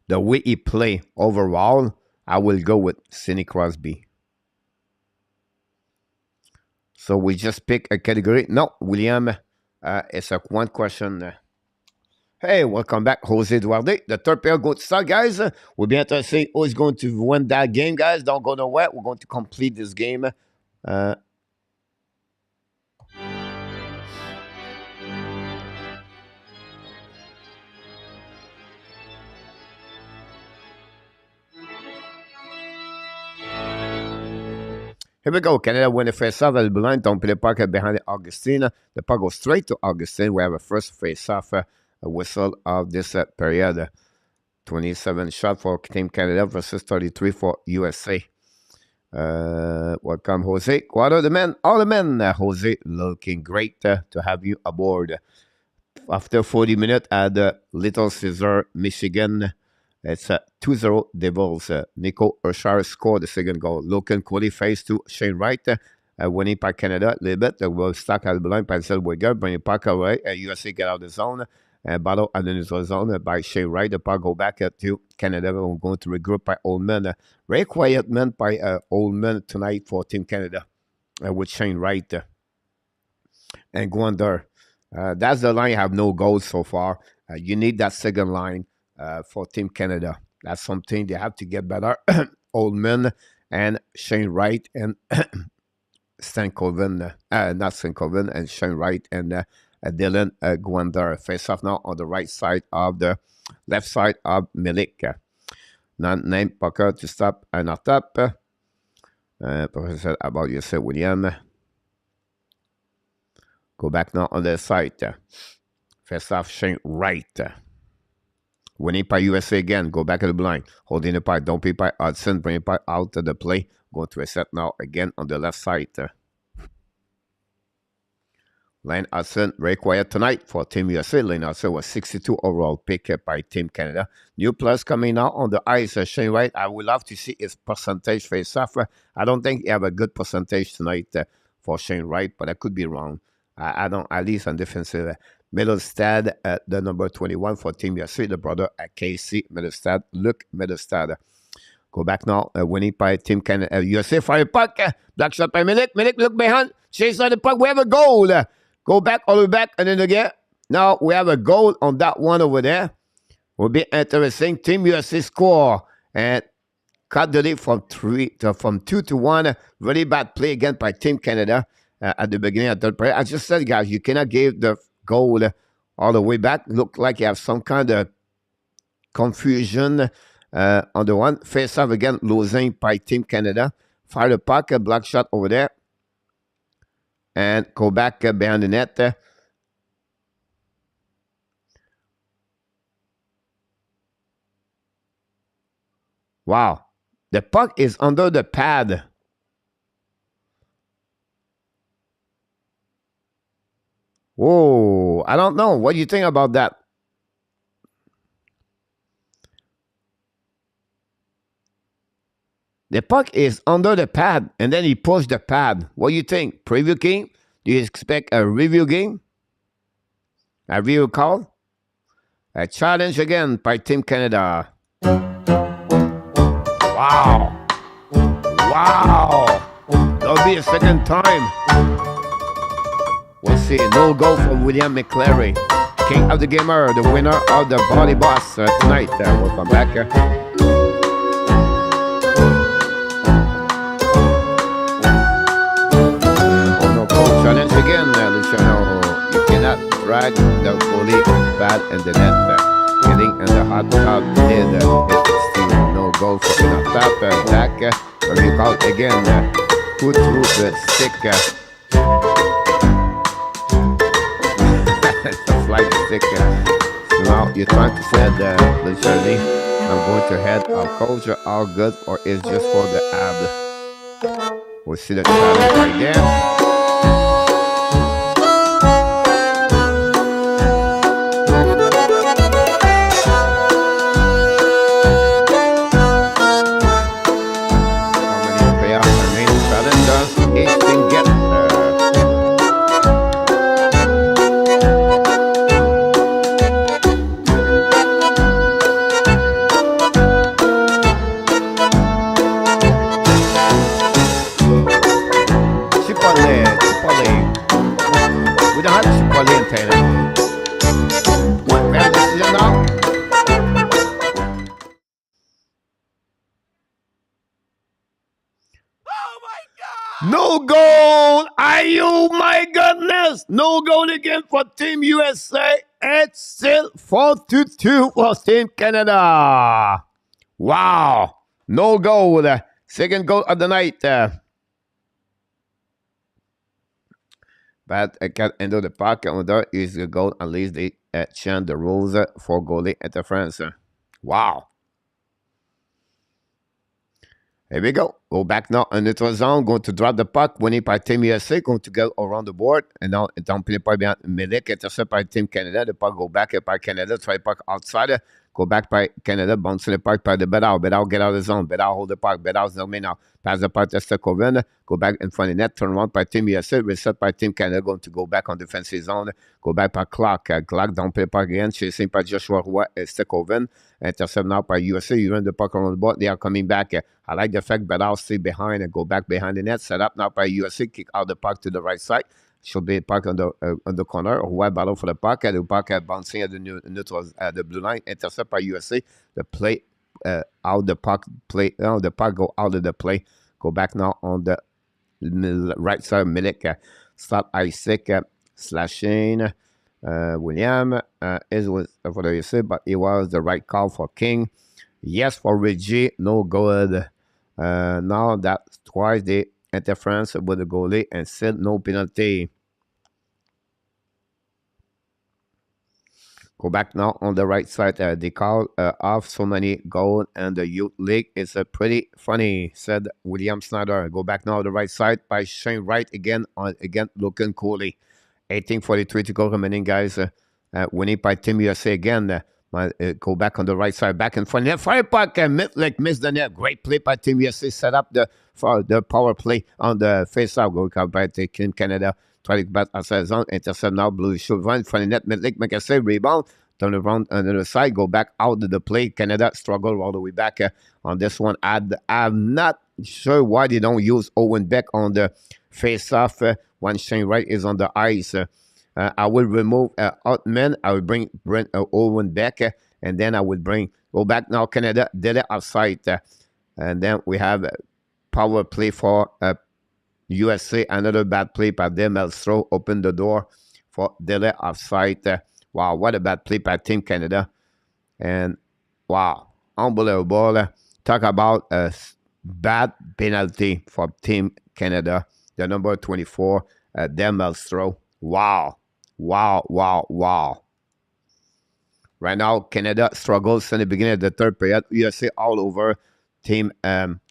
The way he play overall, I will go with Sidney Crosby. So we just pick a category. No, William, it's a one question. Hey, welcome back, Jose Duarte. The third pair go to start, guys. We'll be interested who is going to win that game, guys. Don't go nowhere. We're going to complete this game. Here we go. Canada win the face-off at the blind. Don't play the puck behind Augustine. The puck goes straight to Augustine. We have a first face-off whistle of this period. 27 shot for Team Canada versus 33 for USA. Welcome, Jose. What are the men? All the men, Jose. Looking great to have you aboard. After 40 minutes at the Little Caesar, Michigan, it's 2-0 Devils. Nico Urshar scored the second goal. Logan Cooley face to Shane Wright. Winning by Canada a little bit. We'll stuck at the blind by Zellweger. Bring the puck away. USA get out of the zone. Battle at the neutral zone by Shane Wright. The puck go back to Canada. We're going to regroup by Oldman. Very quiet man by Oldman tonight for Team Canada with Shane Wright and Gwander. That's the line. Have no goals so far. You need that second line for Team Canada. That's something they have to get better. Oldman and Shane Wright and Stankoven, not Stankoven, and Shane Wright and Dylan Gwander. Face off now on the right side of the left side of Milik. Non-named pucker to stop and not up. Professor about yourself, William. Go back now on the side. Face off Shane Wright. Winning by USA again. Go back to the blind. Holding the puck. Don't be by Hudson. Bring it out of the play. Going to reset now again on the left side. Lane Hudson, very quiet tonight for Team USA. Lane Hudson was 62 overall pick by Team Canada. New plus coming out on the ice. Shane Wright, I would love to see his percentage face-off. I don't think he have a good percentage tonight for Shane Wright, but I could be wrong. I don't, at least on defensive. Middlestad at the number 21 for Team USA, the brother at Casey Middlestad, Luc Middlestad. Go back now, winning by Team Canada, USA for the puck. Black shot by Milik. Milik look behind, chase on the puck. We have a goal. Go back, all the way back, and then again. Now we have a goal on that one over there. Will be interesting. Team USA score and cut the lead from 2-1. Really bad play again by Team Canada at the beginning of the play. I just said, guys, you cannot give the goal all the way back. Look like you have some kind of confusion on the one. Face off again, losing by Team Canada. Fire the puck, a block shot over there. And go back behind the net. Wow. The puck is under the pad. Whoa. I don't know. What do you think about that? The puck is under the pad, and then he pushed the pad. What do you think? Preview game? Do you expect a review game? A review call? A challenge again by Team Canada. Wow. Wow. That'll be a second time. We'll see. No goal for William McClary. King of the Gamer, the winner of the Body Boss tonight. We'll come back. Challenge again, Luciano. You cannot drag the goalie bad in the net. Getting in the hot top lid. It's still no goal for enough tap. Back. You call it again. Put through the stick. It's a flight stick. So now you're trying to say Luciano, I'm going to head. Our coach are all good, or is just for the ab. We'll see the challenge right there. No goal! Ayo, my goodness! No goal again for Team USA. It's still 4-2 for Team Canada. Wow! No goal. Second goal of the night. But I can't enter the puck. And there is the goal. At least they change the rules for goalie interference. Wow! Here we go. Go back now in neutral zone. Going to drop the puck. Winning by Team USA. Going to go around the board. And now, don't play by behind Milik. Intercept by Team Canada. The puck go back by Canada. Try puck outside. Go back by Canada. Bounce the puck by the Bedard. Bedard get out of the zone. Bedard hold the puck. Bedard's no now. Pass the puck to Stekoven. Go back in front of the net. Turn around by Team USA. Reset by Team Canada. Going to go back on defensive zone. Go back by Clark. Clark don't play puck again. Chasing by Joshua Roy. Stekoven. Intercept now by USA. You run the puck around the board. They are coming back. I like the fact Bedard stay behind and go back behind the net. Set up now by USA. Kick out the puck to the right side. Should be parked on the corner. Roy battle for the puck. The puck bouncing at the neutral the blue line. Intercept by USA. The play out the puck. The puck go out of the play. Go back now on the right side. Milik. Stop Isaac. Slashing. William. It was for the USA, but it was the right call for King. Yes for Reggie. No good. Now that's twice the interference with the goalie and still no penalty. Go back now on the right side. They call off so many goals and the youth league. It's pretty funny, said William Snyder. Go back now on the right side by Shane Wright again Logan Cooley. 18:43 to go remaining, guys. Winning by Team USA again. Go back on the right side, back in front net. Fire puck, Mitlick missed the net. Great play by Team USA. Set up the power play on the face-off. Go back to Team Canada. Try to get back outside zone. Intercept now. Blue should run in front of net. Mitlick make a save. Rebound. Turn around on the other side. Go back out of the play. Canada struggle all the way back on this one. I'm not sure why they don't use Owen Beck on the face-off when Shane Wright is on the ice. I will remove Altman. I will bring Brent Owen back, and then I will go back now. Canada did it outside, and then we have power play for USA. Another bad play by Demelstroh. Open the door for delay offside. Wow, what a bad play by Team Canada, and wow, unbelievable. Talk about a bad penalty for Team Canada. The number 24, Demelstroh. Wow. Wow. Right now, Canada struggles in the beginning of the third period. USA all over Team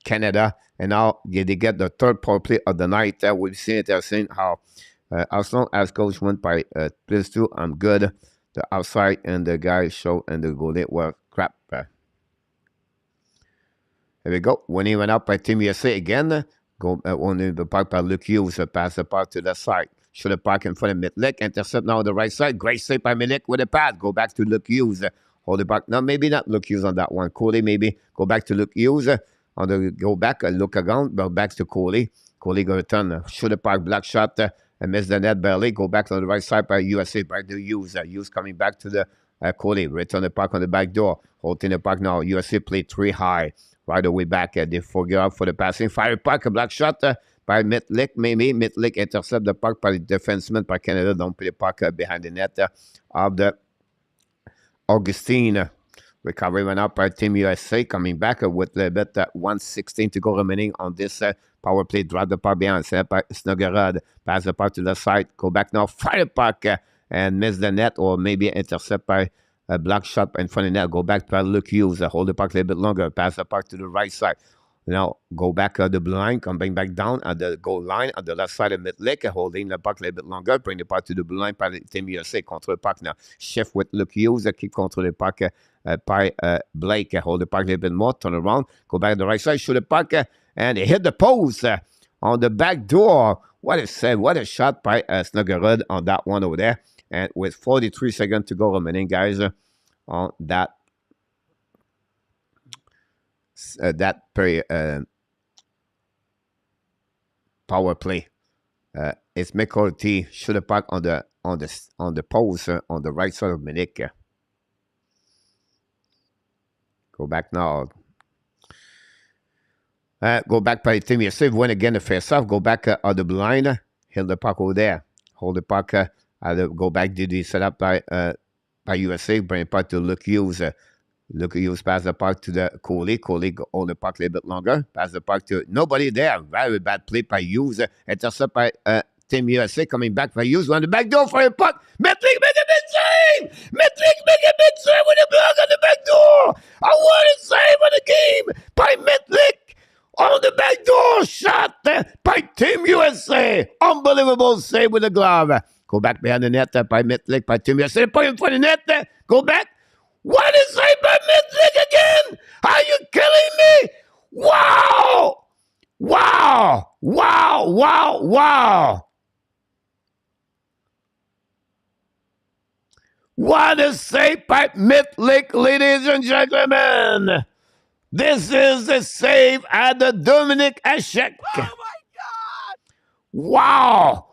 Canada. And now they get the third power play of the night. We've seen it. They're saying how as long as coach went by +2, I'm good. The outside and the guy show and the goalie were crap. Here we go. When he went up by Team USA again, go on the puck by Luke Hughes. Pass the puck to the side. Should have parked in front of Mitlick. Intercept now on the right side. Great save by Mitlick with a pass. Go back to Luke Hughes. Hold it back. No, maybe not Luke Hughes on that one. Cooley maybe. Go back to Luke Hughes. Go back. Look around. Back to Cooley. Cooley going to turn. Should have parked. Black shot. And miss the net barely. Go back on the right side by USA. Back to Hughes. Hughes coming back to the Cooley. Return the puck on the back door. Holding the puck now. USA played 3 high. Right away back. They forget out for the passing. Fire puck. A black shot. By Mitlick, maybe. Mitlick intercept the puck by the defenseman by Canada. Don't put the puck behind the net of the Augustine. Recovery went up by Team USA. Coming back with a bit 1:16 to go remaining on this power play. Drop the puck behind. Set by Snuggerud. Pass the puck to the side. Go back now. Fire puck and miss the net, or maybe intercept by a black shot in front of the net. Go back by Luke Hughes. Hold the puck a little bit longer. Pass the puck to the right side. Now, go back the blue line, coming back down at the goal line on the left side of Mitlick, holding the puck a little bit longer, bring the puck to the blue line by Team USA, control the puck now. Shift with Luke Hughes, keep control the puck by Blake, hold the puck a little bit more, turn around, go back to the right side, shoot the puck, and hit the post on the back door. What a save, what a shot by Snuggerud on that one over there. And with 43 seconds to go remaining, guys, on that power play. It's McCarthy should have puck on the post on the right side of Minik. Go back now. Go back by Team USA. Win again the face off. Go back on the line. Hit the puck over there. Hold the puck. Go back. Did he set up by USA? Bring the puck to Luke Hughes. Luke Hughes pass the puck to the Cooley. Cooley hold the puck a little bit longer. Pass the puck to nobody there. Very bad play by Hughes. Intercept by Team USA. Coming back by Hughes on the back door for a puck. Mitlick make a big save. Mitlick make a big save with the puck on the back door. I want to save on the game by Mitlick on the back door. Shot by Team USA. Unbelievable save with the glove. Go back behind the net by Mitlick by Team USA. Put him for the net. Go back. What is saved by Mitlick again? Are you killing me? Wow! Wow! Wow! Wow! Wow! What a save by Mitlick, ladies and gentlemen! This is the save at the Dominic Hachek. Oh my God! Wow!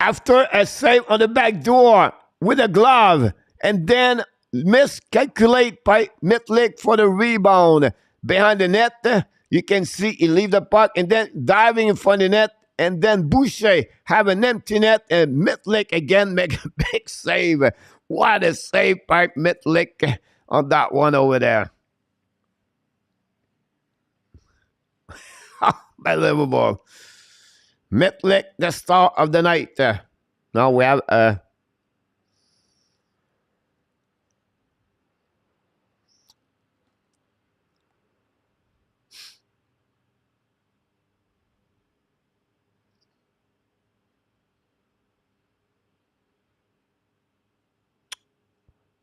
After a save on the back door with a glove, and then miscalculate by Mitlick for the rebound behind the net. You can see he leave the puck and then diving in front of the net, and then Boucher have an empty net, and Mitlick again make a big save. What a save by Mitlick on that one over there. Unbelievable. Mitlick, the star of the night. Now we have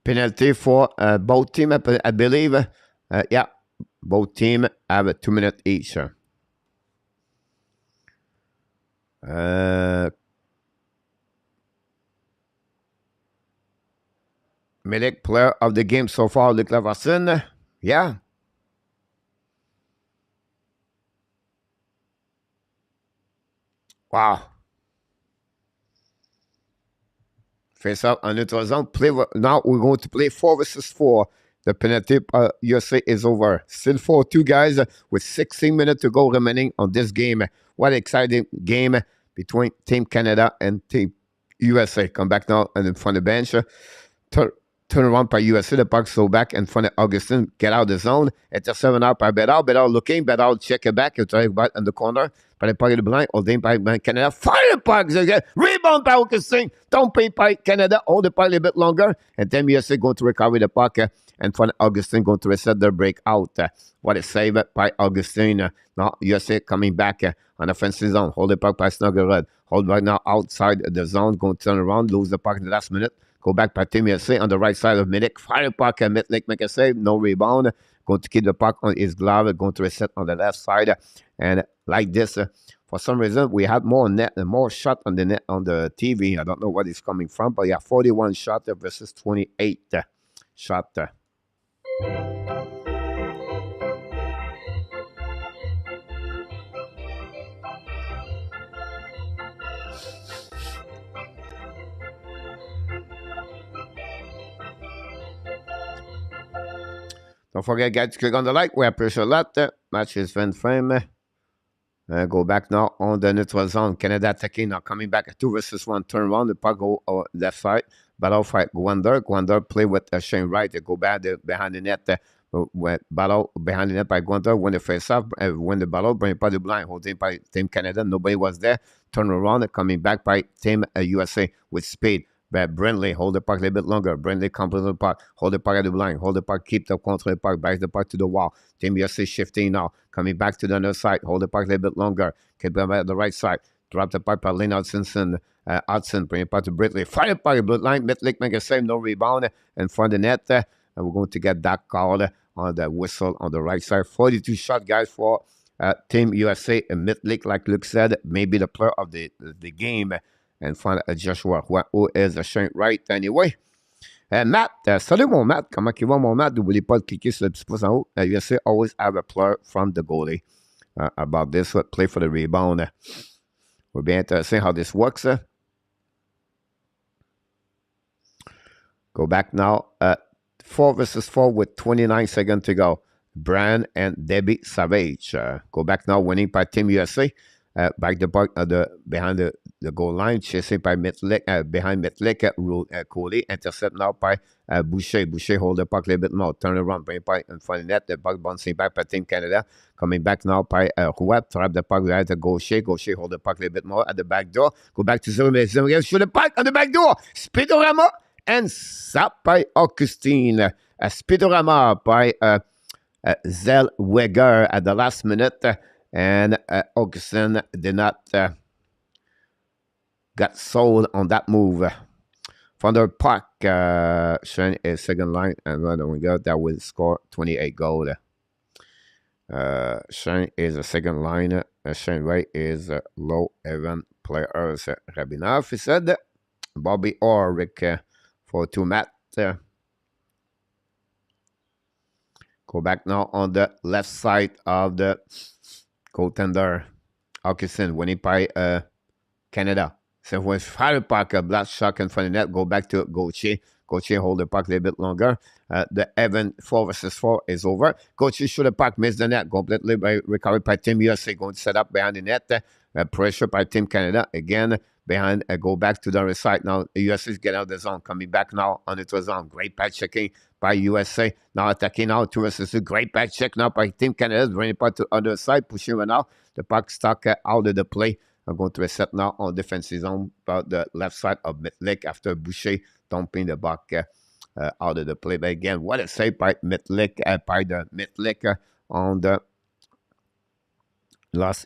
penalty for both teams, I believe. Yeah, both teams have 2 minutes each. Medic player of the game so far, Luc Laverson. Yeah. Wow. Face up on neutral zone. Now we're going to play 4 versus 4. The penalty USA is over. Still 4-2, guys, with 16 minutes to go remaining on this game. What an exciting game between Team Canada and Team USA. Come back now and in front of the bench. Turn around by USA. The puck so back in front of Augustin. Get out of the zone. Intercept out by Bedard. Bedard looking. Bedard check it back. It's right back in the corner. By the puck of the blind. Holding by Canada. Fire the puck. Rebound by Augustin. Don't pay by Canada. Hold the puck a little bit longer. And then USA going to recover the puck. And front of Augustin going to reset their breakout. What a save by Augustin. Now USA coming back on offensive zone. Hold the puck by Snuggerud. Hold right now outside the zone. Going to turn around. Lose the puck in the last minute. Go back by Team USA on the right side of Milik. Fire the puck and Mitlik make a save. No rebound. Going to keep the puck on his glove. Going to reset on the left side. And like this, for some reason, we had more net and more shot on the net on the TV. I don't know what it's coming from, but yeah, 41 shot versus 28 shot. Don't forget, guys, to click on the like. We appreciate that. Match is fin frame. Go back now on the neutral zone. Canada attacking now, coming back at 2 versus 1. Turn around. The puck go left side. Battle fight Gwander. Gwander play with Shane Wright. They go back behind the net. Battle behind the net by Gwander. When the face off, when the battle, bring by the blind. Holding by Team Canada. Nobody was there. Turn around. Coming back by Team USA with speed. Brindley, hold the puck a little bit longer. Brindley comes to the puck. Hold the puck at the blind. Hold the puck. Keep the control of the puck. Back the puck to the wall. Team USA shifting now. Coming back to the other side. Hold the puck a little bit longer. Keep the puck at the right side. Drop the puck by Lynn Hudson. Bring it back to Brindley. Fire the puck. Bloodline. Mitlik make a save. No rebound. In front of the net. And we're going to get that call on the whistle on the right side. 42 shot, guys, for Team USA. And Mitlik, like Luke said, maybe the player of the game. And find Joshua, who is a Shane Wright anyway. Matt, salut mon Matt, comment il va mon Matt? N'oubliez pas de cliquer sur le petit pouce en haut. USA always have a player from the goalie about this. Play for the rebound. We'll be interested how this works. Go back now. 4 versus 4 with 29 seconds to go. Brian and Debbie Savage. Go back now, winning by Team USA. Back the puck behind the goal line, chasing by Mitlik, behind Mitlik, Cooley, intercept now by Boucher. Boucher hold the puck a little bit more, turn around, bring it in front of the net, the puck bouncing back by Team Canada, coming back now by Rouet, trap the puck right at Gaucher. Gaucher hold the puck a little bit more at the back door, go back to Zimmerman, shoot the puck on the back door, Speedorama, and stop by Augustine. Speedorama by Zellweger at the last minute. And Augustin did not got sold on that move. From the puck, Shane is second line, and when we go, that will score 28 goals. Shane is a second line. Shane Wright is a low even player. Rabinov, he said. Bobby Orrick for 2 Matt. Go back now on the left side of the goaltender, Augustin, winning by Canada. So with fire puck, a blast shot in front of the net, go back to Gauthier. Gauthier hold the puck a little bit longer. The even 4 versus 4 is over. Gauthier shoot the puck, miss the net, completely recovered by Team USA, going to set up behind the net. Pressure by Team Canada. Again, behind, go back to the other side. Now, the USA is getting out of the zone, coming back now on the zone. Great patch checking by USA. Now attacking now, 2 versus 2. Great patch check now by Team Canada. Bringing it back to the other side, pushing it now. The puck stuck out of the play. I'm going to reset now on defensive zone about the left side of Mitlik after Boucher dumping the puck out of the play. But again, what a save by Mitlik, on the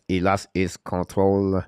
he lost his control.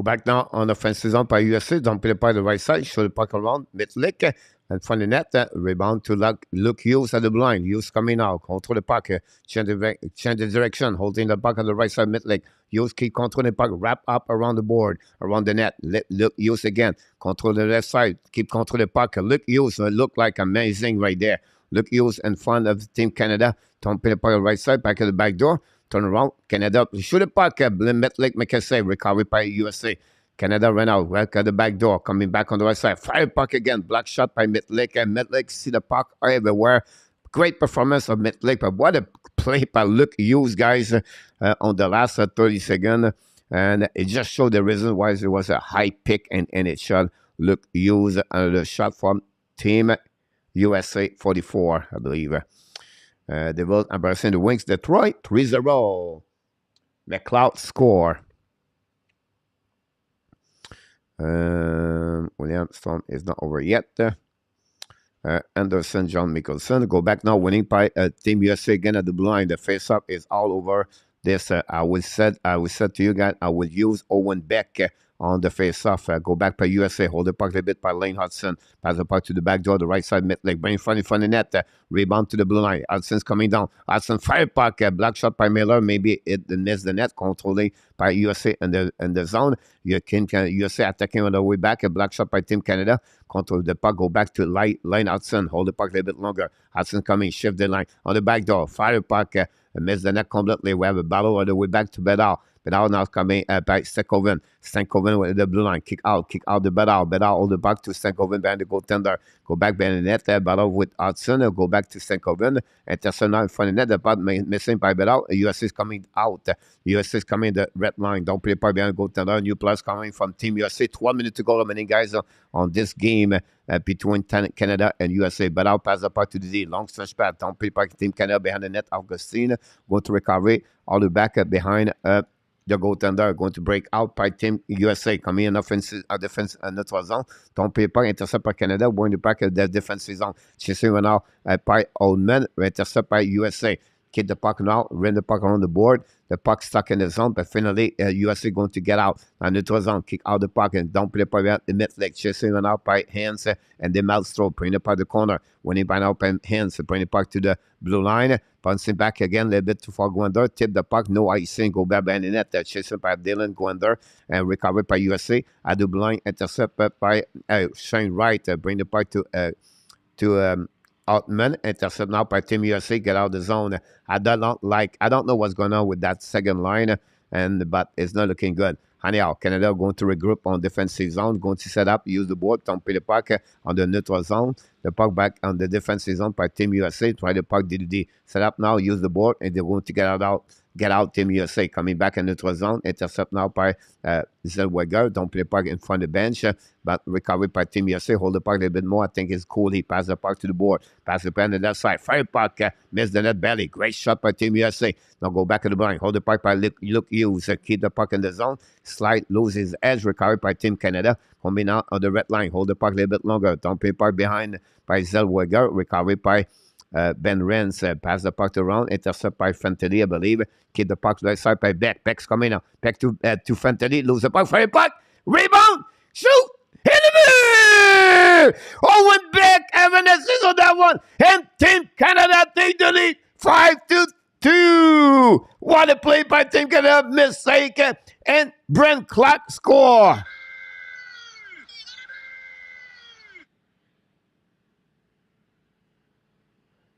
back now on offensive zone by USA. Don't play by the right side. Show the puck around. Mitlick and front of the net. Rebound to Luke Hughes at the blind. Hughes coming out. Control the puck. Change the direction. Holding the puck on the right side. Mitlick. Hughes keep controlling the puck. Wrap up around the board. Around the net. Luke Hughes again. Control the left side. Keep controlling the puck. Luke Hughes look like amazing right there. Luke Hughes in front of Team Canada. Don't play the puck on the right side. Back at the back door. Turn around. Canada shoot the puck. Mitlick make a save. Recovery by USA. Canada ran out. Right at the back door. Coming back on the right side. Fire puck again. Block shot by Mitlick. And Mitlick see the puck everywhere. Great performance of Mitlick. But what a play by Luke Hughes, guys, on the last 30 seconds. And it just showed the reason why it was a high pick and it shot Luke Hughes. The shot from Team USA 44, I believe. They will embarrassing the Wings. Detroit 3-0. McLeod score. William Storm is not over yet. Anderson, John Mickelson go back now, winning by Team USA again at the blind. The face-up is all over this. I will said to you guys, I will use Owen Beck on the face-off. Go back by USA. Hold the puck a little bit by Lane Hudson. Pass the puck to the back door, the right side mid-leg. Bring in front of the net. Rebound to the blue line. Hudson's coming down. Hudson fire puck. Black shot by Meilleur. Maybe it missed the net. Controlling by USA in the zone. USA attacking on the way back. A black shot by Team Canada. Control the puck. Go back to Lane Hudson. Hold the puck a little bit longer. Hudson coming. Shift the line. On the back door. Fire puck. Miss the net completely. We have a battle on the way back to Bedard. Bedard now coming by Stankoven. Stankoven with the blue line. Kick out the Bedard. Bedard all the back to Stankoven behind the goaltender. Go back behind the net. Battle with Hudson. Go back to Stankoven. Intercept now in front of the net. The puck missing by Bedard. USA is coming out. USA is coming the red line. Don't play part behind the goaltender. New players coming from Team USA. 12 minutes to go remaining, guys, on this game between Canada and USA. Bedard pass the puck to the D. Long stretch pass. Don't play part Team Canada behind the net. Augustine go to recovery. All the back behind the goaltender going to break out by Team USA. Coming in offensive defense notre zone. Don't play pas intercept par Canada. Going to back the defensive zone. Chasing now by Oldman. Intercept by USA. Keep the puck now. Run the puck around the board. The puck stuck in the zone. But finally, USA going to get out. And the zone. Kick out the puck. And don't play by the net leg. Chasing out by hands. And the Maelstrom. Bring the puck to the corner. Winning by now by hands. Bring the puck to the blue line. Bouncing back again. A little bit too far. Gwender. Tip the puck. No icing. Go back behind the net. Chasing by Dylan Gwender. And recovered by USA. At the blue line. Intercepted by Shane Wright. Bring the puck to Altman. Intercept now by Team USA. Get out of the zone. I don't know what's going on with that second line, but it's not looking good. Anyhow, Canada going to regroup on defensive zone, going to set up, use the board, dump the puck on the neutral zone. The puck back on the defensive zone by Team USA. Try the puck DDD. Set up now, use the board, and they're going to get out Team USA. Coming back in neutral zone. Intercept now by Zellweger. Don't play the puck in front of the bench, but recovered by Team USA. Hold the puck a little bit more. I think it's Cooley. Pass the puck to the board. Pass the puck on the left side. Fire puck. Miss the net belly. Great shot by Team USA. Now go back to the blind. Hold the puck by Luke Hughes. Keep the puck in the zone. Slide, lose his edge. Recovered by Team Canada. Coming out on the red line. Hold the puck a little bit longer. Don't play puck behind by Zellweger. Recovered by Ben Renz. Pass the puck around. Intercept by Fantilli, I believe. Keep the puck right side by Beck. Beck's coming out. Beck to Fantilli. Lose the puck. Fire puck. Rebound. Shoot. Hit him! Owen Beck having assist on that one. And Team Canada take the lead. 5-2. What a play by Team Canada. Mistake. And Brent Clark score.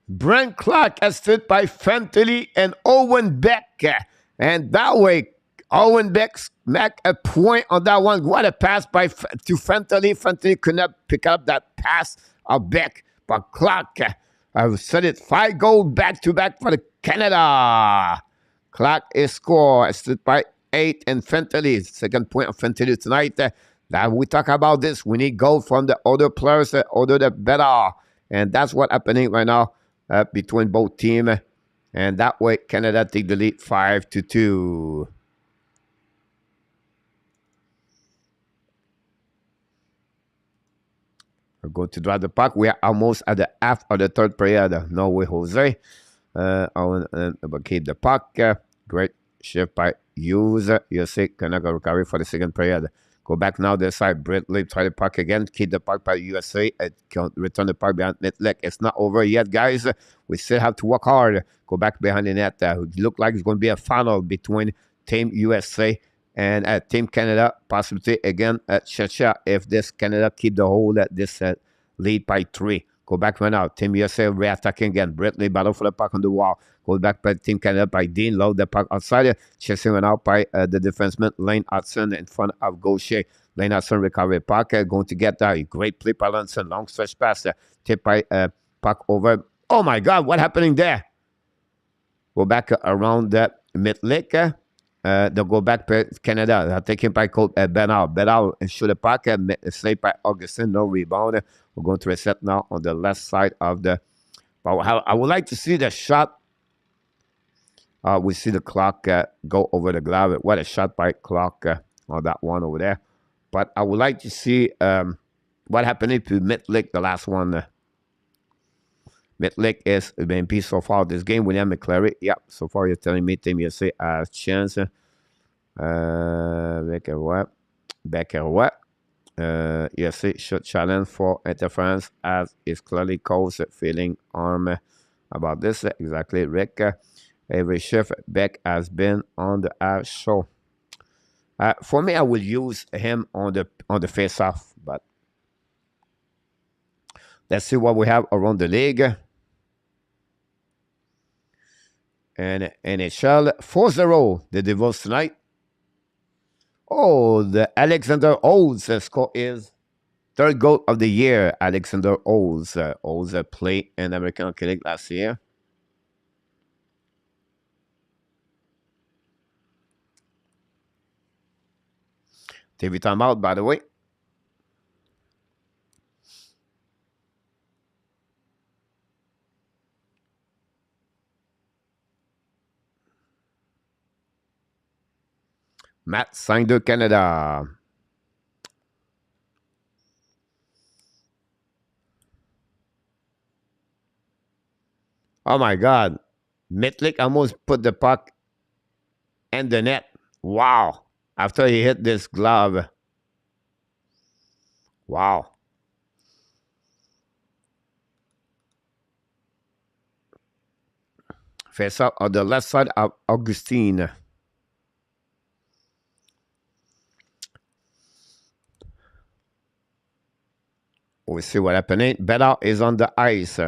Brent Clark assisted by Fantilli and Owen Beck. And that way, Owen Beck make a point on that one. What a pass to Fantilli. Fantilli could not pick up that pass of Beck. But Clark, I've said it, 5 goals back-to-back for the Canada. Clark is scored, assisted by 8 and Fantilli. Second point of Fantilli tonight. Now we talk about this. We need goal from the other players, the better. And that's what's happening right now between both teams. And that way, Canada take the lead 5-2. We're going to drive the puck. We are almost at the half of the third period. No way, Jose. Keep the puck. Great shift by Hughes. USA cannot recovery for the second period. Go back now this side. Bradley try the puck again. Keep the puck by USA. Return the puck behind net. It's not over yet, guys. We still have to work hard. Go back behind the net. Look like it's going to be a final between Team USA and Team Canada. Possibly again at CZECHIA if this Canada keep the hold at this lead by 3. Go back right now. Team USA re-attacking again. Bradley battle for the puck on the wall. Go back by Team Canada by Dean. Load the puck outside. Chasing went out by the defenseman Lane Hudson in front of Gaucher. Lane Hudson recovery puck. Going to get that. Great play by Lunson. Long stretch pass. Tip by puck over. Oh my God, what happening there? Go back around the mid-lake. They'll go back to Canada. Taken by Colt Bernard. Bernard shoot the puck. Saved by Augustin. No rebound. We're going to reset now on the left side of the. I would like to see the shot. We see the clock go over the glove. What a shot by clock on that one over there. But I would like to see what happened to Midlick, the last one. Midlick is MVP so far this game. William McClary. Yeah, so far you're telling me Team USA has chance. Becker what? USA shot challenge for interference as is clearly caused feeling arm about this. Exactly, Rick. Every shift Beck has been on the air show. For me, I will use him on the face-off, but let's see what we have around the league. And NHL 4-0, the Devils tonight. Oh, the Alexandre Olds score is third goal of the year. Alexandre Olds. Olds played in American Hockey League last year. TV timeout, by the way. Matt signed to Canada. Oh my God. Mitlick almost put the puck in the net. Wow. After he hit this glove. Wow. Face up on the left side of Augustine. We see what happening. Bedard is on the ice.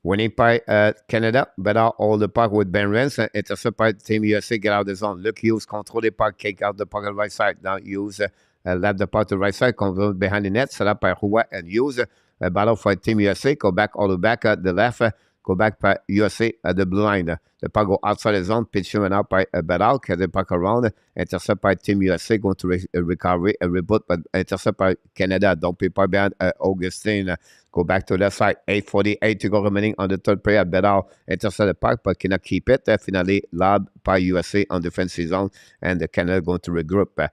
Winning by Canada. Bedard hold the puck with Ben Rance. Intercept by Team USA. Get out of the zone. Look, Hughes control the puck. Kick out the puck on the right side. Now Hughes left the puck to the right side. Control behind the net. Set up by Roy and Hughes. Battle for Team USA. Go back all the back at the left. Go back by USA at the blue line. The puck go outside the zone. Pitch went out by Bedard. Get the puck around. Intercept by Team USA. Going to recovery and reboot. But intercept by Canada. Don't be par behind Augustine. Go back to the side. 8:48 to go remaining on the third period. Bedard intercept the puck but cannot keep it. Finally, lobbed by USA on defensive zone. And the Canada going to regroup.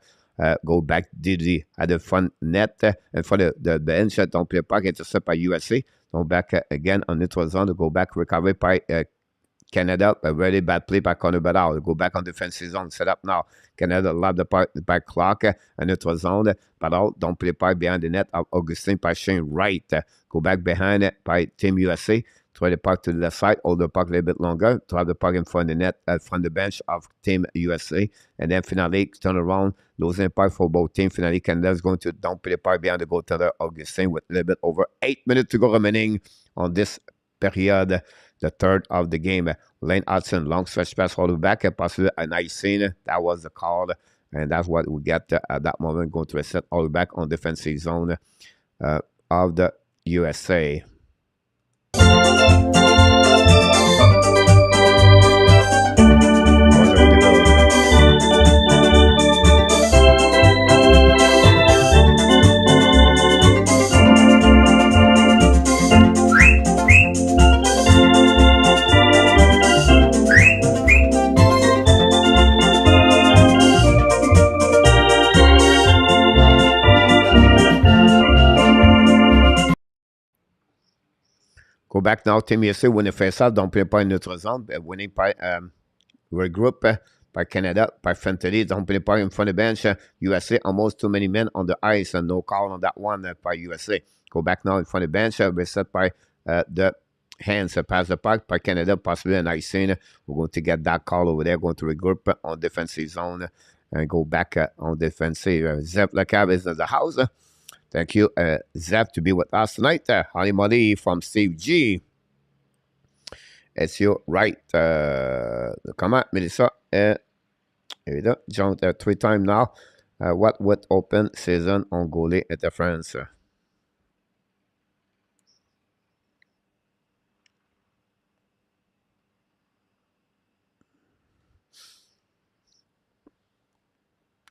Go back Didi at the front net. And for the bench, don't play puck. Intercept by USA. Go back again on neutral zone to go back recovery by Canada. A very bad play by Connor Bedard. Go back on defensive zone. Set up now. Canada lob the puck by Clark and neutral zone. Bedard don't play puck behind the net of Augustine by Shane Wright. Go back behind it by Team USA. Throw the puck to the left side. Hold the puck a little bit longer. To have the puck in front of the net from the bench of Team USA. And then finally turn around. Losing the puck for both teams. Finally Canada is going to dump the puck behind the goaltender Augustine with a little bit over 8 minutes to go remaining on this period. The third of the game. Lane Hudson, long stretch pass all the way back. Possibly a nice scene. That was the call. And that's what we get at that moment. Going to reset all the way back on defensive zone of the USA. Go back now, Team USA win the face-off. Don't play by neutral zone. Winning by regroup by Canada, by Fantilli, don't play the puck in front of the bench. USA, almost too many men on the ice, and no call on that one by USA. Go back now in front of the bench, reset by the hands, pass the puck by Canada, possibly an icing. We're going to get that call over there, going to regroup on defensive zone and go back on defensive. Zep Lacab is in the house. Thank you, Zep, to be with us tonight. Holly Molly from Steve G. It's your right. Come on, Melissa. Here we go. Jumped 3 times now. What would open season on goalie at the France?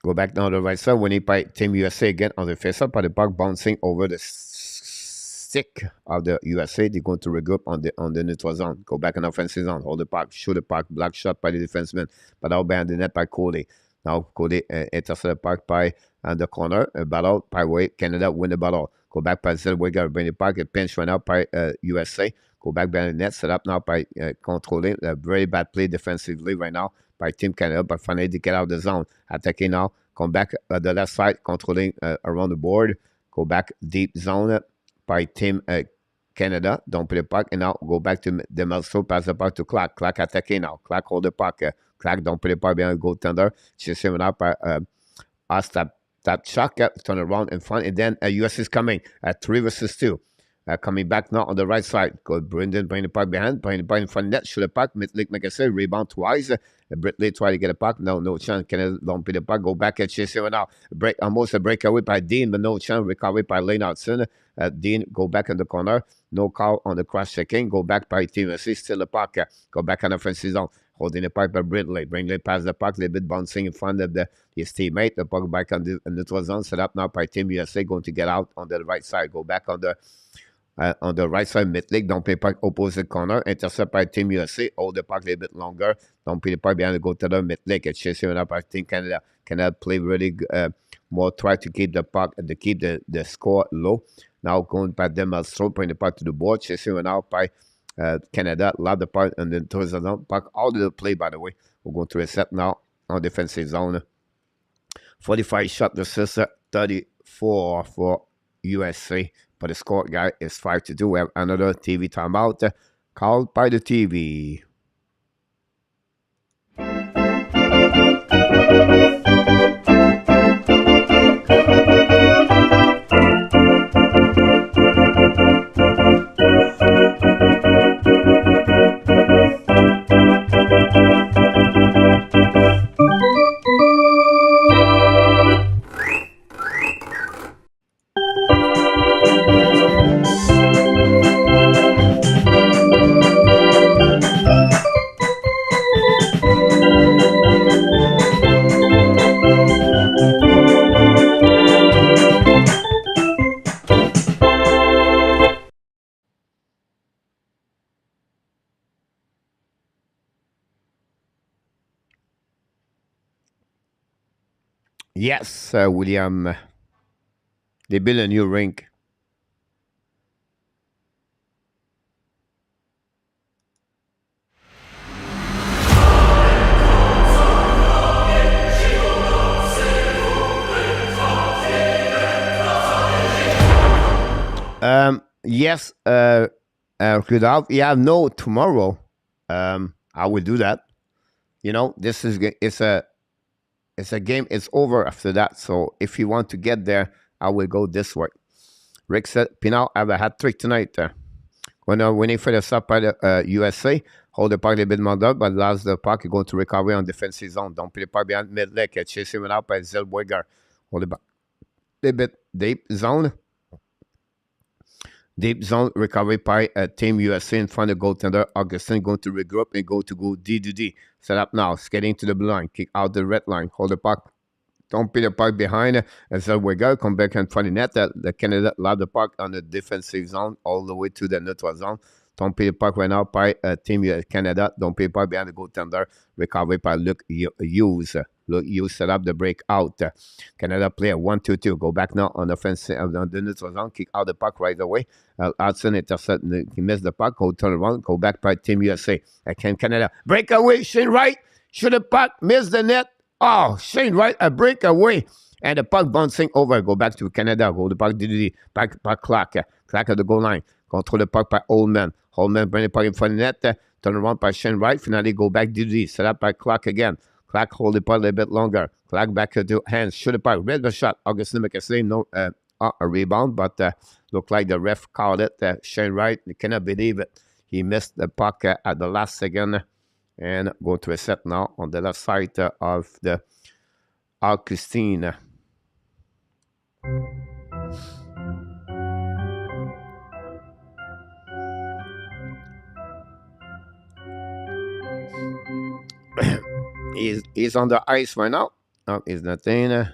Go back down the right side. Winning by Team USA again on the face-up. By the puck bouncing over the stick of the USA. They're going to regroup on the neutral zone. Go back in offensive zone. Hold the puck. Shoot the puck. Block shot by the defenseman. But out behind the net by Cooley. Now Cooley intercepts the puck by the corner. Battle by way. Canada win the battle. Go back by Zellweger. Bring the puck. A pinch run out by USA. Go back behind the net. Set up now by controlling. A very bad play defensively right now by Team Canada, but finally they get out of the zone. Attacking now, come back the left side, controlling around the board. Go back deep zone by Team Canada. Don't play the puck, and now go back to the Melso, pass the puck to Clark. Clark attacking now. Clark hold the puck. Clark don't play the puck behind the goaltender. She's him up by us that shot, turn around in front, and then US is coming at 3 versus 2. Coming back now on the right side. Go Brendan, bring the puck behind, bring the puck in front of net, shoot the puck, Mitlick, make a save, rebound twice. Britley try to get a puck, no chance. Canada don't beat the puck, go back and chase him now. Almost a breakaway by Dean, but no chance. Recovery by Leonardson. Dean go back in the corner, no call on the cross checking. Go back by Team SC, still the puck. Go back on the offensive zone. Holding the puck by Britley. Britley pass the puck, a little bit bouncing in front of his teammate. The puck back on the neutral zone, set up now by Team USA, going to get out on the right side. Go back on the right side, Mitlick, don't play puck opposite corner, intercept by Team USA, hold the puck a little bit longer, don't play the puck behind the goaltender, Mitlick, it's chasing it up by Team Canada. Canada play really more, try to keep the puck, to keep the score low. Now going by Demelstro, bring the puck to the board, chasing it out by Canada, love the puck, and then towards the zone, puck out of the play, by the way. We're going to reset now on defensive zone. 45 shot versus 34 for USA. But the score guy is 5-2. We have another TV timeout called by the TV. Yes, William. They built a new rink. Yes, Rudolph. Yeah, no, tomorrow. I will do that. You know, this is it's a game. It's over after that. So if you want to get there, I will go this way. Rick said, Pinal, I have a hat trick tonight. When winning for the sub by the USA, hold the puck a little bit more up, but last the puck, you're going to recover on defensive zone. Don't put the puck behind mid-leg. Chase him out by Zellweger. Hold the puck a little bit deep zone. Deep zone recovery by Team USA in front of goaltender. Augustin going to regroup and go D. Set up now. Skating to the blue line. Kick out the red line. Hold the puck. Don't put the puck behind. As we go, come back in front of net. The Canada lob the puck on the defensive zone all the way to the neutral zone. Don't put the puck right now by Team Canada. Don't put the puck behind the goaltender. Recovery by Luke Hughes. Luke Hughes set up the break out. Canada player 1-2-2. Go back now on offensive on the neutral zone. Kick out the puck right away. Hudson intercept. He missed the puck. Go turn around. Go back by Team USA. Again, Canada. Breakaway. Shane right. Shoot the puck, miss the net. Oh, Shane Wright, a breakaway. And the puck bouncing over. Go back to Canada. Go the puck DD. Back Clark. Clark at the goal line. Control the puck by Oldman. Oldman bring the puck in front of the net. Turn around by Shane Wright. Finally go back DD. Set up by Clark again. Clark hold the puck a little bit longer. Clark back to hands. Shoot the puck. Red the shot. Augustin McKessie. No a rebound, but looked like the ref called it. Shane Wright, you cannot believe it. He missed the puck at the last second. And go to a set now on the left side of the Augustine. He's on the ice right now. No, he's not in.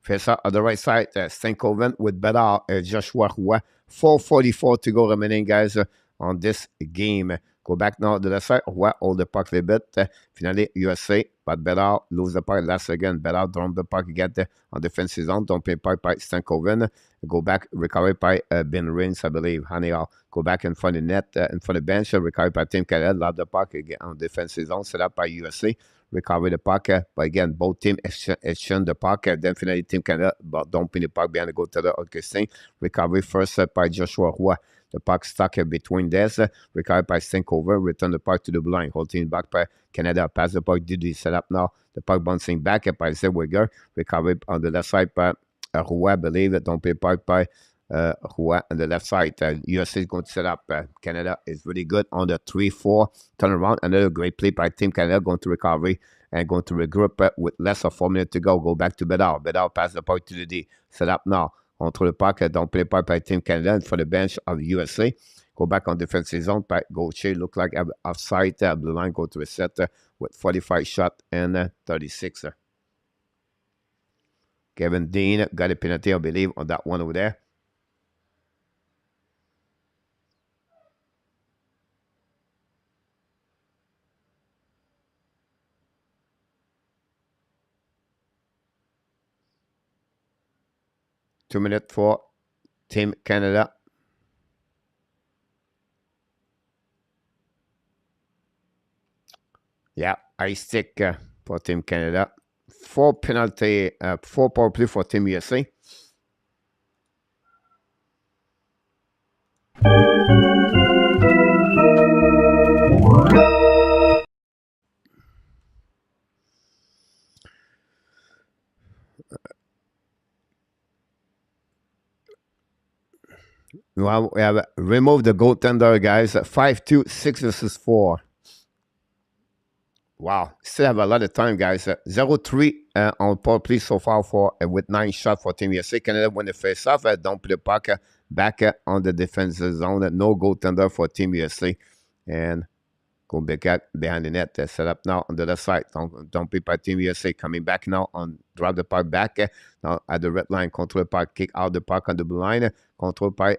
Face out on the right side, Stankoven with Bedard, Joshua Roy. 4:44 to go remaining, guys, on this game. Go back now to the side. Roy hold the puck a little bit. Finally, USA, but Bedard lose the puck last again. Bedard dump the puck again on defensive zone. Don't play puck by Stankoven. Go back, recovered by Ben Rins, I believe. Haniel go back in front of the net, in front of the bench. Recovered by Tim Canada. Lob the puck again on defensive zone. Set up by USA. Recover the puck, but again, both teams exchange the puck. Then finally, Team Canada, but dumping the puck behind the goal to the Augustin. Recovery first by Joshua Roy. The puck stuck between this. Recovered by Stankover. Return the puck to the blue line. Holding back by Canada. Pass the puck. Did he set up now? The puck bouncing back by Zellweger. Recovered on the left side by Roy, I believe. Don't play puck by Roy on the left side. USA is going to set up. Canada is really good on the 3-4 turnaround. Another great play by Team Canada going to recovery and going to regroup with less than 4 minutes to go. Go back to Bedard. Bedard pass the puck to the D. Set up now. Control the puck. Don't play puck by Team Canada and for the bench of USA. Go back on defensive zone. Gauthier look like offside. Blue line go to a set with 45 shot and 36. Kevin Dean got a penalty, I believe, on that one over there. Two minutes for Team Canada. Yeah, I stick for Team Canada. 4 penalty, 4 power play for Team USA. Well, we have removed the goaltender, guys. 5-2, 6 versus 4. Wow, still have a lot of time, guys. 0-3 on power play so far for with 9 shots for Team USA. Canada win the face-off. Don't play the puck back on the defensive zone. No goaltender for Team USA. And go back behind the net. Set up now on the left side. Don't play by Team USA. Coming back now on drop the puck back. Now at the red line. Control the puck. Kick out the puck on the blue line. Control by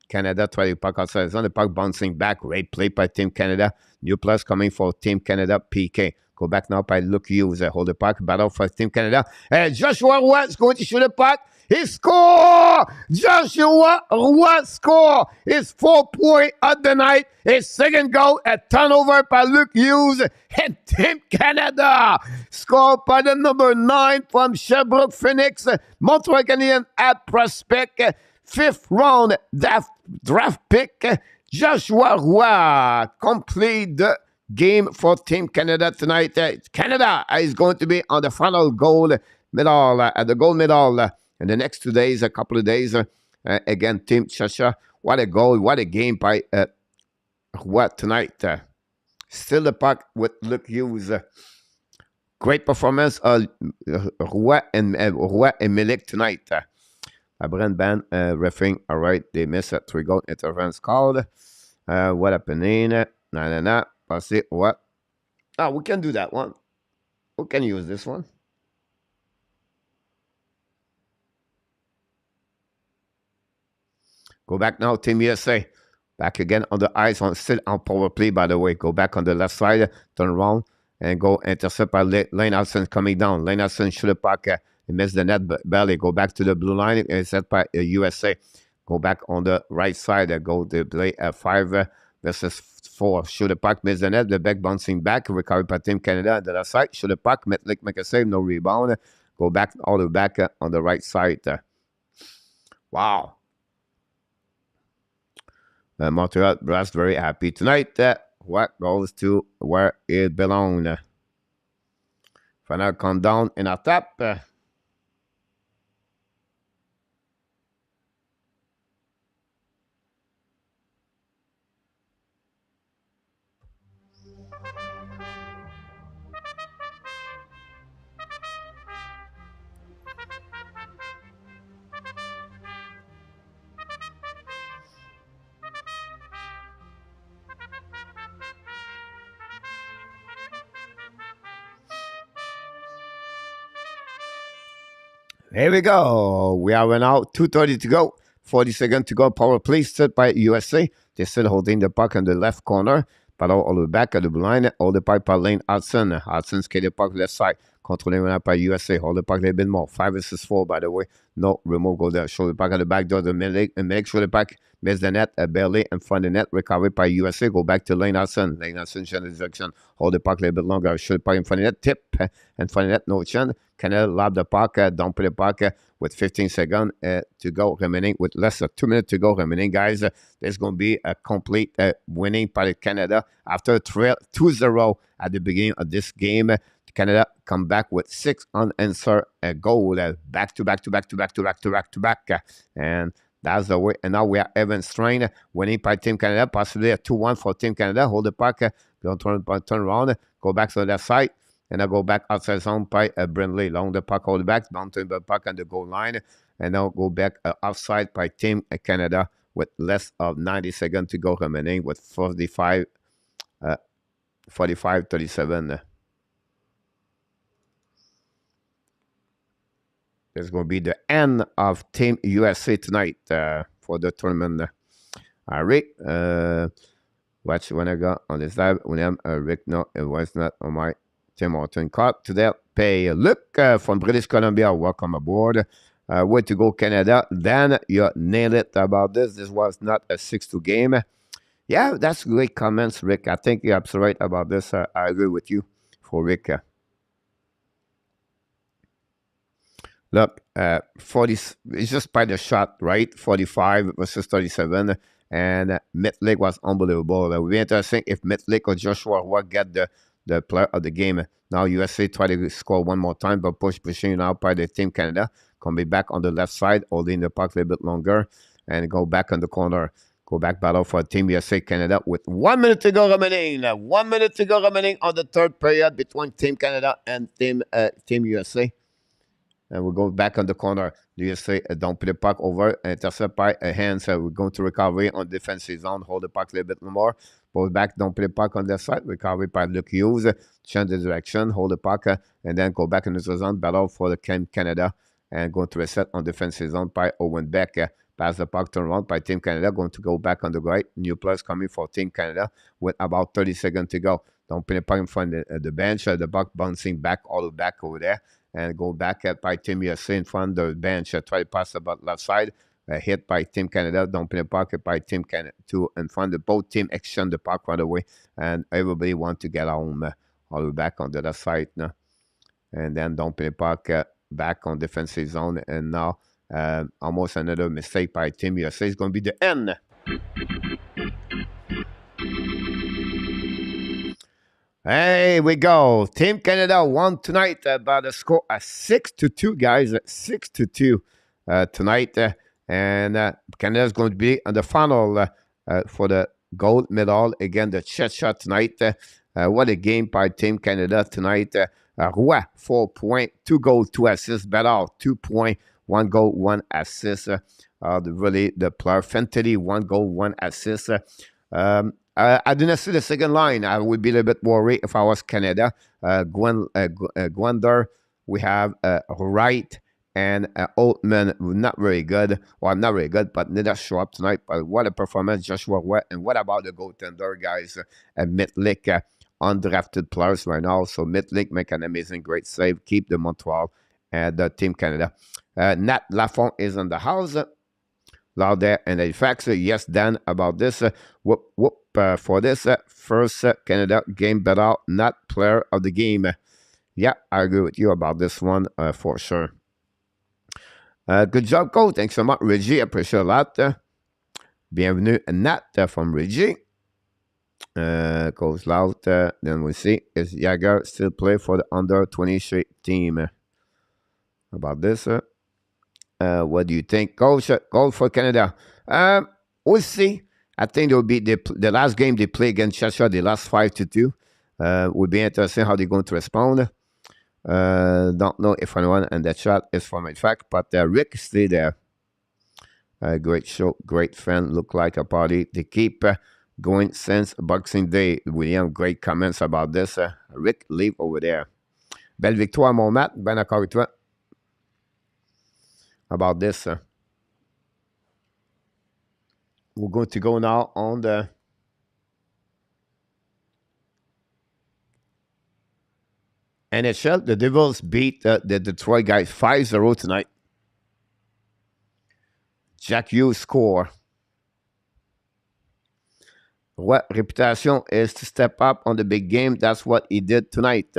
Canada. Try the puck outside the zone. The puck bouncing back. Great play by Team Canada. New plus coming for Team Canada. PK. Go back now by Luke Hughes. Hold the puck. Battle for Team Canada. Joshua Roy is going to shoot the puck. He score! Joshua Roy score! His 4th point of the night. His second goal, a turnover by Luke Hughes. And Team Canada scored by the number 9 from Sherbrooke Phoenix. Montreal Canadian at prospect. 5th round draft pick. Joshua Roy complete the game for Team Canada tonight. Canada is going to be on the final gold medal, at the gold medal in the next 2 days, a couple of days. Again, Team CZECHIA. What a goal, what a game by Roy tonight. Still the puck with Luke Hughes. Great performance of Roy and Milik tonight. Brent Ban referring, all right, they missed a 3-goal interference called. What happened? Nah. Pass it. What? Oh, we can do that one. We can use this one. Go back now, Team USA. Back again on the ice, still on power play, by the way. Go back on the left side, turn around, and go intercept by Lane Hudson coming down. Lane Hudson shoot the puck. He missed the net, but barely. Go back to the blue line, set by USA. go back on the right side, go to play 5 versus 4. Shoot the puck, miss the net, the back bouncing back, recovery by Team Canada on the left side. Shoot the puck, Metlick make a save, no rebound. Go back all the way back on the right side. Wow. Montreal Brass very happy tonight. What goes to where it belongs. Final countdown in our top. Here we go. We are now 2:30 to go. 40 seconds to go. Power play set by USA. They're still holding the puck in the left corner. Ballon all the way back at the blue line. Hold the puck by Lane Hudson. Hudson skate the puck left side. Controlling now by USA. Hold the puck a little bit more. 5 versus 4, by the way. No remove go there. Show the puck at the back door. The make sure the puck miss the net. Barely in front of the net. Recovery by USA. Go back to Lane Hudson. Lane Hudson change direction. Hold the puck a little bit longer. Show the puck in front of the net. Tip in front of the net. No chance. Canada lob the puck. Don't put the puck with 15 seconds to go remaining. With less than 2 minutes to go remaining, guys. There's going to be a complete winning by Canada. After a trail 2-0 at the beginning of this game, Canada come back with 6 unanswered goal back to back. And that's the way. And now we are even strained. Winning by Team Canada. Possibly a 2-1 for Team Canada. Hold the puck. Don't turn around. Go back to the left side. And I go back outside zone by Brindley. Long the puck, hold back. Bouncing the puck on the goal line. And now go back offside by Team Canada with less of 90 seconds to go remaining with 45-37. It's going to be the end of Team USA tonight for the tournament. All right. Watch when I got on this live. William Rick, no, it was not on my Tim Horton card. Today, pay Luke from British Columbia. Welcome aboard. Way to go, Canada. Dan, you nailed it about this. This was not a 6-2 game. Yeah, that's great comments, Rick. I think you're absolutely right about this. I agree with you for Rick. Look, 40, it's just by the shot, right? 45 versus 37. And Metlick was unbelievable. It would be interesting if Metlick or Joshua Roy get the player of the game. Now USA try to score one more time, but pushing out by the Team Canada. Can be back on the left side, holding the puck a little bit longer, and go back on the corner. Go back battle for Team USA Canada with 1 minute to go remaining. 1 minute to go remaining on the third period between Team Canada and Team USA. And we'll go back on the corner. The USA don't put the puck over. Intercept by hands. We're going to recovery on defensive zone. Hold the puck a little bit more. Go back. Don't put the puck on that side. Recovery by Luke Hughes. Change the direction. Hold the puck. And then go back in the zone. Battle for the Team Canada. And going to reset on defensive zone by Owen Beck. Pass the puck, turn around by Team Canada. Going to go back on the right. New players coming for Team Canada with about 30 seconds to go. Don't put the puck in front of the bench. The puck bouncing back all the way back over there. And go back by Team USA in front of the bench. Try to pass about left side. Hit by Team Canada. Don't put the puck by Team Canada in front of both team. Exchange the puck right away. And everybody want to get home all the way back on the other side now. And then don't put the puck back on defensive zone. And now almost another mistake by Team USA. It's going to be the end. Hey, we go. Team Canada won tonight by the score of 6-2, guys. 6-2 tonight. And Canada is going to be on the final for the gold medal against the CZECHIA tonight. What a game by Team Canada tonight. Roy, 4 points, 2 goals, 2 assists. Bedard, 2 points, 1 goal, 1 assist. Really, the player. Fenty, 1 goal, 1 assist. I didn't see the second line. I would be a little bit worried if I was Canada. Gwender, we have Wright and Altman, not very good. Well, not very good, but neither show up tonight. But what a performance, Joshua Roy. And what about the goaltender, guys? Metlick, undrafted players right now. So Metlick make an amazing, great save. Keep the Montreal and the Team Canada. Nat Lafont is in the house. Lauder and Halifax. Yes, Dan, about this. Whoop, whoop, for this first Canada game better, not player of the game. Yeah, I agree with you about this one for sure. Good job, coach. Thanks so much, Reggie. Appreciate a lot. Bienvenue, Nat from Reggie. Goes loud. Then we see is Jagger still play for the under 23 team. About this. What do you think, coach? Goal for Canada. We'll see. I think it will be the last game they play against CZECHIA. They lost 5-2. Will be interesting how they're going to respond. Don't know if anyone in the chat is from in fact, but Rick stay there. Great show, great fan. Look like a party. They keep going since Boxing Day. William, great comments about this. Rick, leave over there. Belle victoire, mon Matt. Ben d'accord avec toi. About this. We're going to go now on the NHL. The Devils beat the Detroit guys 5-0 tonight. Jack Hughes score. What reputation is to step up on the big game. That's what he did tonight.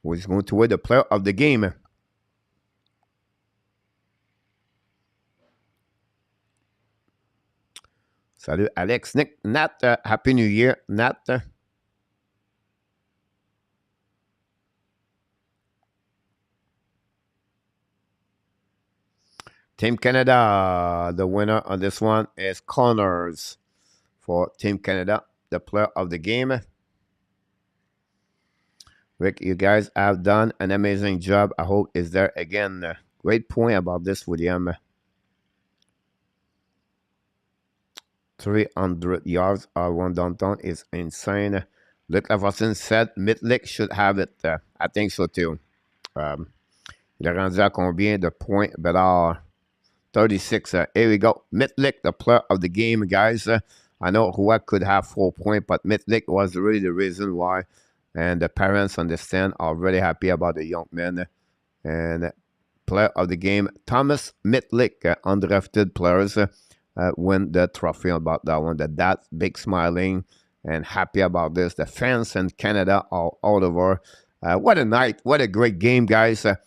Who's going to win the player of the game? Salut Alex, Nick, Nat, Happy New Year, Nat. Team Canada, the winner on this one is Connors for Team Canada, the player of the game. Rick, you guys have done an amazing job. I hope is there again. Great point about this, William. 300 yards or one downtown is insane. Luc Lafortune said Mitlick should have it. I think so too. Il est rendu à combien de points? Bedard 36. Here we go. Mitlick, the player of the game, guys. I know Roy could have 4 points, but Mitlick was really the reason why. And the parents understand are really happy about the young man. And player of the game, Thomas Mitlick, undrafted players, win the trophy about that one. The dad, big smiling and happy about this. The fans in Canada are all over. What a night. What a great game, guys. This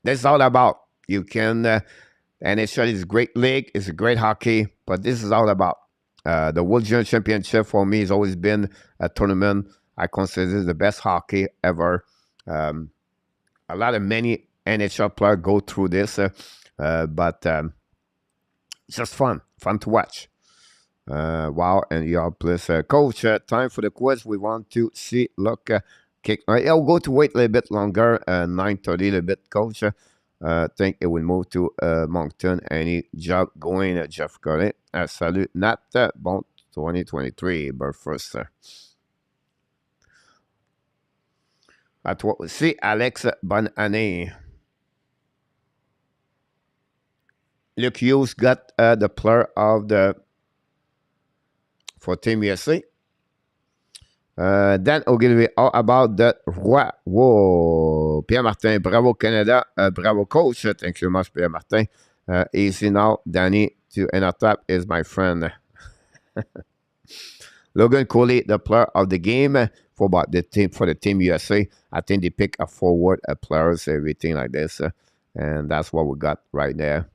is all about. You can, NHL is a great league. It's a great hockey, but this is all about. The World Junior Championship for me has always been a tournament I consider the best hockey ever. A lot of many NHL players go through this, but it's just fun to watch. Wow, and you are please, coach. Time for the quiz. We want to see. Look, kick. I'll go to wait a little bit longer. 9:30, a little bit, coach. Think it will move to Moncton. Any job going, Jeff Corey. Salut, Nat. Bon 2023, birth first. À toi aussi, Alex. Bonne année. Luc Hughes got the player of the for Team USA. Dan Ogilvy, all about the Roi. Whoa. Pierre Martin, bravo Canada. Bravo coach. Thank you much, Pierre Martin. Easy now. Danny to enter top is my friend. Logan Cooley, the player of the game for the Team USA. I think they pick a forward, a players, everything like this. And that's what we got right there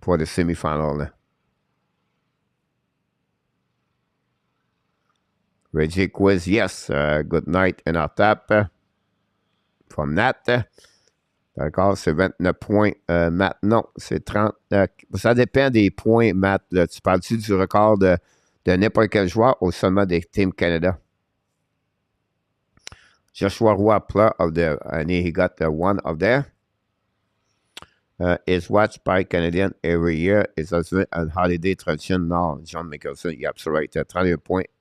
for the semifinal. Reggie quiz, yes. Good night and our tap from Nat. D'accord, c'est 29 points. Matt, non, c'est 30. Ça dépend des points, Matt. Là, tu parles-tu du record de n'importe quel joueur ou seulement des Team Canada? Joshua Roy, player of the année, he got one of there. Is watched by Canadian every year. It's also a holiday tradition. No, John Mickelson, you're absolutely right. 31 points.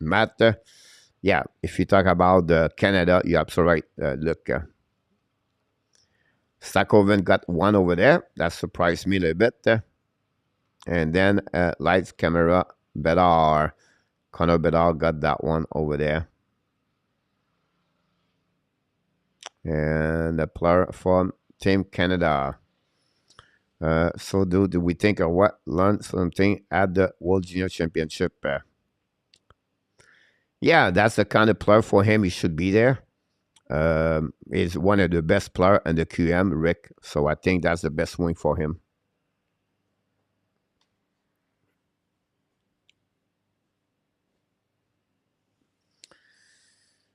Matt, yeah, if you talk about Canada, you're absolutely right. Look, Stackoven got one over there. That surprised me a little bit. And then lights, camera, Bedard. Connor Bedard got that one over there. And the player from Team Canada. So do we think of what learned something at the World Junior Championship? Yeah, that's the kind of player for him. He should be there. He's one of the best players in the QM, Rick. So I think that's the best wing for him.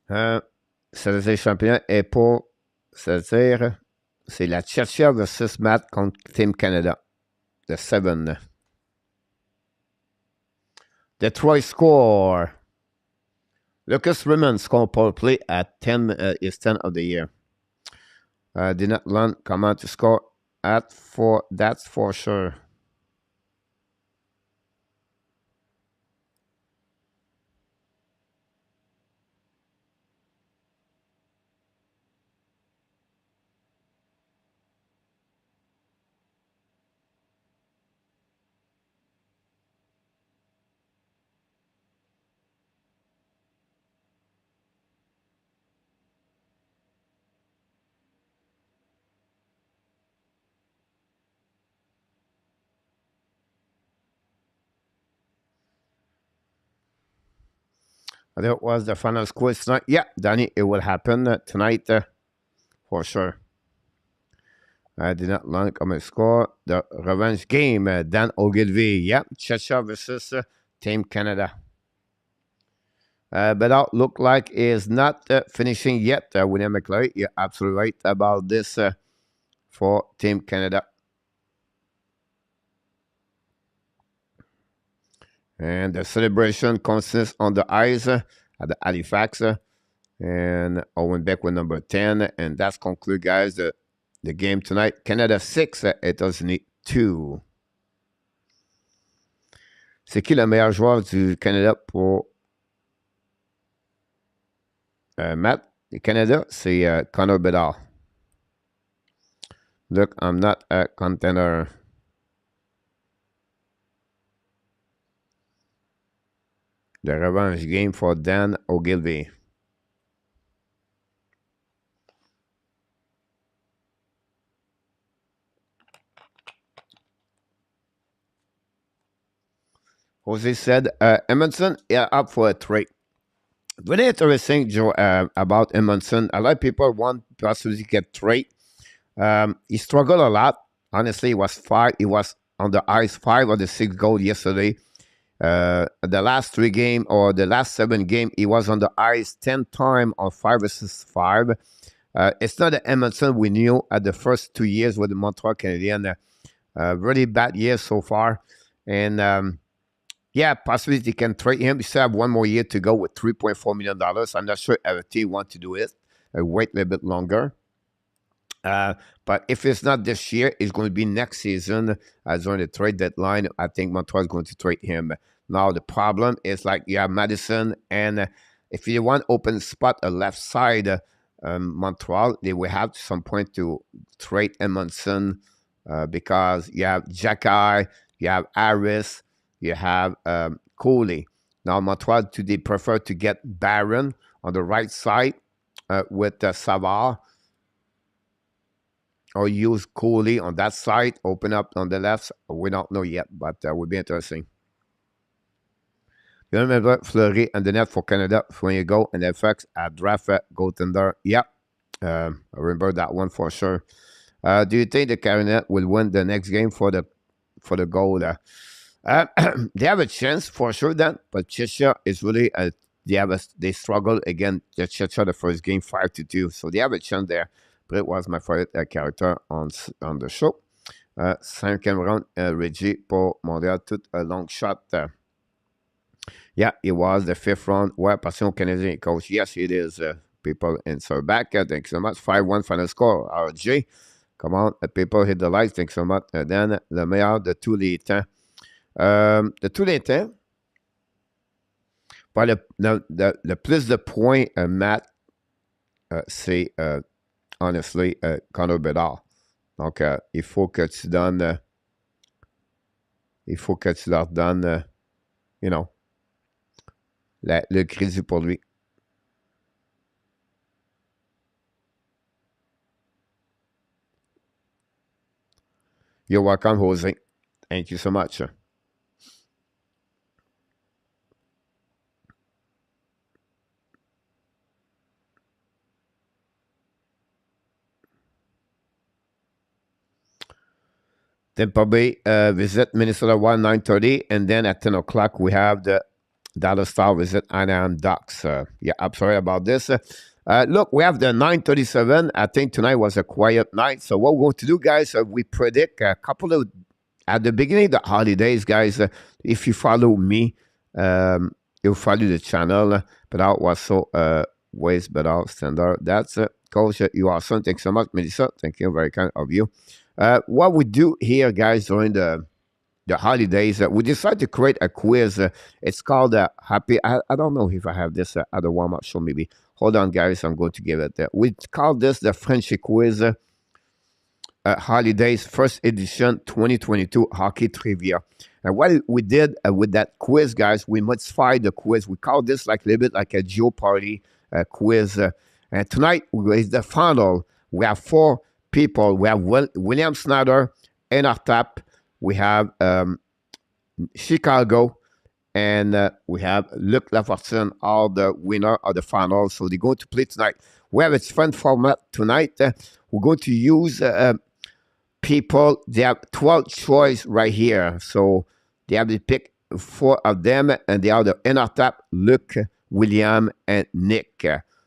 CZECHIA championnat est pour c'est-à-dire c'est la CZECHIA versus Matt contre Team Canada. The 7. Detroit score. Lucas Raymond score power play at 10 is 10 of the year. Did not learn comment to score at 4. That's for sure. That was the final score tonight. Yeah, Danny, it will happen tonight for sure. I did not learn comment score. The revenge game, Dan Ogilvy. Yeah, CZECHIA versus Team Canada. But it look like is not finishing yet. William McClary, you're absolutely right about this for Team Canada. And the celebration consists on the ice at the Halifax. And Owen Beck with number 10. And that's conclude, guys, the game tonight. Canada 6, États-Unis 2. C'est qui le meilleur joueur du Canada pour Matt? Le Canada, c'est Connor Bedard. Look, I'm not a contender. The revenge game for Dan Ogilvy. Jose said, Edmondson, yeah, up for a trade. Very interesting, Joe, about Edmondson. A lot of people want possibly to get trade. He struggled a lot. Honestly, he was on the ice 5 of the 6 goals yesterday. The last 3 games or the last 7 games, he was on the ice 10 times on 5 versus 5. It's not the Edmondson we knew at the first 2 years with the Montreal Canadiens. Really bad year so far. And yeah, possibly they can trade him. He still have 1 more year to go with $3.4 million. I'm not sure if he want to do it. Wait a little bit longer. But if it's not this year, it's going to be next season. As on the trade deadline, I think Montreal is going to trade him. Now, the problem is like you have Madison, and if you want open spot, a left side, Montreal, they will have some point to trade Edmondson because you have Jacky, you have Harris, you have Cooley. Now, Montreal, they prefer to get Barron on the right side with Savard, or use Cooley on that side, open up on the left. We don't know yet, but would be interesting. You remember Fleury and the net for Canada when you go and FX at draft goaltender? Yeah, I remember that one for sure. Do you think the Canada will win the next game for the goal? They have a chance for sure then, but CZECHIA is really they struggle again. CZECHIA the first game 5-2, so they have a chance there. But it was my favorite character on the show. 5e round, Reggie pour Montréal, tout a long shot. Yeah, it was the 5th round. Ouais, Passion Canadien coach. Yes, it is. People answer back. Thanks so much. 5-1 final score. RJ, come on. People hit the lights. Thanks so much. Then, le meilleur de tous les temps. De tous les temps. Pas le plus de points, Matt, c'est... honestly, Connor Bedard. Donc, il faut que tu donnes il faut que tu leur donnes, you know, le crédit pour lui. You're welcome, Jose. Thank you so much. Tampa Bay visit Minnesota Wild 9:30, and then at 10 o'clock we have the Dallas Star visit Anaheim Ducks. Yeah, I'm sorry about this. Look, we have the 9:37. I think tonight was a quiet night. So what we're going to do, guys, we predict a couple of at the beginning of the holidays, guys. If you follow me, you'll follow the channel. But I was so ways, but I'll standard. That's it, Coach. You are awesome. Thanks so much, Melissa. Thank you, very kind of you. What we do here, guys, during the holidays, we decided to create a quiz. It's called Happy. I don't know if I have this other warm-up show, maybe. Hold on, guys. I'm going to give it. We call this the Friendship Quiz Holidays First Edition 2022 Hockey Trivia. And what we did with that quiz, guys, we modified the quiz. We call this like a little bit like a Jeopardy quiz. And tonight is the final. We have 4 people. We have William Snyder in our top. We have Chicago, and we have Luc Lafortune, all the winner of the final. So they're going to play tonight. We have a fun format tonight. We're going to use people. They have 12 choice right here. So they have to pick 4 of them, and they are the inner top, Luc, William, and Nick.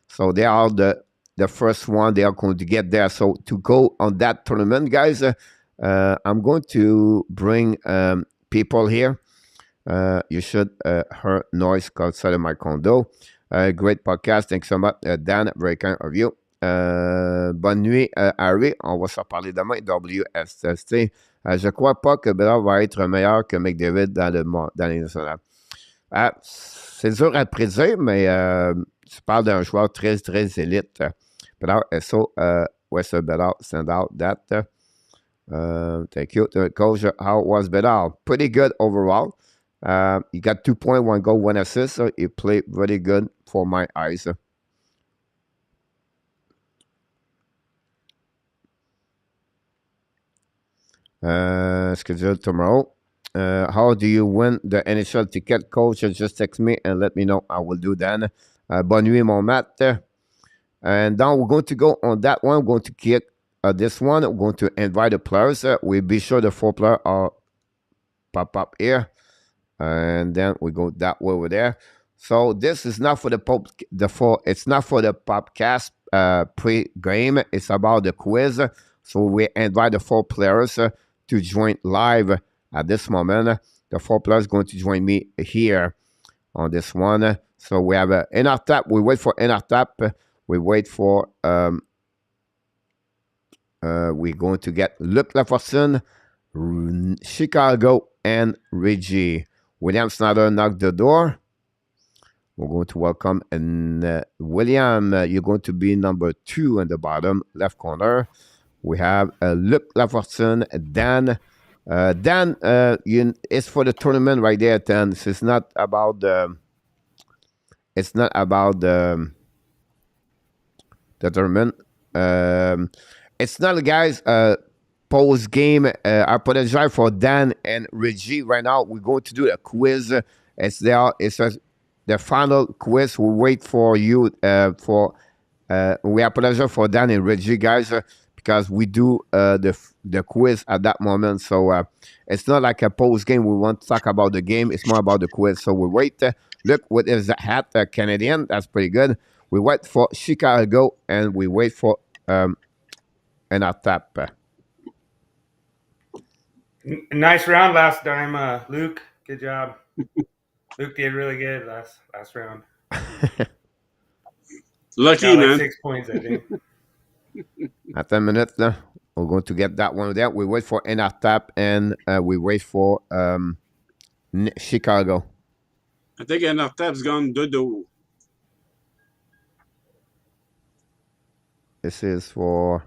So they are the first one. They are going to get there. So to go on that tournament, guys, I'm going to bring people here. You should hear noise outside of my condo. Great podcast. Thanks so much, Dan. Very kind of you. Bonne nuit, Harry. On va se reparler demain. WSST. Je crois pas que Bella va être meilleur que McDavid dans les nationales. C'est dur à prédire, mais tu parles d'un joueur très, très élite. Bella, so, where's the Bella send out that? Thank you. Coach, how was Bedard? Pretty good overall. He got 2 points, 1 goal, 1 assist. So he played very good for my eyes. Schedule tomorrow. How do you win the NHL ticket, Coach? Just text me and let me know. I will do that. Bonne nuit, mon Matt. And now we're going to go on that one. We're going to kick this one. We're going to invite the players. We'll be sure the 4 players are pop up here. And then we go that way over there. So this is not for it's not for the podcast pre-game. It's about the quiz. So we invite the 4 players to join live at this moment. The 4 players going to join me here on this one. So we have in our tap. We wait for in our tap. We wait for we're going to get Luc Lafortune, Chicago, and Reggie. William Snyder knocked the door. We're going to welcome and William. You're going to be number 2 in the bottom left corner. We have Luc Lafortune, Dan. Dan, it's for the tournament right there. Dan, so it's not about the. It's not about the tournament. It's not, guys. Post game. I apologize for Dan and Reggie. Right now, we're going to do a quiz. It's there. It's the final quiz. We wait for you. We apologize for Dan and Reggie, guys, because we do the quiz at that moment. So it's not like a post game. We want to talk about the game. It's more about the quiz. So we wait. Look, what is the hat? Canadian. That's pretty good. We wait for Chicago and we wait for an tap. Nice round last time, Luke. Good job. Luke did really good last round. Lucky, Got like man. 6 points, I think. At 10 minutes, we're going to get that one there. We wait for an tap and we wait for Chicago. I think enough tap's gone dodo. This is for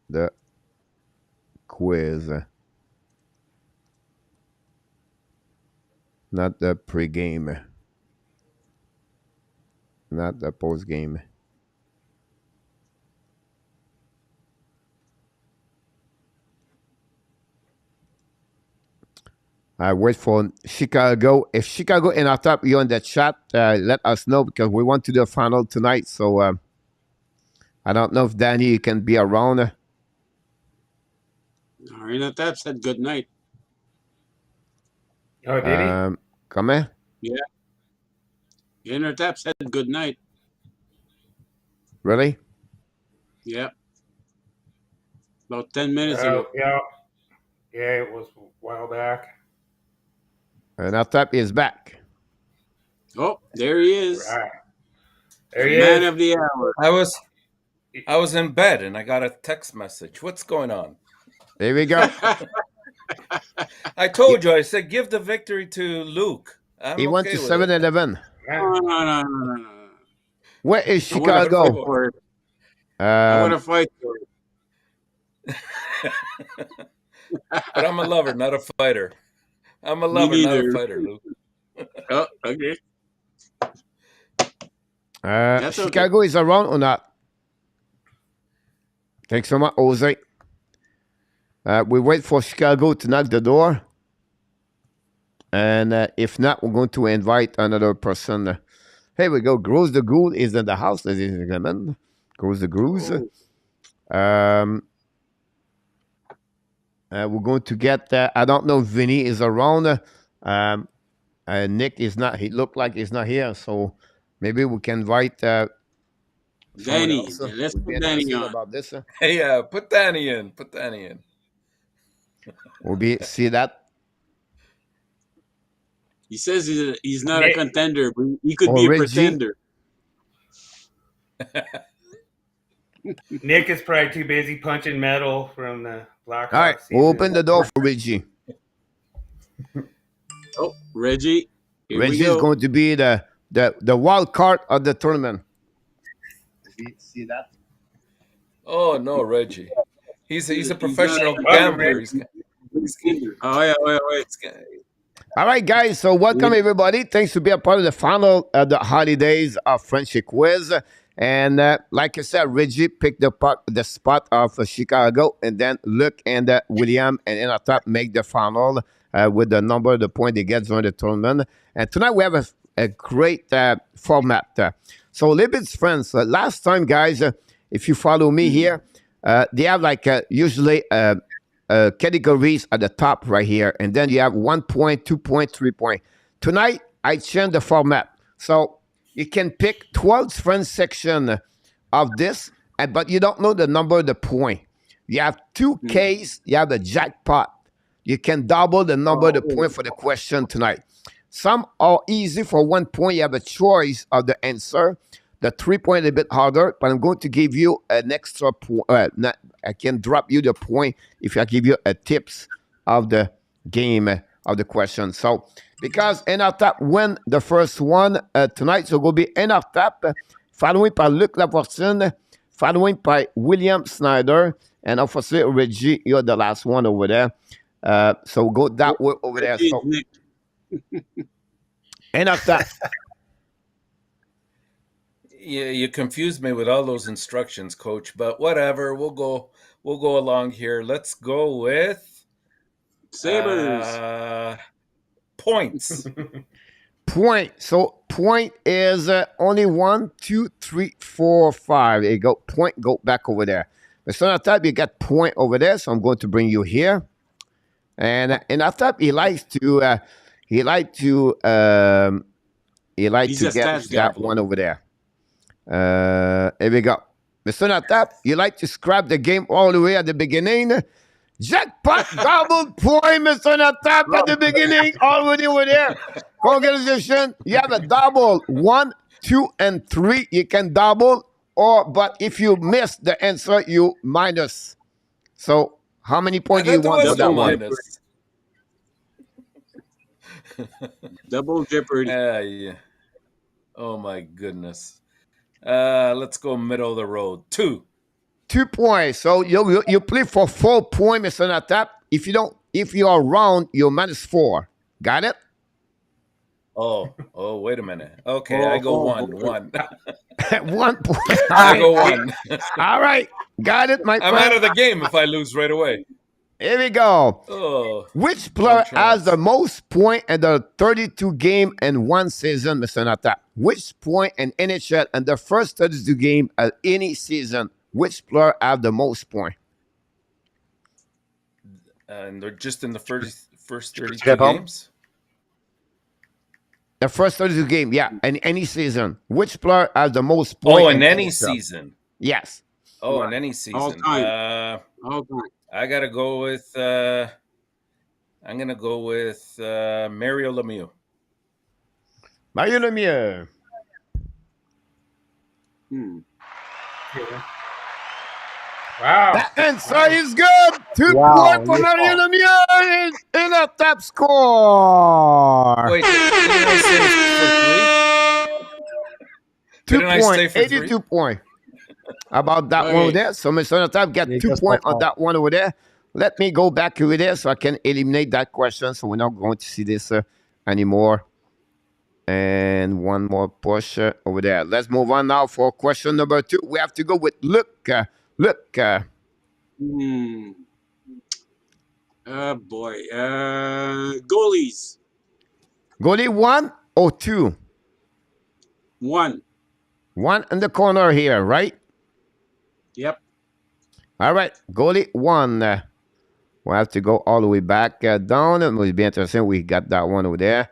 the quiz. Not the pre-game. Not the post-game. I wait for Chicago. If Chicago in our top, you're in the chat, let us know because we want to do a final tonight. So I don't know if Danny can be around. Arena Tap said good night. Oh, did he? Come in. Yeah. Arena Tap said good night. Really? Yeah. About 10 minutes ago. Yeah. Yeah, it was a while back. And our top is back. Oh, there he is. Right. The There he man is. of the hour. I was in bed and I got a text message. What's going on? There we go. I told you. I said give the victory to Luke. I'm He went okay to with 7-Eleven. No. Where is I wanna fight Chicago? for it. I want to Um, fight for it. But I'm a lover, not a fighter. I'm a lover, not a neither. fighter, Luke. Oh, okay. That's okay. Chicago is around or not? Thanks so much, Jose. We wait for Chicago to knock the door. And if not, we're going to invite another person. Here we go. Grows the Ghoul is in the house, ladies and gentlemen. Grows the Grooves. We're going to get, I don't know if Vinny is around. Nick is not, he looked like he's not here. So maybe we can invite Danny. else. Let's We'll be put Danny announcing on. about this. Hey, put Danny in. Put Danny in. We'll be, see that. He says he's not a Nick. contender, but he could Oh, be a Reggie. pretender. Nick is probably too busy punching metal from the Blackhawks. All right, we'll open the door for Reggie. Oh, Reggie. Here Reggie we is go. going to be the wild card of the tournament. See that? Oh no, Reggie. He's a not professional a gambler. Oh, yeah, wait. All right, guys. So welcome everybody. Thanks to be a part of the final the holidays of Friendship Quiz. And like I said, Reggie picked the spot of Chicago, and then Luke and William and in our top make the final with the number of the point they get during the tournament. And tonight we have a great format. So Libby's friends, last time, guys, if you follow me here, they have like usually categories at the top right here, and then you have 1 point, 2 point, 3 point. Tonight I changed the format, so you can pick 12 friends section of this, but you don't know the number of the point. You have 2 Ks, you have the jackpot. You can double the number of the point for the question tonight. Some are easy for 1 point. You have a choice of the answer. The 3 point is a bit harder, but I'm going to give you an extra point. I can drop you the point if I give you a tips of the game of the question. So, because in our top win the first one tonight, so it will be in our top, following by Luc Lafortune, following by William Snyder, and obviously Reggie, you're the last one over there. So go that way over there. So in our top. Yeah, you confused me with all those instructions, Coach. But whatever, we'll go along here. Let's go with Sabres. Points. Point. So point is only 1, 2, 3, 4, 5. There you go. Point. Go back over there. But so on top you got point over there. So I'm going to bring you here. And in our top he likes to He's get a stats that guy. one over there. Here we go. Mr. Natap, you like to scrap the game all the way at the beginning. Jackpot double point, Mr. Natap, at the beginning, already over there. Congratulations. You have a double 1, 2, and 3. You can double, but if you miss the answer, you minus. So how many points do you want for that one? minus. Double jeopardy. Yeah. Oh my goodness. Let's go middle of the road. 2. 2 points. So you play for 4 points, Mr. Natap. If you are round, you're minus 4. Got it? Oh, wait a minute. Okay, I go one. 1 point. I go one. All right. Got it, my I'm friend. out of the game if I lose right away. Here we go. Oh, Which player has chance. the most point in the 32 game in one season, Mr. Nata? Which point in NHL in the first 32 game of any season? Which player have the most point? And they're just in the first 32 Répondre? games? The first 32 game, yeah, in any season. Which player has the most point? Oh, in any NHL? season. Yes. Oh, in any season. All time. All time. I gotta go with. I'm gonna go with Mario Lemieux. Mario Lemieux. Hmm. Yeah. Wow. That answer is good. 2 Wow, points for il est Mario fort. Lemieux in a top score. Wait, didn't I say for 2 didn't I say points, for 82 points. About that one over there. So Mr. Natap got Les 2 gars sont points on forts. that one over there. Let me go back over there so I can eliminate that question. So we're not going to see this anymore. And one more push over there. Let's move on now for question number 2. We have to go with Luke. Luke. Hmm. Oh boy. Goalies. Goalie 1 or 2? 1. 1 in the corner here, right? Yep. All right. Goalie 1. We'll have to go all the way back down. It will be interesting. We got that one over there.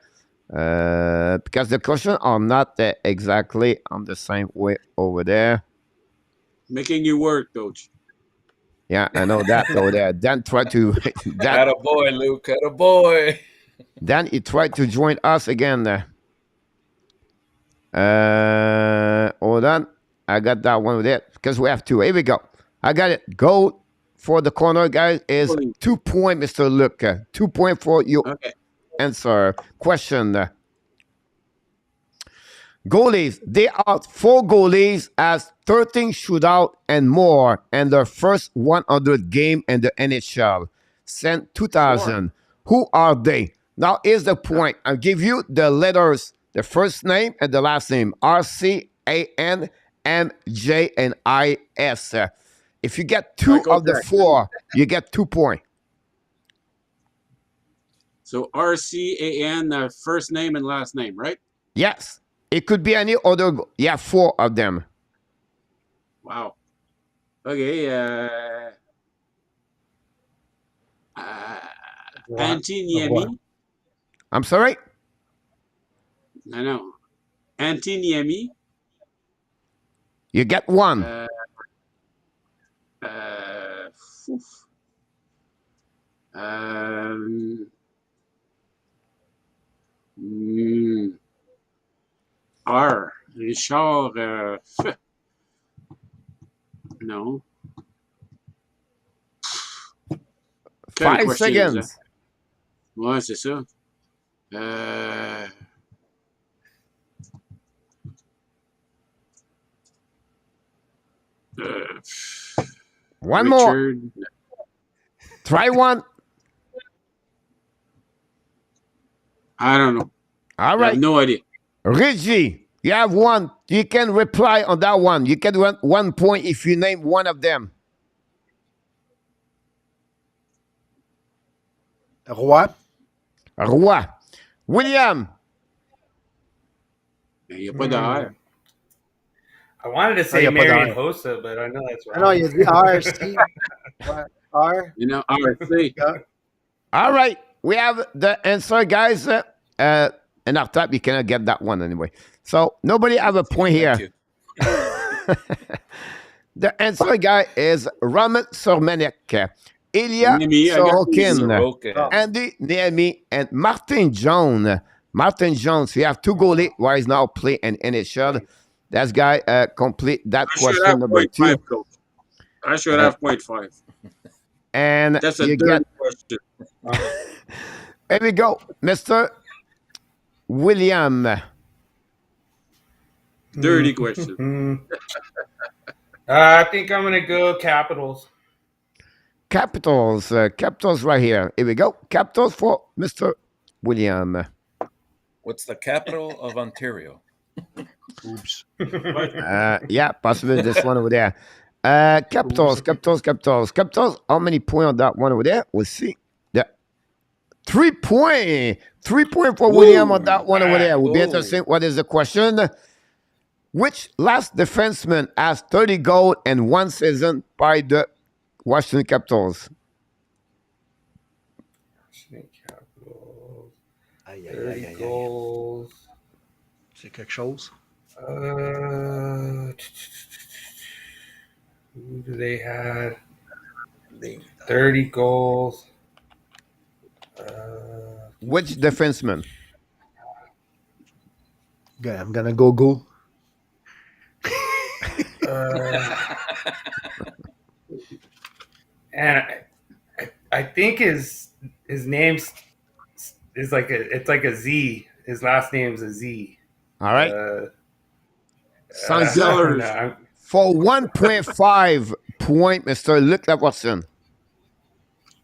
Because the question are not exactly on the same way over there. Making you work, coach. Yeah, I know that over there. Dan tried to Dan, Attaboy, Luke. Attaboy. Dan he tried to join us again. Hold on. I got that one over there because we have 2. Here we go. I got it. Go for the corner, guys, is 2 point, Mr. Luke. 2 point for your Okay. answer. Question. Goalies. There are 4 goalies as 13 shootout and more in their first 100 game in the NHL since 2000. Who are they? Now, here's the point. I'll give you the letters, the first name and the last name. RCAN, MJ, and IS. If you get 2 Michael of the Jackson. 4, you get 2 points. So RCAN, first name and last name, right? Yes. It could be any other. Yeah, 4 of them. Wow. Okay. Antiniemi. I'm sorry? I know. Antiniemi. You get 1. Oof. R. Richard. No. Quelle 5 question, seconds. ça? Ouais, c'est ça. One more. Richard. Try one. I don't know. All I have right. no idea. Reggie, you have 1. You can reply on that one. You can run 1 point if you name one of them. Roy. Roy. William. Il n'y a pas d'heure. I wanted to say y a pas Marion d'heure. Hossa, but I know that's wrong. Ah non, il a dit R, C. Ouais, R. You know, RC. All right. We have the answer, guys. And after that, you cannot get that one anyway. So nobody have a point here. Thank you. The answer, guy, is Roman Sormenek, Ilya Niemi, I got Sorokin, Sorokin. Andy Niemi, and Martin Jones. Martin Jones, we have 2 goalies while he's now playing in NHL. That guy complete that I should question have number 2. 0.5, coach. I should have 0.5. And That's a you third get, question. here we go, Mr. William. Dirty question. I think I'm gonna go Capitals. Capitals right here. Here we go. Capitals for Mr. William. What's the capital of Ontario? Oops. Yeah, possibly this one over there. Capitals. How many points on that one over there? We'll see. Yeah. 3 points. 3 points for William on that one over there. Will be interesting. What is the question? Which last defenseman has 30 goals in one season by the Washington Capitals? Capitals. Aïe, aïe, 30 aïe, aïe, aïe. goals. C'est quelque chose. Who do they had? 30 goals. Which defenseman? Okay, I'm gonna go. And I think his name's is like a Z. His last name's a Z. All right. Sounds Zellers. No, For 1.5 point, Mr. Luc Watson.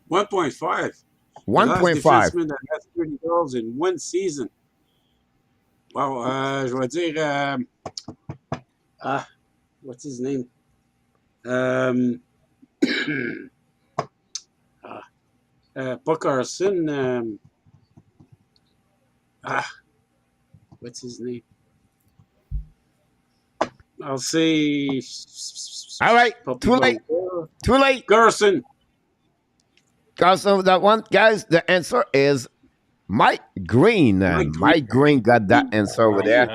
1.5. 1.5. Defenseman that has 30 goals in one season. Wow, je vais dire. What's his name? Pas Carson. What's his name? I'll say. All right. Too late. Too late. Garson. Carson, that one. Guys, the answer is Mike Green. Mike Green got that answer over there.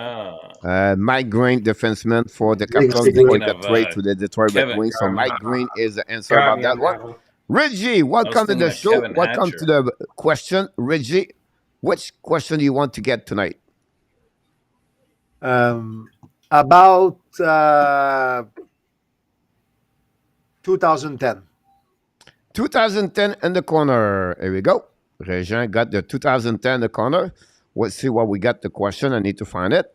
Mike Green, defenseman for the Capitals before he got traded to the Detroit Red Wings. So Mike Green is the answer about that one. Reggie, welcome to the show. Kevin Welcome Hatcher. to the question. Reggie, which question do you want to get tonight? About 2010. 2010 in the corner. Here we go. Regent got the 2010 in the corner. Let's see what we got the question. I need to find it.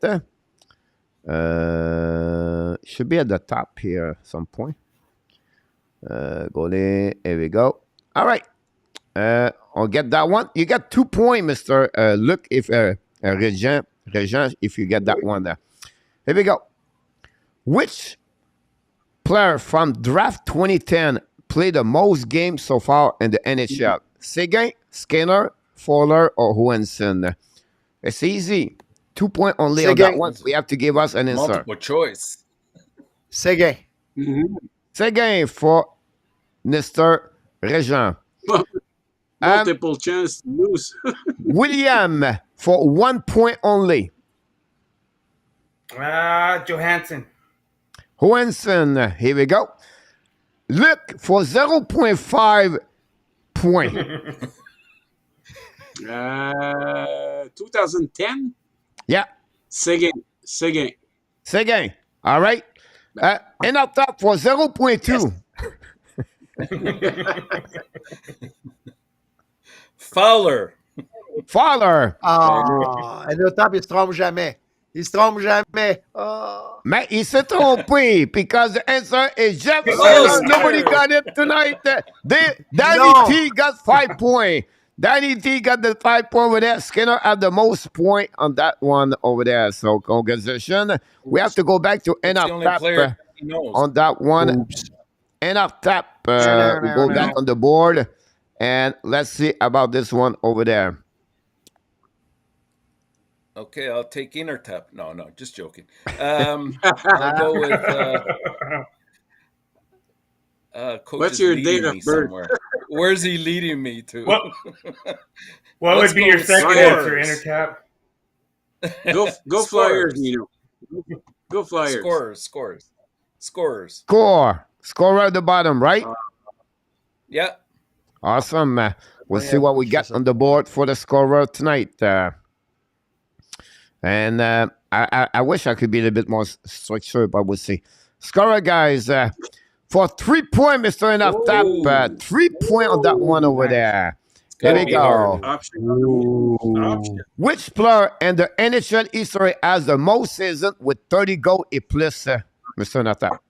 Should be at the top here at some point. Goalie. Here we go. All right. I'll get that one. You got 2 points, Mr. Luc, if Regent, if you get that one there. Here we go. Which player from draft 2010 played the most games so far in the NHL? Seguin, Skinner, Fowler, or Johansson? It's easy. 2 points only on that Seguin. one. We have to give us an answer. Multiple choice. Seguin. Seguin for Mr. Regent. Multiple chance to lose. William for 1 point only. Johansson. Johansson, here we go. Luc for 0.5 point. 2010. Yeah, Seguin. Seguin. All right. And up top for 0.2. Fowler. Fowler. Ah, et le top, il se trompe jamais. Il se trompe jamais. Ah. Mais il s'est trompé because the answer is Jeff Oh, Skinner. Nobody got it tonight. Danny No. T got 5 points. Danny T got the 5 point over there. Skinner had the most point on that one over there. So congratulations. We have to go back to end It's up the only tap player he knows. on that one. Oops. End up tap. We go back on the board. And let's see about this one over there. Okay, I'll take inner tap. No, just joking. I'll go with Coach What's is your leading date of me birth? somewhere. Where's he leading me to? What Let's would be go your with second scores. answer, Intertap? Go Flyers, Nino. Go Flyers. Scores. Score at the bottom, right? Yeah. Awesome. We'll see what we got on the board for the scorer tonight. And I wish I could be a little bit more structured, but we'll see. Scorer, guys, for 3 point, Mr. Enough Tap. 3 point on that one over there. Here we be go. hard. Option. Which player in the NHL history has the most season with 30 goals et plus, Mr. Enough Tap?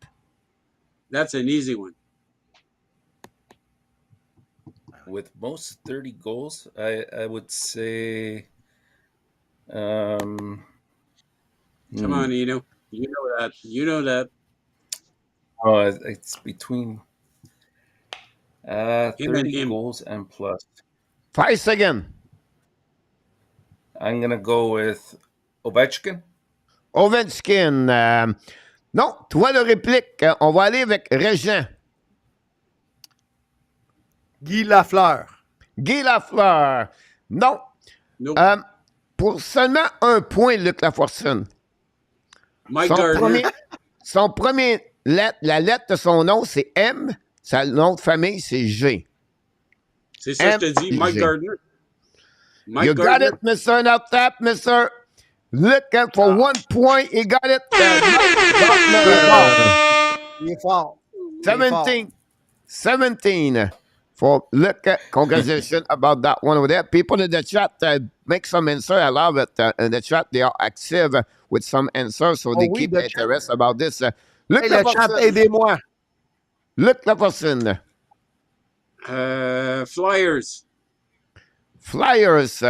That's an easy one. With most 30 goals, I would say Come on, Eno. You know that. You know that. Oh, it's between Him and 30 him. goals and plus. 5 seconds. I'm gonna go with Ovechkin. Ovechkin. Non, toi de réplique. On va aller avec Régent. Guy Lafleur. Guy Lafleur. Non. Nope. Pour seulement 1 point, Luc Lafortune. Mike Son Gardner. premier, son premier la lettre de son nom, c'est M. Son nom de famille, c'est G. C'est ça que je te dis. Mike MG. Gardner. Mike You got Gardner. it, Mr. Not Tap, Mr. Look for 1 point. He got it. Il est fort. 17. 17. For look at congratulations about that one over there. People in the chat make some answer. I love it. In the chat, they are active with some answers, so they oui, keep le interest about this. Look Hey, le chat, aidez-moi. Look la person. Flyers. Flyers.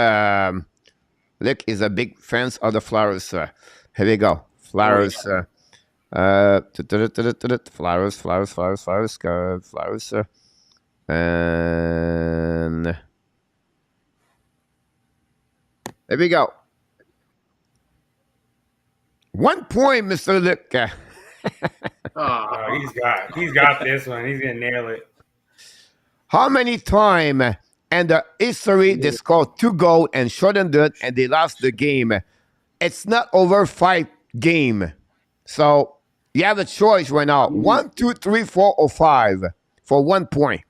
Luke is a big fan of the Flyers. Here we go. Flyers. Flyers. And there we go. 1 point, Mr. Luke. Oh, he's got this one. He's gonna nail it. How many times in the history they scored 2 goals and shortened it and they lost the game? It's not over 5 games. So you have a choice right now. 1, 2, 3, 4, or 5 for 1 point.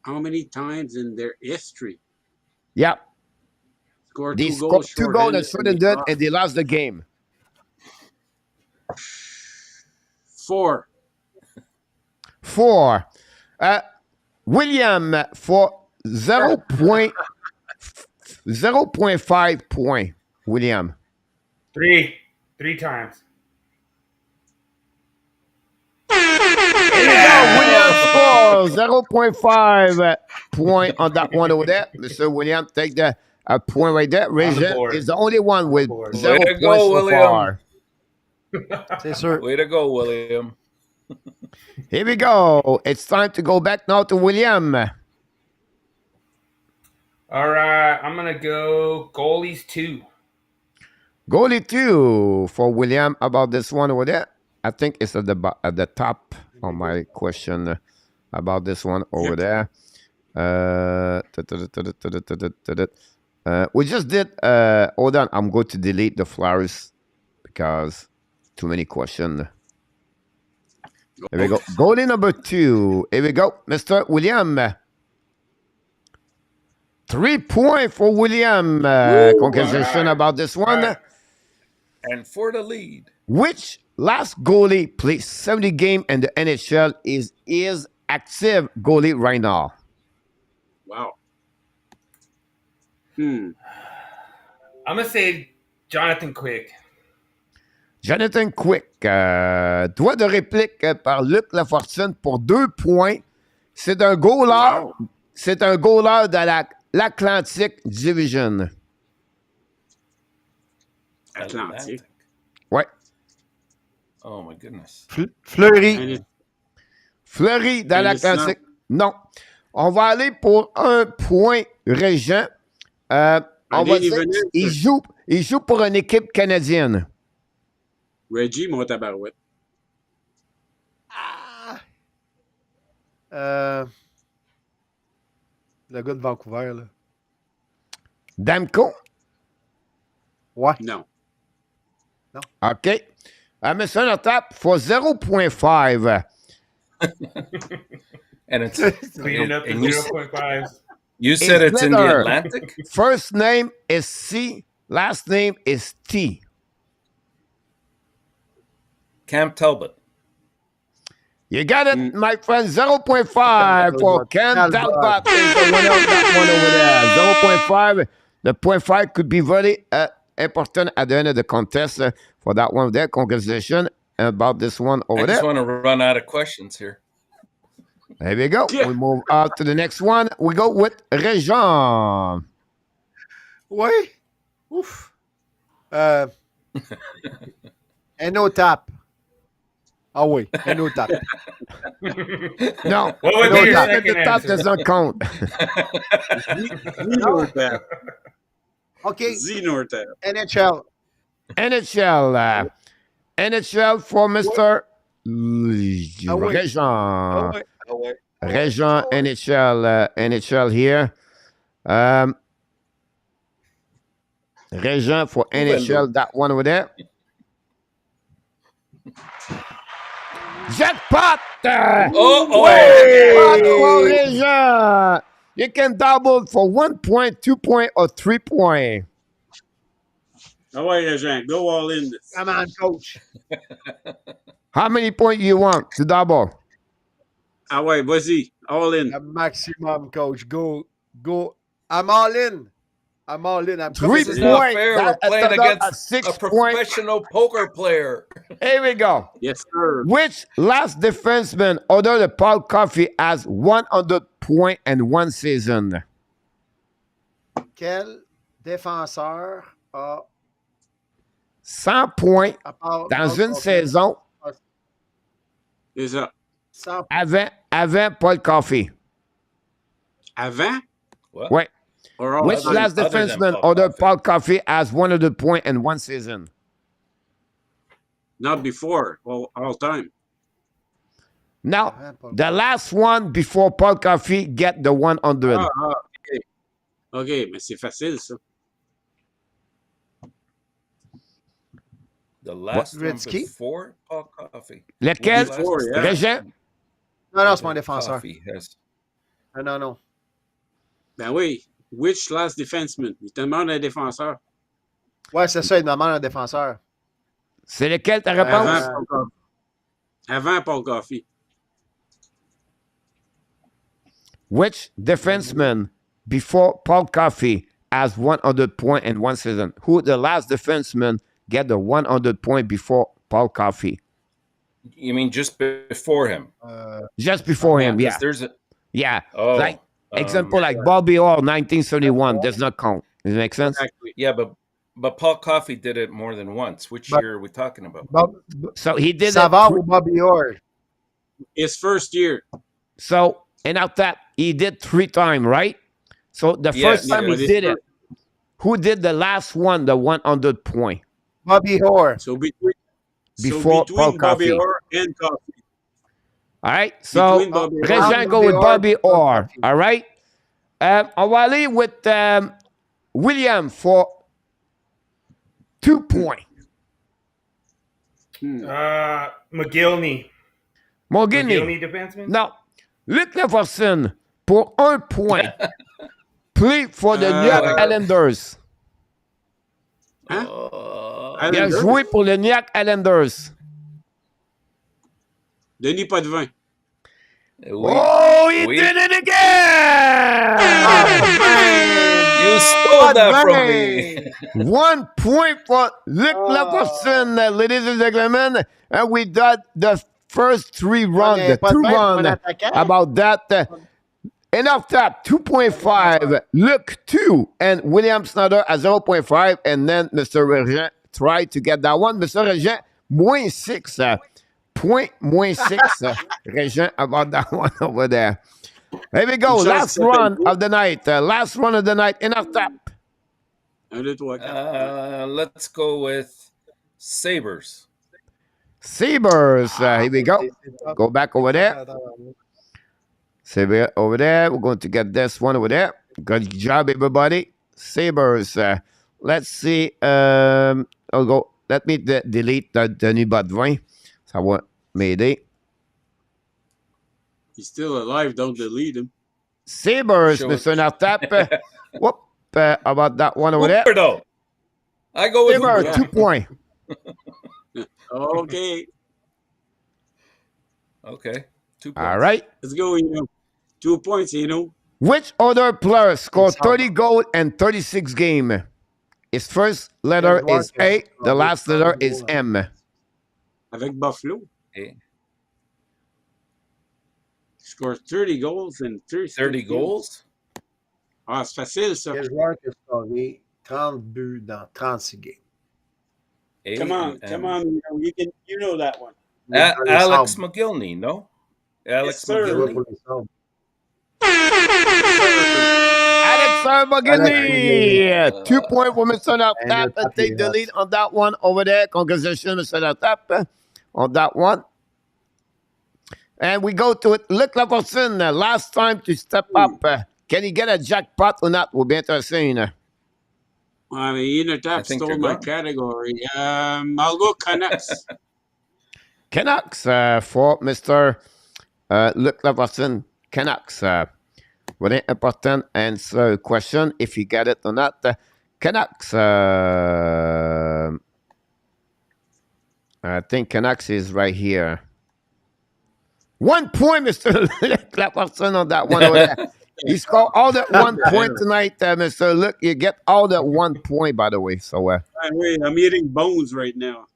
How many times in their history? Yeah. Scored They 2 scored goals. 2 goals and shortened it and they lost the game. 4. 4. William for 0.5 point. William. 3 times. William scores 0.5 point on that one over there. Mr. William, take the point right there. Regent board. is the only one with board. 0 Way to points go, so William. far. C'est sûr. Way to go, William. Here we go. It's time to go back now to William. All right, I'm gonna go goalies 2. Goalie 2 for William about this one over there. I think it's at the top of my question about this one over there. We just did. Hold on, I'm going to delete the Flyers because too many questions. Here we go. Goalie number 2. Here we go, Mr. William. 3 points for William. Congratulations about this one. And for the lead. Which last goalie played 70 games in the NHL is active goalie right now? Wow. I'm gonna say Jonathan Quick. Jonathan Quick. Droit de réplique par Luc Lafortune pour 2 points. C'est un goaler. Wow. C'est un goaler de l'Atlantic Division. Atlantic. Ouais. Oh my goodness. Fleury. And it, Fleury dans And it's l'Atlantique. Non. On va aller pour 1 point, Régent. On va Allez, dire, venez. il joue pour une équipe canadienne. Reggie, mon tabarouette. Le gars de Vancouver, là. Damco. Ouais. Non. OK. Monsieur Notap for 0.5. And it's Clean it up to and you, 0.5. you said it's in the SLATER. Atlantic? First name is C. Last name is T. Cam Talbot. You got it, my friend. 0.5 for Ken Talbot. Is the winner of that one over there. 0.5. The 0.5 could be very important at the end of the contest for that one there. Congratulations about this one over I just there. want to run out of questions here. There we go. Yeah. We move on to the next one. We go with Réjean. Oui. Ouf. Eno Tap. Ah oui, Eno Tap. No, What would no, be your top at the second top answer? does not count. Xenortap. OK, Xenortap. NHL. NHL. NHL for Mr. Ah oui. Régent. Ah oui. Ah oui. Régent Ah oui. NHL here. Régent for NHL, that one over there. Jackpot! Jackpot for Régent! You can double for 1 point, 2 point, or 3 point. All right, Agent, go all in this. Come on, coach. How many points you want to double? All right, vas-y, all in. The maximum, coach. Go. I'm all in. I'm all in. I'm 3 This is not points. fair. That We're playing adds up against at 6 a points. professional poker player. Here we go. Yes, sir. Which last defenseman other than Paul Coffey has 100 points in one season? Quel défenseur a 100 points à part dans Paul une Coffey, saison C'est ça. 100 avant Paul Coffey. Avant? What? Ouais. Or all Which time? last other than defenseman Paul other Coffey. Paul Coffey has 100 points in one season? Not before, all time. Now, Avant Paul the last one before Paul Coffey get the 100. OK. OK, mais c'est facile, ça. The last one Gretzky? before Paul Coffey. Lequel? Before, yeah. Régent? Non, c'est pas un défenseur. Coffey has... Non. Ben oui. Which last defenseman? Il te demande un défenseur. Ouais, c'est ça, il demande un défenseur. C'est lequel ta réponse? Avant Paul Coffey. Avant Paul Coffey. Which defenseman before Paul Coffey has 100 points in one season? Who the last defenseman get the 100 point before Paul Coffey? You mean just before him? Just before him, 'Cause yeah. There's a... Yeah. Oh, Like, example, like Bobby Orr, 1971, does not count. Does it make sense? Exactly. yeah, but Paul Coffey did it more than once. Which But- year are we talking about? So he did Savard it. ou Bobby Orr? His first year. So, and after that, he did 3 times, right? So the Yeah, first time yeah, but he his did it, first- who did the last one, the 100 point? Bobby Orr. So between, Before Paul Bobby Coffey. Orr and Coffey. All right, so Between Bobby Orr. Régent go Bobby with Orr, Bobby Paul Orr. Coffey. All right. On va aller with William for 2 points. McGillney. Morgany. McGillney defenseman? Non. Luc Leverson pour 1 point. Play for the New York Islanders. Hein? Il a Islanders? joué pour le New York Islanders. Denis Potvin. Oui. Oh, he Oui. did it again! You stole that from me. 1 point for Luc Leverson, ladies and gentlemen. And we got the first 3 rounds, mais pas de 2 point, rounds pas d'attaquant. about that. And after that, 2.5, Luc 2, and William Snyder at 0.5. And then Mr. Regent tried to get that one. Mr. Regent, moins 6. Point moins 6. Regent about that one over there. Here we go. Une chance Last que ça fait run deux. of the night. Last run of the night. Enough tap. 1, 2, 3, 4. Let's go with Sabres. Sabres. Here we go. Go back over there. Saber over there. We're going to get this one over there. Good job, everybody. Sabres. Let's see. I'll go. Let me delete the Denis Potvin. Ça va m'aider. He's still alive. Don't delete him. Sabres, Show Mr. Nartap. Whoop. About that one over there. Hooper, though. I go with Sabres, Hooper. 2 points. Okay. Okay. 2 points. All right. Let's go, 2 points, Which other player scored It's hard. 30 goals and 36 games? His first letter is A. The last letter is M. Avec Buffalo. Okay. Scores 30 goals and 30 goals? Ah, c'est facile, ça. Quel joueur qui a scoré 30 buts dans 36 games. A Come on, and M. come on. You know that one. Alex McGillney, no? Alex sir. Il va McGillney? pour les Sabres. Alexandre McGinney. 2 points for Mr. And Tap. the Take the Hubs. lead on that one over there. Congratulations, Mr. Tap, on that one. And we go to it. Luc Lafortune, last time to step up. Can he get a jackpot or not? Will be interesting. I mean, Unitap think stole they're my gone. category. I'll go Canucks. Canucks for Mr. Luc Lafortune. Canucks. Very important answer question if you get it or not. Canucks. I think Canucks is right here. 1 point, Mr. Lafortune, on that one over there. He scored all that 1 point tonight, Mr. Luc. You get all that 1 point, by the way. So, Wait, I'm eating bones right now.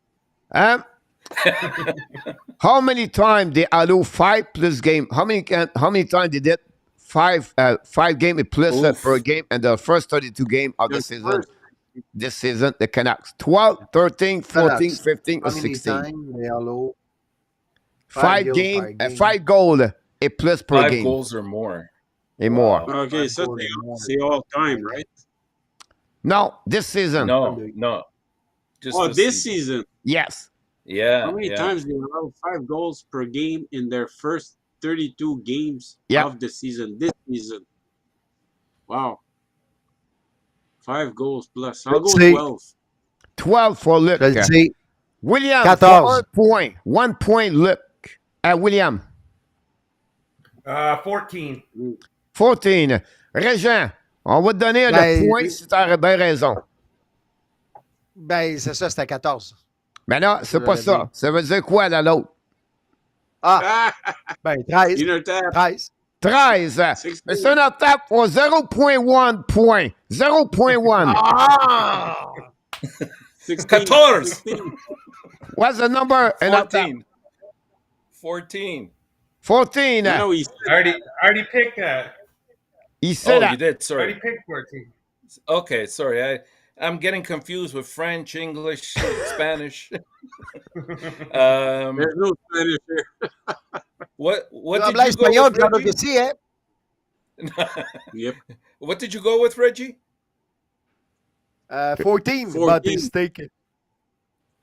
how many times they allow 5 plus game? How many times they did 5 game plus per game and the first 32 game of the season? This season, the Canucks 12, 13, 14, Canucks. 15, or How many 16. times they allow 5 game, 5 goal a plus per 5 game. goals or more. A more. Okay, so see all time, right? No, this season. No. Just This season. Yes. Yeah. How many times they allow 5 goals per game in their first 32 games of the season? This season. Wow. 5 goals plus. I'll go 12. 12 for Luc. Je le dis. William, 14. 1 point. 1 point, Luc. William. 14. 14. Régent, on va te donner le point si tu as bien raison. Ben, c'est ça, c'était 14. Mais non, c'est pas ça. Ça veut dire quoi, là, l'autre? Ah, ben 13. Unitap. 13. 13. Mais c'est notre tape pour 0.1 point. 0.1. Ah! 16. 14. 16. What's the number? 14. 14. 14. No, he Already picked that. He said You did. Sorry. Already picked 14. Okay, sorry. I'm getting confused with French, English, Spanish. There's no Spanish here. What Tu did hablas you go español, with, claro que Reggie? sí, eh? Yep. What did you go with, Reggie? 14, but 14. he's taken.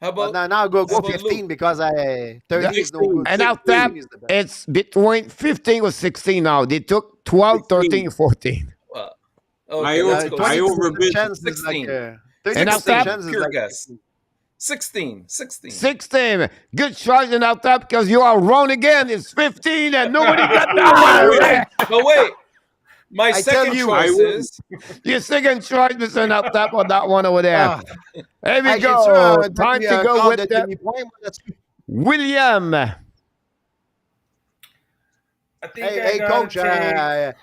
How But about now go how about 15 Luke? because 30 is no good. And now tap, 16 is the best. it's between 15 or 16 now. They took 12, 13, 14. Okay, I let's go. 20% overbid chance is like 16. 30% And now tap, chance is pure like guess. 16. 16. Good choice in out tap because you are wrong again. It's 15 and nobody got that one over there. But wait, my I second tell you, choice is Your second choice, Mr. Out tap on that one over there. Ah. Here we Hey, go. sûr, Time depuis to un go quart with de the demi-point, moi, là-dessus. William. I think Hey, I coach, gotta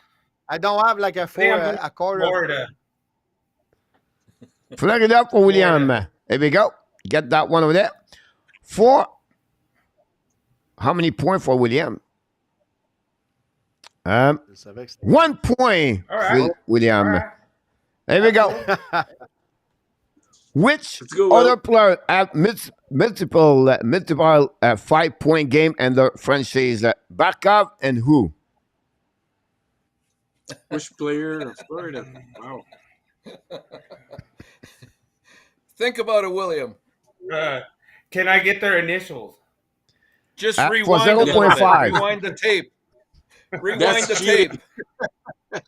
I don't have like a quarter. Florida. Flag it up for William. Here we go. Get that one over there. 4. How many points for William? 1 point All right. for William. All right. Here we go. Which Let's go, other Will. player have multiple 5-point game and the franchise? Barkov and who? Which player of Florida? Wow. think about it, William. Can I get their initials? Just For rewind a little bit. 0.5. Rewind the tape. Rewind That's the cheating. tape.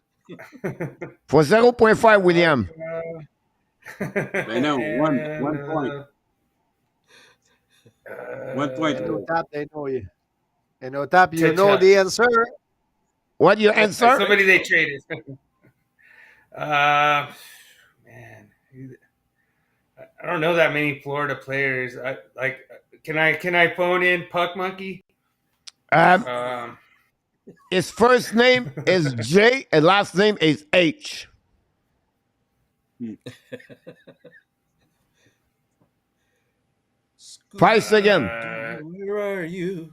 For 0.5, William. I know, one point. 1 point. No tap, they know you. And no tap, you Cha-cha. know the answer. What your answer? Somebody they traded. Man, I don't know that many Florida players. Can I phone in Puck Monkey? His first name is J and last name is H. 5 seconds. Where are you?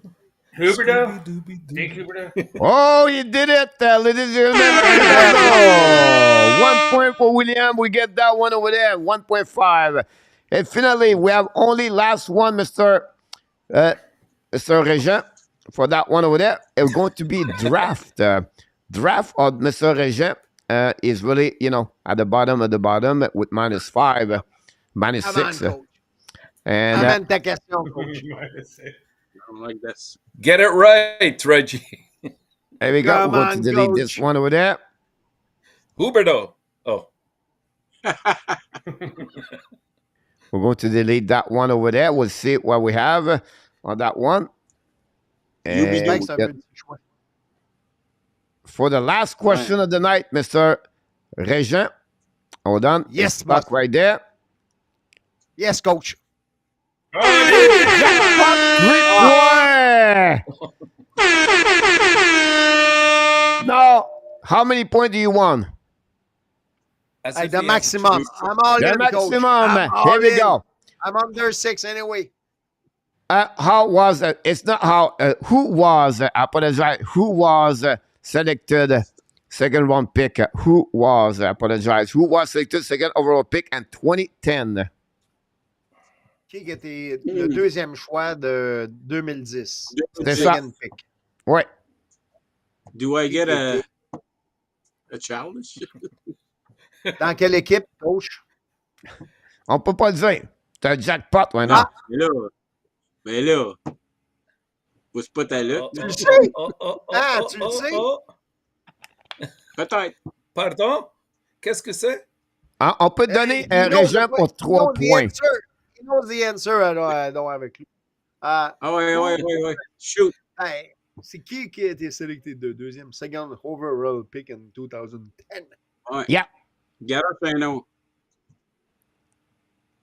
Huberto? Scooby-Dooby-Doo. Jake Huberto? Oh, he did it, ladies and gentlemen. 1 point for William. We get that one over there, 1.5. And finally, we have only last one, Mr. Regent, for that one over there. It's going to be draft. Draft of Mr. Regent is really, at the bottom of the bottom with -5, -6. Coach. And Amène ta question, coach. I don't like this. Get it right, Reggie. there we go. Come We're going to on, delete coach. this one over there. Huberto. Oh, We're going to delete that one over there. We'll see what we have on that one. And Mec, c'est un peu du choix. for the last question of the night, Mr. Regent, hold on. Yes, It's back boss. right there. Yes, coach. Jackpot, 3 points. Now, how many points do you want? as Hey, if the he has maximum. choose. I'm all The in, coach. maximum. I'm all Here we in. go. I'm under 6 anyway. How was it's not how who was I apologize, who was selected second round pick, who was I apologize, who was selected second overall pick in 2010? Qui était le deuxième choix de 2010? C'est ça. Second pick. Ouais. Do I get a challenge? Dans quelle équipe, coach? On peut pas le dire. C'est un jackpot maintenant. Ah. Mais là, pousse pas ta lutte. Oh, là. oh, le sais? oh, oh, oh, Ah, oh, tu le oh, sais? oh. Peut-être. Pardon? Qu'est-ce que c'est? On peut donner un He knows Régent the- pour he 3 knows the points. answer. He knows the answer. I don't have a clue. Ah ouais. Shoot. Hey, c'est qui a été sélecté de deuxième, second overall pick in 2010? Ouais. Yeah. Garage un nom.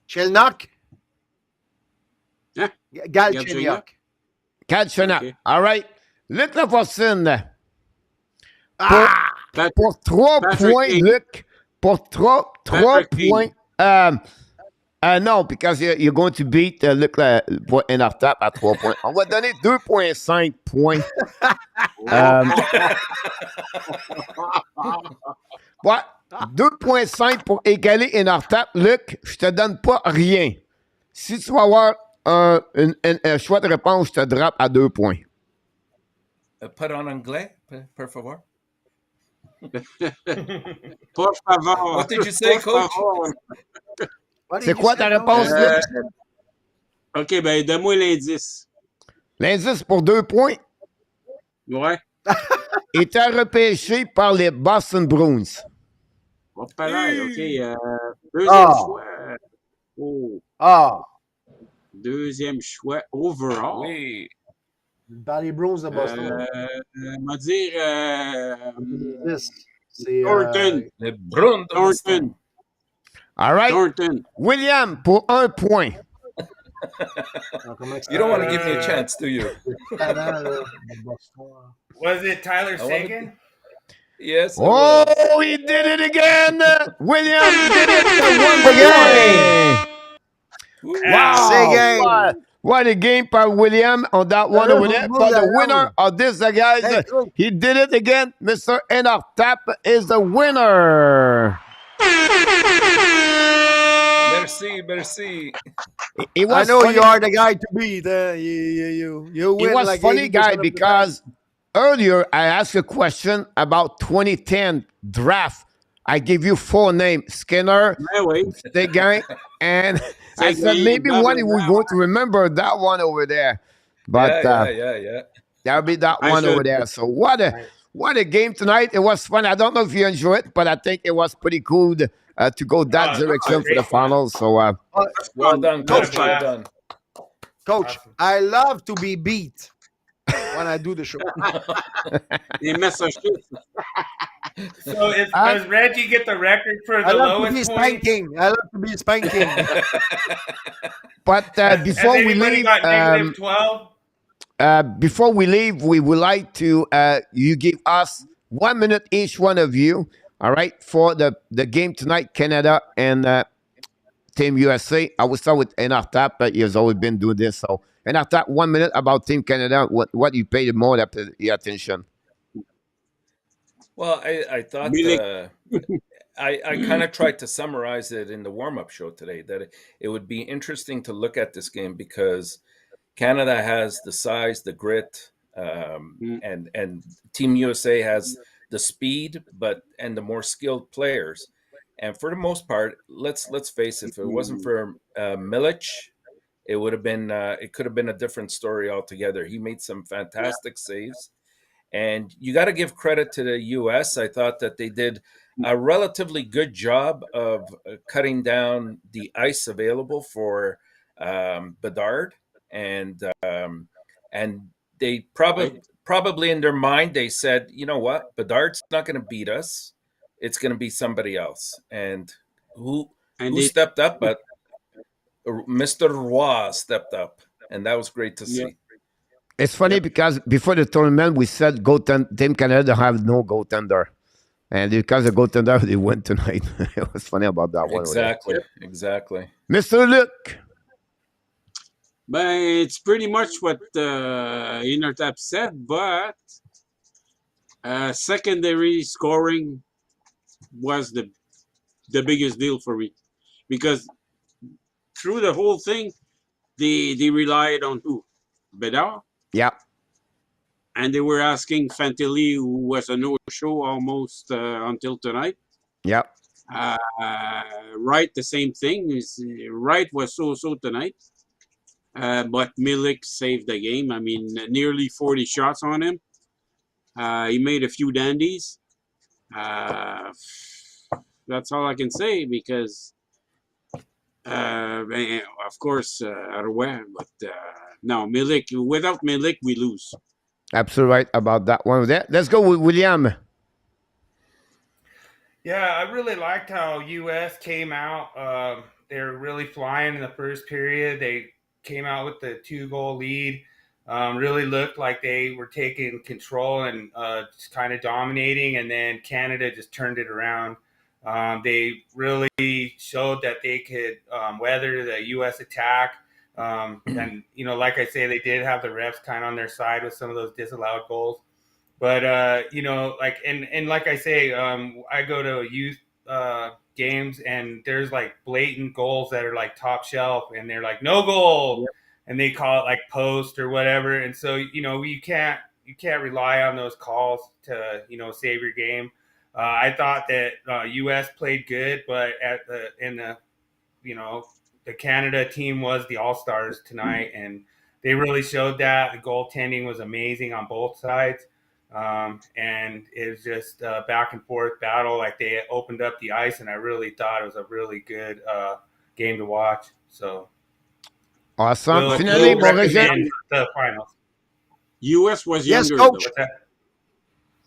Chelnock? Hein? Galchenyuk. Galchenyuk. Ok. All right. Luc Lafortune. Ah! Pour 3 Patrick points, King. Luc. Pour 3 Patrick King. points. No, because you're going to beat Luc pour un tap à 3 points. On va donner 2,5 points. Ouais, 2,5 pour égaler un tap. Luc, je te donne pas rien. Si tu vas avoir un choix de réponse, je te drop à 2 points. Pas en anglais, per favor. Por favor. What did you say, Por coach? favor. What did C'est you quoi say, ta coach? réponse, Luc? OK, ben donne-moi l'indice. L'indice pour 2 points Ouais. était repêché par les Boston Bruins. On va parler. OK. Deuxième Ah. choix. Oh. Ah! Deuxième choix overall. Oui. Dans les Bruins de Boston. On va dire C'est Thornton. Le Brun de Boston. Thornton. All right. Thornton. William, pour 1 point. You don't want to give me a chance, do you? Was it Tyler I wanna- Sagan? Yes. it was. Oh, he did it again. William did it once again. Wow. Sagan. What a game by William on that one over there. But the winner of this, guys, Hey, coach. he did it again. Mr. Tap is the winner. Merci. It I was know funny. you are the guy to beat. You win It was like funny, 80% guy, of the because earlier I asked a question about 2010 draft. I give you 4 names: Skinner, Ben oui. Seguin, and I said Seguin, maybe blah, one blah, we're blah. going to remember that one over there. But Yeah. that'll be that I one over should- there. So what a game tonight. It was fun. I don't know if you enjoyed it, but I think it was pretty cool to go that direction for the finals. So Well done, coach. Wow. Well done. Coach, I love to be beat when I do the show. Les Massachusetts. So does Reggie get the record for I the love to be lowest point? spanking. I love to be spanking. but Has before we anybody leave, got negative 12? before we leave, we would like to you give us 1 minute each one of you. All right, for the game tonight, Canada and Team USA. I will start with Tap. He has always been doing this. So And after 1 minute about Team Canada, what you paid more attention? Well, I thought Milik, I kind of tried to summarize it in the warm-up show today that it would be interesting to look at this game because Canada has the size, the grit, mm, and Team USA has the speed, and the more skilled players. And for the most part, let's face it, if it wasn't for Milic, it could have been a different story altogether. He made some fantastic saves, and you got to give credit to the U.S. I thought that they did a relatively good job of cutting down the ice available for Bedard, and they right? probably in their mind they said, you know what, Bedard's not going to beat us. It's going to be somebody else, and who And who they, stepped up? But Mr. Roy stepped up, and that was great to yeah, see. It's funny because before the tournament, we said Team Canada have no goaltender. And because the goaltender, they went tonight. It was funny about that one. Exactly. Mr. Luc. but it's pretty much what Intertap said. But secondary scoring was the biggest deal for me because through the whole thing, they relied on who? Bedard. Yeah. And they were asking Fantilli, who was a no-show almost until tonight. Yeah. Wright, the same thing. Wright was so-so tonight. But Milik saved the game. I mean, nearly 40 shots on him. He made a few dandies. That's all I can say because, of course, Arouet. But no, Milik. Without Milik, we lose. Absolutely right about that one. Let's go with William. Yeah, I really liked how U.S. came out. They were really flying in the first period. They came out with the 2-goal lead. Really looked like they were taking control and just kind of dominating. And then Canada just turned it around. They really showed that they could weather the U.S. attack. And, like I say, they did have the refs kind of on their side with some of those disallowed goals. But, and like I say, I go to youth games and there's like blatant goals that are like top shelf and they're like, no goal. Yep. And they call it like post or whatever. And so, you can't rely on those calls to, save your game. I thought that U.S. played good, but the Canada team was the all-stars tonight, and they really showed that. The goaltending was amazing on both sides, and it was just a back-and-forth battle. Like, they opened up the ice, and I really thought it was a really good game to watch. So, awesome. Finally, the finals. U.S. was Yes, younger. coach. Though.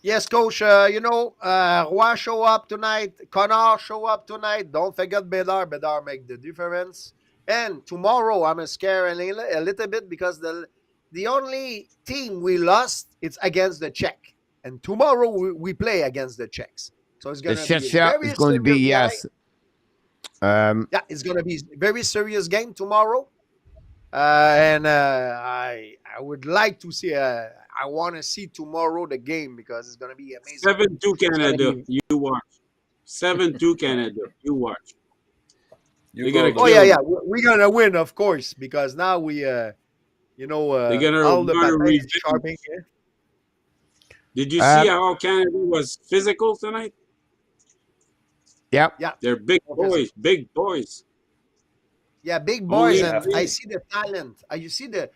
Yes, coach. Roy show up tonight. Connor show up tonight. Don't forget Bedard. Bedard make the difference. And tomorrow, I'm scared a little bit because the only team we lost it's against the Czech, and tomorrow we play against the Czechs. So it's going to be it's going to be yes. Yeah, it's going to be a very serious game tomorrow. And I would like to see. I want to see tomorrow the game because it's going to be amazing. 7-2 Canada. You watch. 7-2 Canada. You watch. Yeah. We're going to win, of course, because now we, they're going all the to sharpening. Did you see how Canada was physical tonight? Yep. Yeah. They're big boys. Big boys. Yeah, big boys, and I see the talent. You see the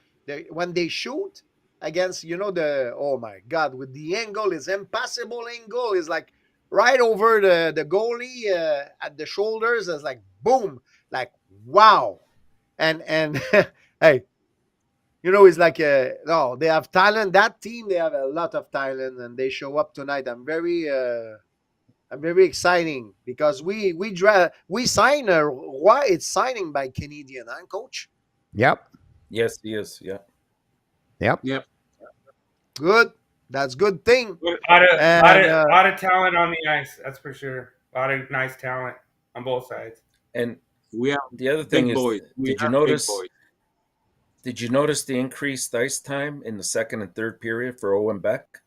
when they shoot against, oh my God, with the angle, is impossible angle, is like right over the goalie at the shoulders. It's like boom, like wow, and hey, it's like no, they have talent. That team, they have a lot of talent, and they show up tonight. I'm very exciting because we sign why it's signing by Canadian, huh, coach? Yep. Yes, he is. Yeah. Yep. Good. That's good thing. A lot of talent on the ice. That's for sure. A lot of nice talent on both sides. And we have the other thing is, boys. did you notice? Did you notice the increased ice time in the second and third period for Owen Beck?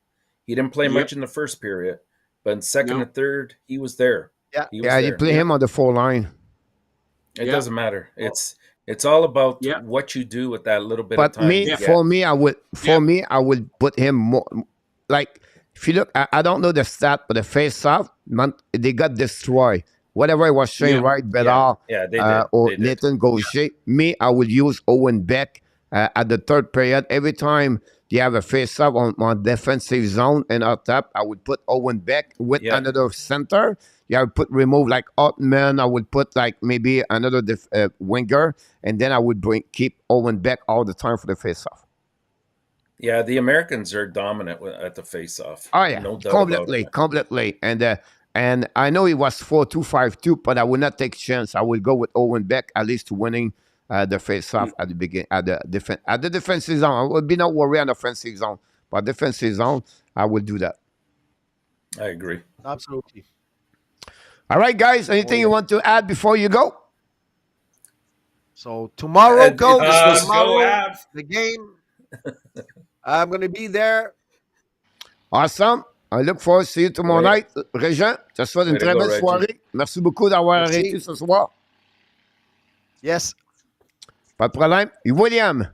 He didn't play much in the first period, but in second and third, he was there. Yeah. He was there. You play him on the 4 line. It doesn't matter. It's all about what you do with that little bit of time. For me, I would put him more like if you look. I don't know the stat, but the face-off, they got destroyed. Whatever I was saying, right? Bedard, they did. Or Nathan Gaucher. Me, I would use Owen Beck at the third period. Every time you have a face-off on defensive zone and up top, I would put Owen Beck with another center. I would remove like Ottman. I would put like maybe another winger, and then I would keep Owen Beck all the time for the face-off. Yeah, the Americans are dominant at the face-off. Oh yeah, no doubt completely. And I know it was 4-2-5-2, but I would not take chance. I would go with Owen Beck at least winning the face-off at the beginning at the defensive zone. I would be not worried on the offensive zone, but defensive zone, I would do that. I agree. Absolutely. All right, guys. Anything you want to add before you go? So tomorrow, go Habs. The game. I'm going to be there. Awesome. I look forward to see you tomorrow night. Régent, te souhaite une très belle soirée. Merci beaucoup d'avoir arrêté ce soir. Yes. Pas de problème. William.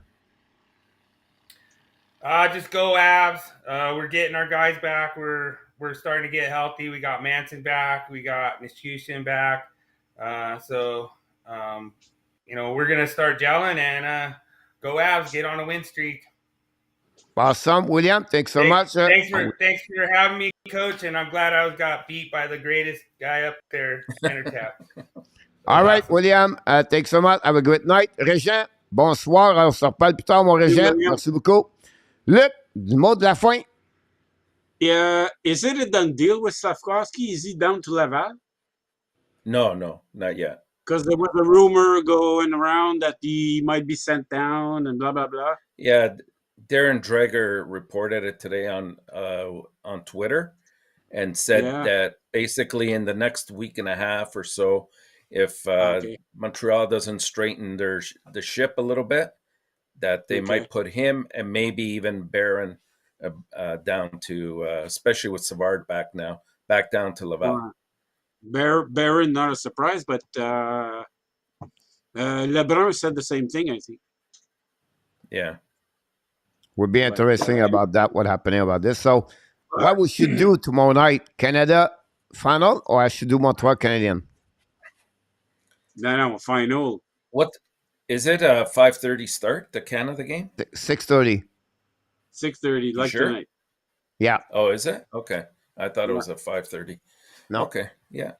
Just go Habs. We're getting our guys back. We're starting to get healthy. We got Manson back. We got Nichushkin back. So we're going to start gelling and go Habs. Get on a win streak. Awesome. William, thanks so much. Thanks for having me, Coach, and I'm glad I got beat by the greatest guy up there, Center Tap. All right, awesome. William, thanks so much. Have a great night. Régent, bonsoir. On se reparle plus tard, mon Régent. Merci beaucoup. Luc, du mot de la fin. Yeah, is it a done deal with Slavkovsky? Is he down to Laval? No, not yet. Because there was a rumor going around that he might be sent down and blah, blah, blah. Yeah, Darren Dreger reported it today on Twitter and said that basically in the next week and a half or so, if Montreal doesn't straighten the ship a little bit, that they might put him and maybe even Barron down to, especially with Savard back down to Laval. Barron, not a surprise, but Lebrun said the same thing, I think. Yeah. Would be interesting about that, what happening about this. So what we should do tomorrow night, Canada final, or I should do Montreal Canadian? No, final. What is it? A 5:30 start, the Canada game? 6:30. 6:30, like tonight. Yeah. Oh, is it? Okay. I thought it was at 5:30. No. Okay. Yeah.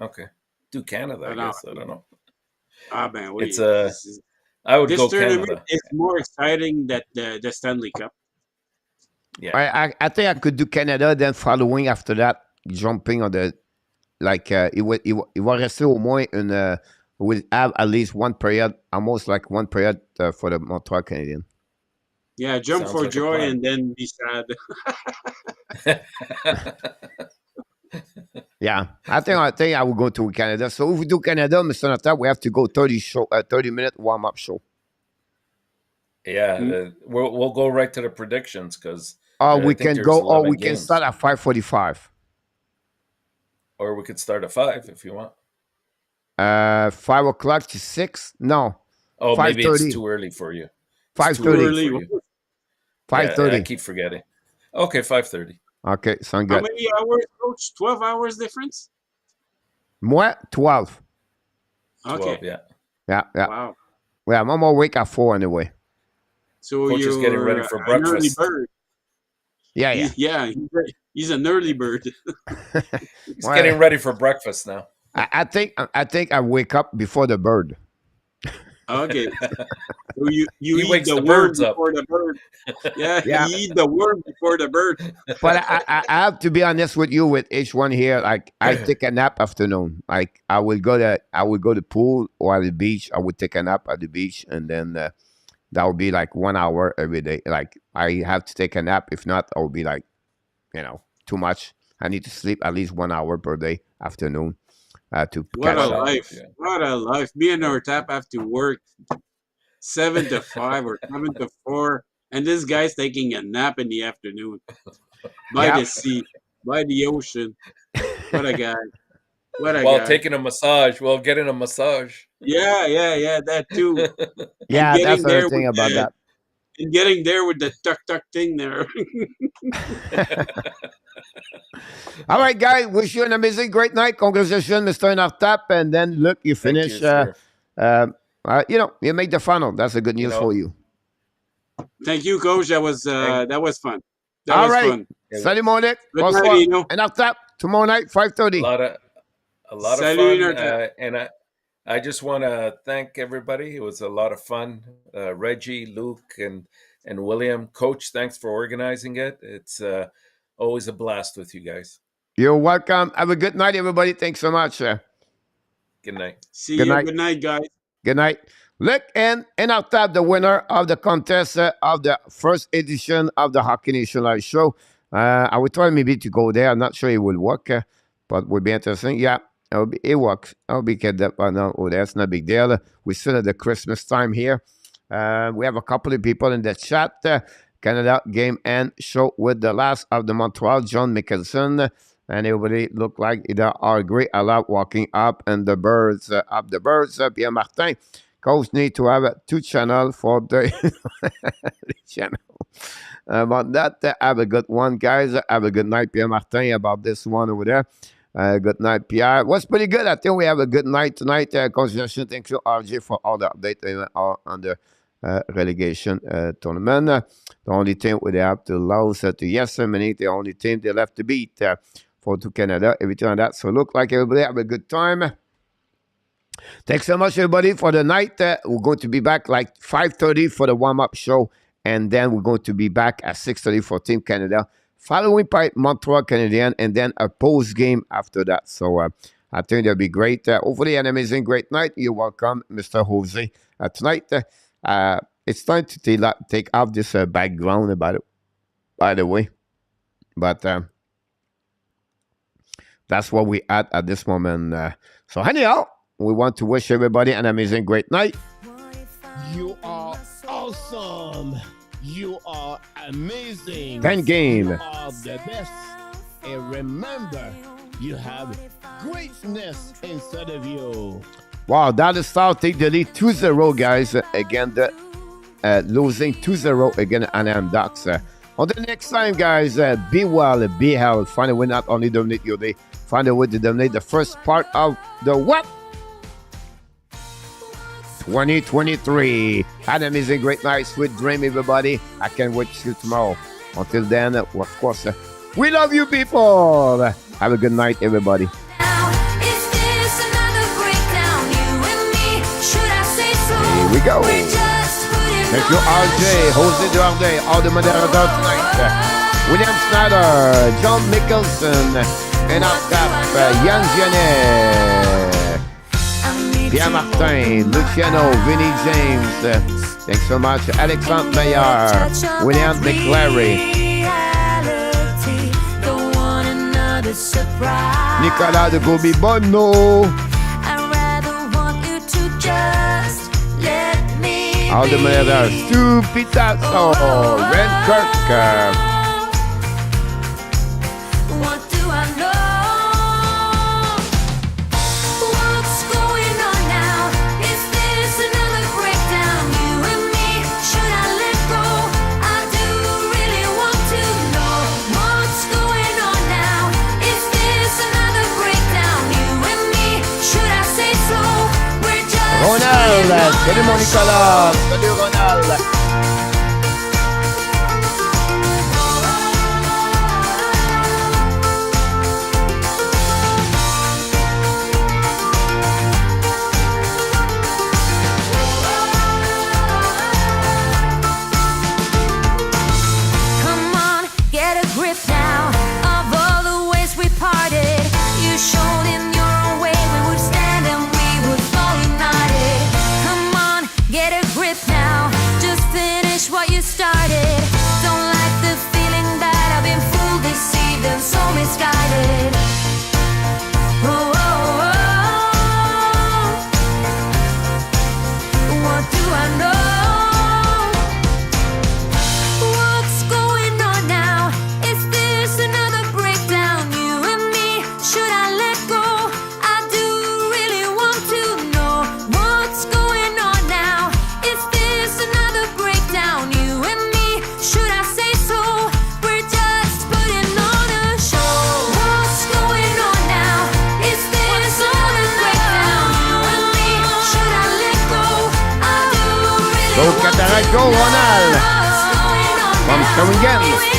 Okay. Do Canada, I guess. I don't know. Man, I would this go tournament Canada. is more exciting than the Stanley Cup. Yeah. I think I could do Canada, then following after that, jumping on the il va rester au moins we'll have at least one period, almost like one period for the Montreal Canadian. Yeah, jump Sounds for like joy and then be sad. Yeah, I think I will go to Canada. So if we do Canada, Mr. Natal, we have to go 30-minute warm-up show. Yeah, we'll go right to the predictions because. We can go. Or we can start at 5:45. Or we could start at 5 if you want. 5 o'clock to 6? No. Oh, maybe it's too early for you. 5:30. 5:30. I keep forgetting. Okay, 5:30. Okay, sound good. How many hours, Coach? 12 hours difference? Moi, 12. Okay. 12, yeah. Yeah. Wow. Yeah, I'm awake at 4 anyway. So Coach is getting ready for breakfast. Early bird. Yeah. He's an early bird. He's getting ready for breakfast now. I think I wake up before the bird. Okay. So you eat wakes the the worm birds up. before the bird. Yeah, you eat the worm before the bird. But I have to be honest with you with H1 here. Like I take a nap afternoon. Like I will go to pool or at the beach. I would take a nap at the beach, and then that would be like 1 hour every day. Like I have to take a nap. If not, I will be like, too much. I need to sleep at least 1 hour per day afternoon. What a life. Yeah. What a life. Me and our tap have to work 7-5 or 7-4, and this guy's taking a nap in the afternoon by Yeah. the sea, by the ocean. What a guy! What a While guy! taking a massage, while getting a massage. Yeah, that too. Yeah, And that's getting there the thing with about the that. and getting there with the tuck thing there. All right, guys. Wish you an amazing, great night. Congratulations, Mr. Nartap. And then, look, you Thank finish. you, sir. You make the final. That's a good news know, for you. Thank you, Coach. That was fun. That All was right. fun. Salut, mon Nick. Good night, Bonsoir. Eno. And Nartap, tomorrow night, 5:30. A lot of Salut, fun, Nartap. and I just want to thank everybody. It was a lot of fun. Reggie, Luke, and William. Coach, thanks for organizing it. It's always a blast with you guys. You're welcome. Have a good night, everybody. Thanks so much. Good night. See Good you. night. Good night, guys. Good night. Look, and Nartap, the winner of the contest of the first edition of the Hockey Nation Live Show. I would try maybe to go there. I'm not sure it will work, but would be interesting. Yeah, it works. I'll be kept up right now. Oh, that's not a big deal. We're still at the Christmas time here. We have a couple of people in the chat. Canada Game and Show with the last of the Montreal, John Mickelson. And everybody look like they are great. I love walking up and the birds, Pierre Martin. Coach need to have 2 channels for the channel. About that, have a good one, guys. Have a good night, Pierre Martin, about this one over there. Good night, Pierre. Was pretty good. I think we have a good night tonight. Congratulations. Thank you, RJ, for all the updates on the relegation tournament. The only team we have to lose to yesterday, the only team they left to beat for to Canada. Everything like that. So look like everybody have a good time. Thanks so much, everybody, for the night. We're going to be back like 5:30 for the warm-up show, and then we're going to be back at 6:30 for Team Canada, following by Montreal Canadian, and then a post-game after that. So I think that'll be great. Hopefully an amazing, great night. You're welcome, Mr. Jose. Tonight, it's time to take off this background, by the way. But that's what we at this moment. So anyhow, we want to wish everybody an amazing, great night. You are awesome. You are amazing. Ten game. You are the best. And remember, you have greatness inside of you. Wow, that is start take the lead 2-0, guys. Again, losing 2-0 again Anaheim Ducks. On the next time, guys, be well, be healthy. Find a way not only dominate your day, find a way to dominate the first part of the what? 2023. Have an amazing, great night. Sweet dream, everybody. I can't wait to see you tomorrow. Until then, of course, we love you, people. Have a good night, everybody. Is this another breakdown? You and me, should I say so? Here we go. We're just putting Thank you, on RJ, a show. Jose Duarte, all the moderators tonight. William Snyder, John Mickelson, and our cap, Yann Genet, Pierre Martin, Luciano, Vinny James. Thanks so much. Alexandre Meilleur, William McClary, Nicolas de Gobi Bonneau, all the moderators, Stu Picasso, Ren Kirk. What do I know? What's going on now? Is this another breakdown? You and me, should I let go? I do really want to know what's going on now. Is this another breakdown? You and me, should I say so? We're just Ronald, putting on salut mon a Nicolas, show. salut Ronald. Come on, get a grip now of all the ways we parted. You showed in your own way we would stand and we would fall united. Come on, get a grip now. Just Go Cataract, go Ronald. From Shawinigan.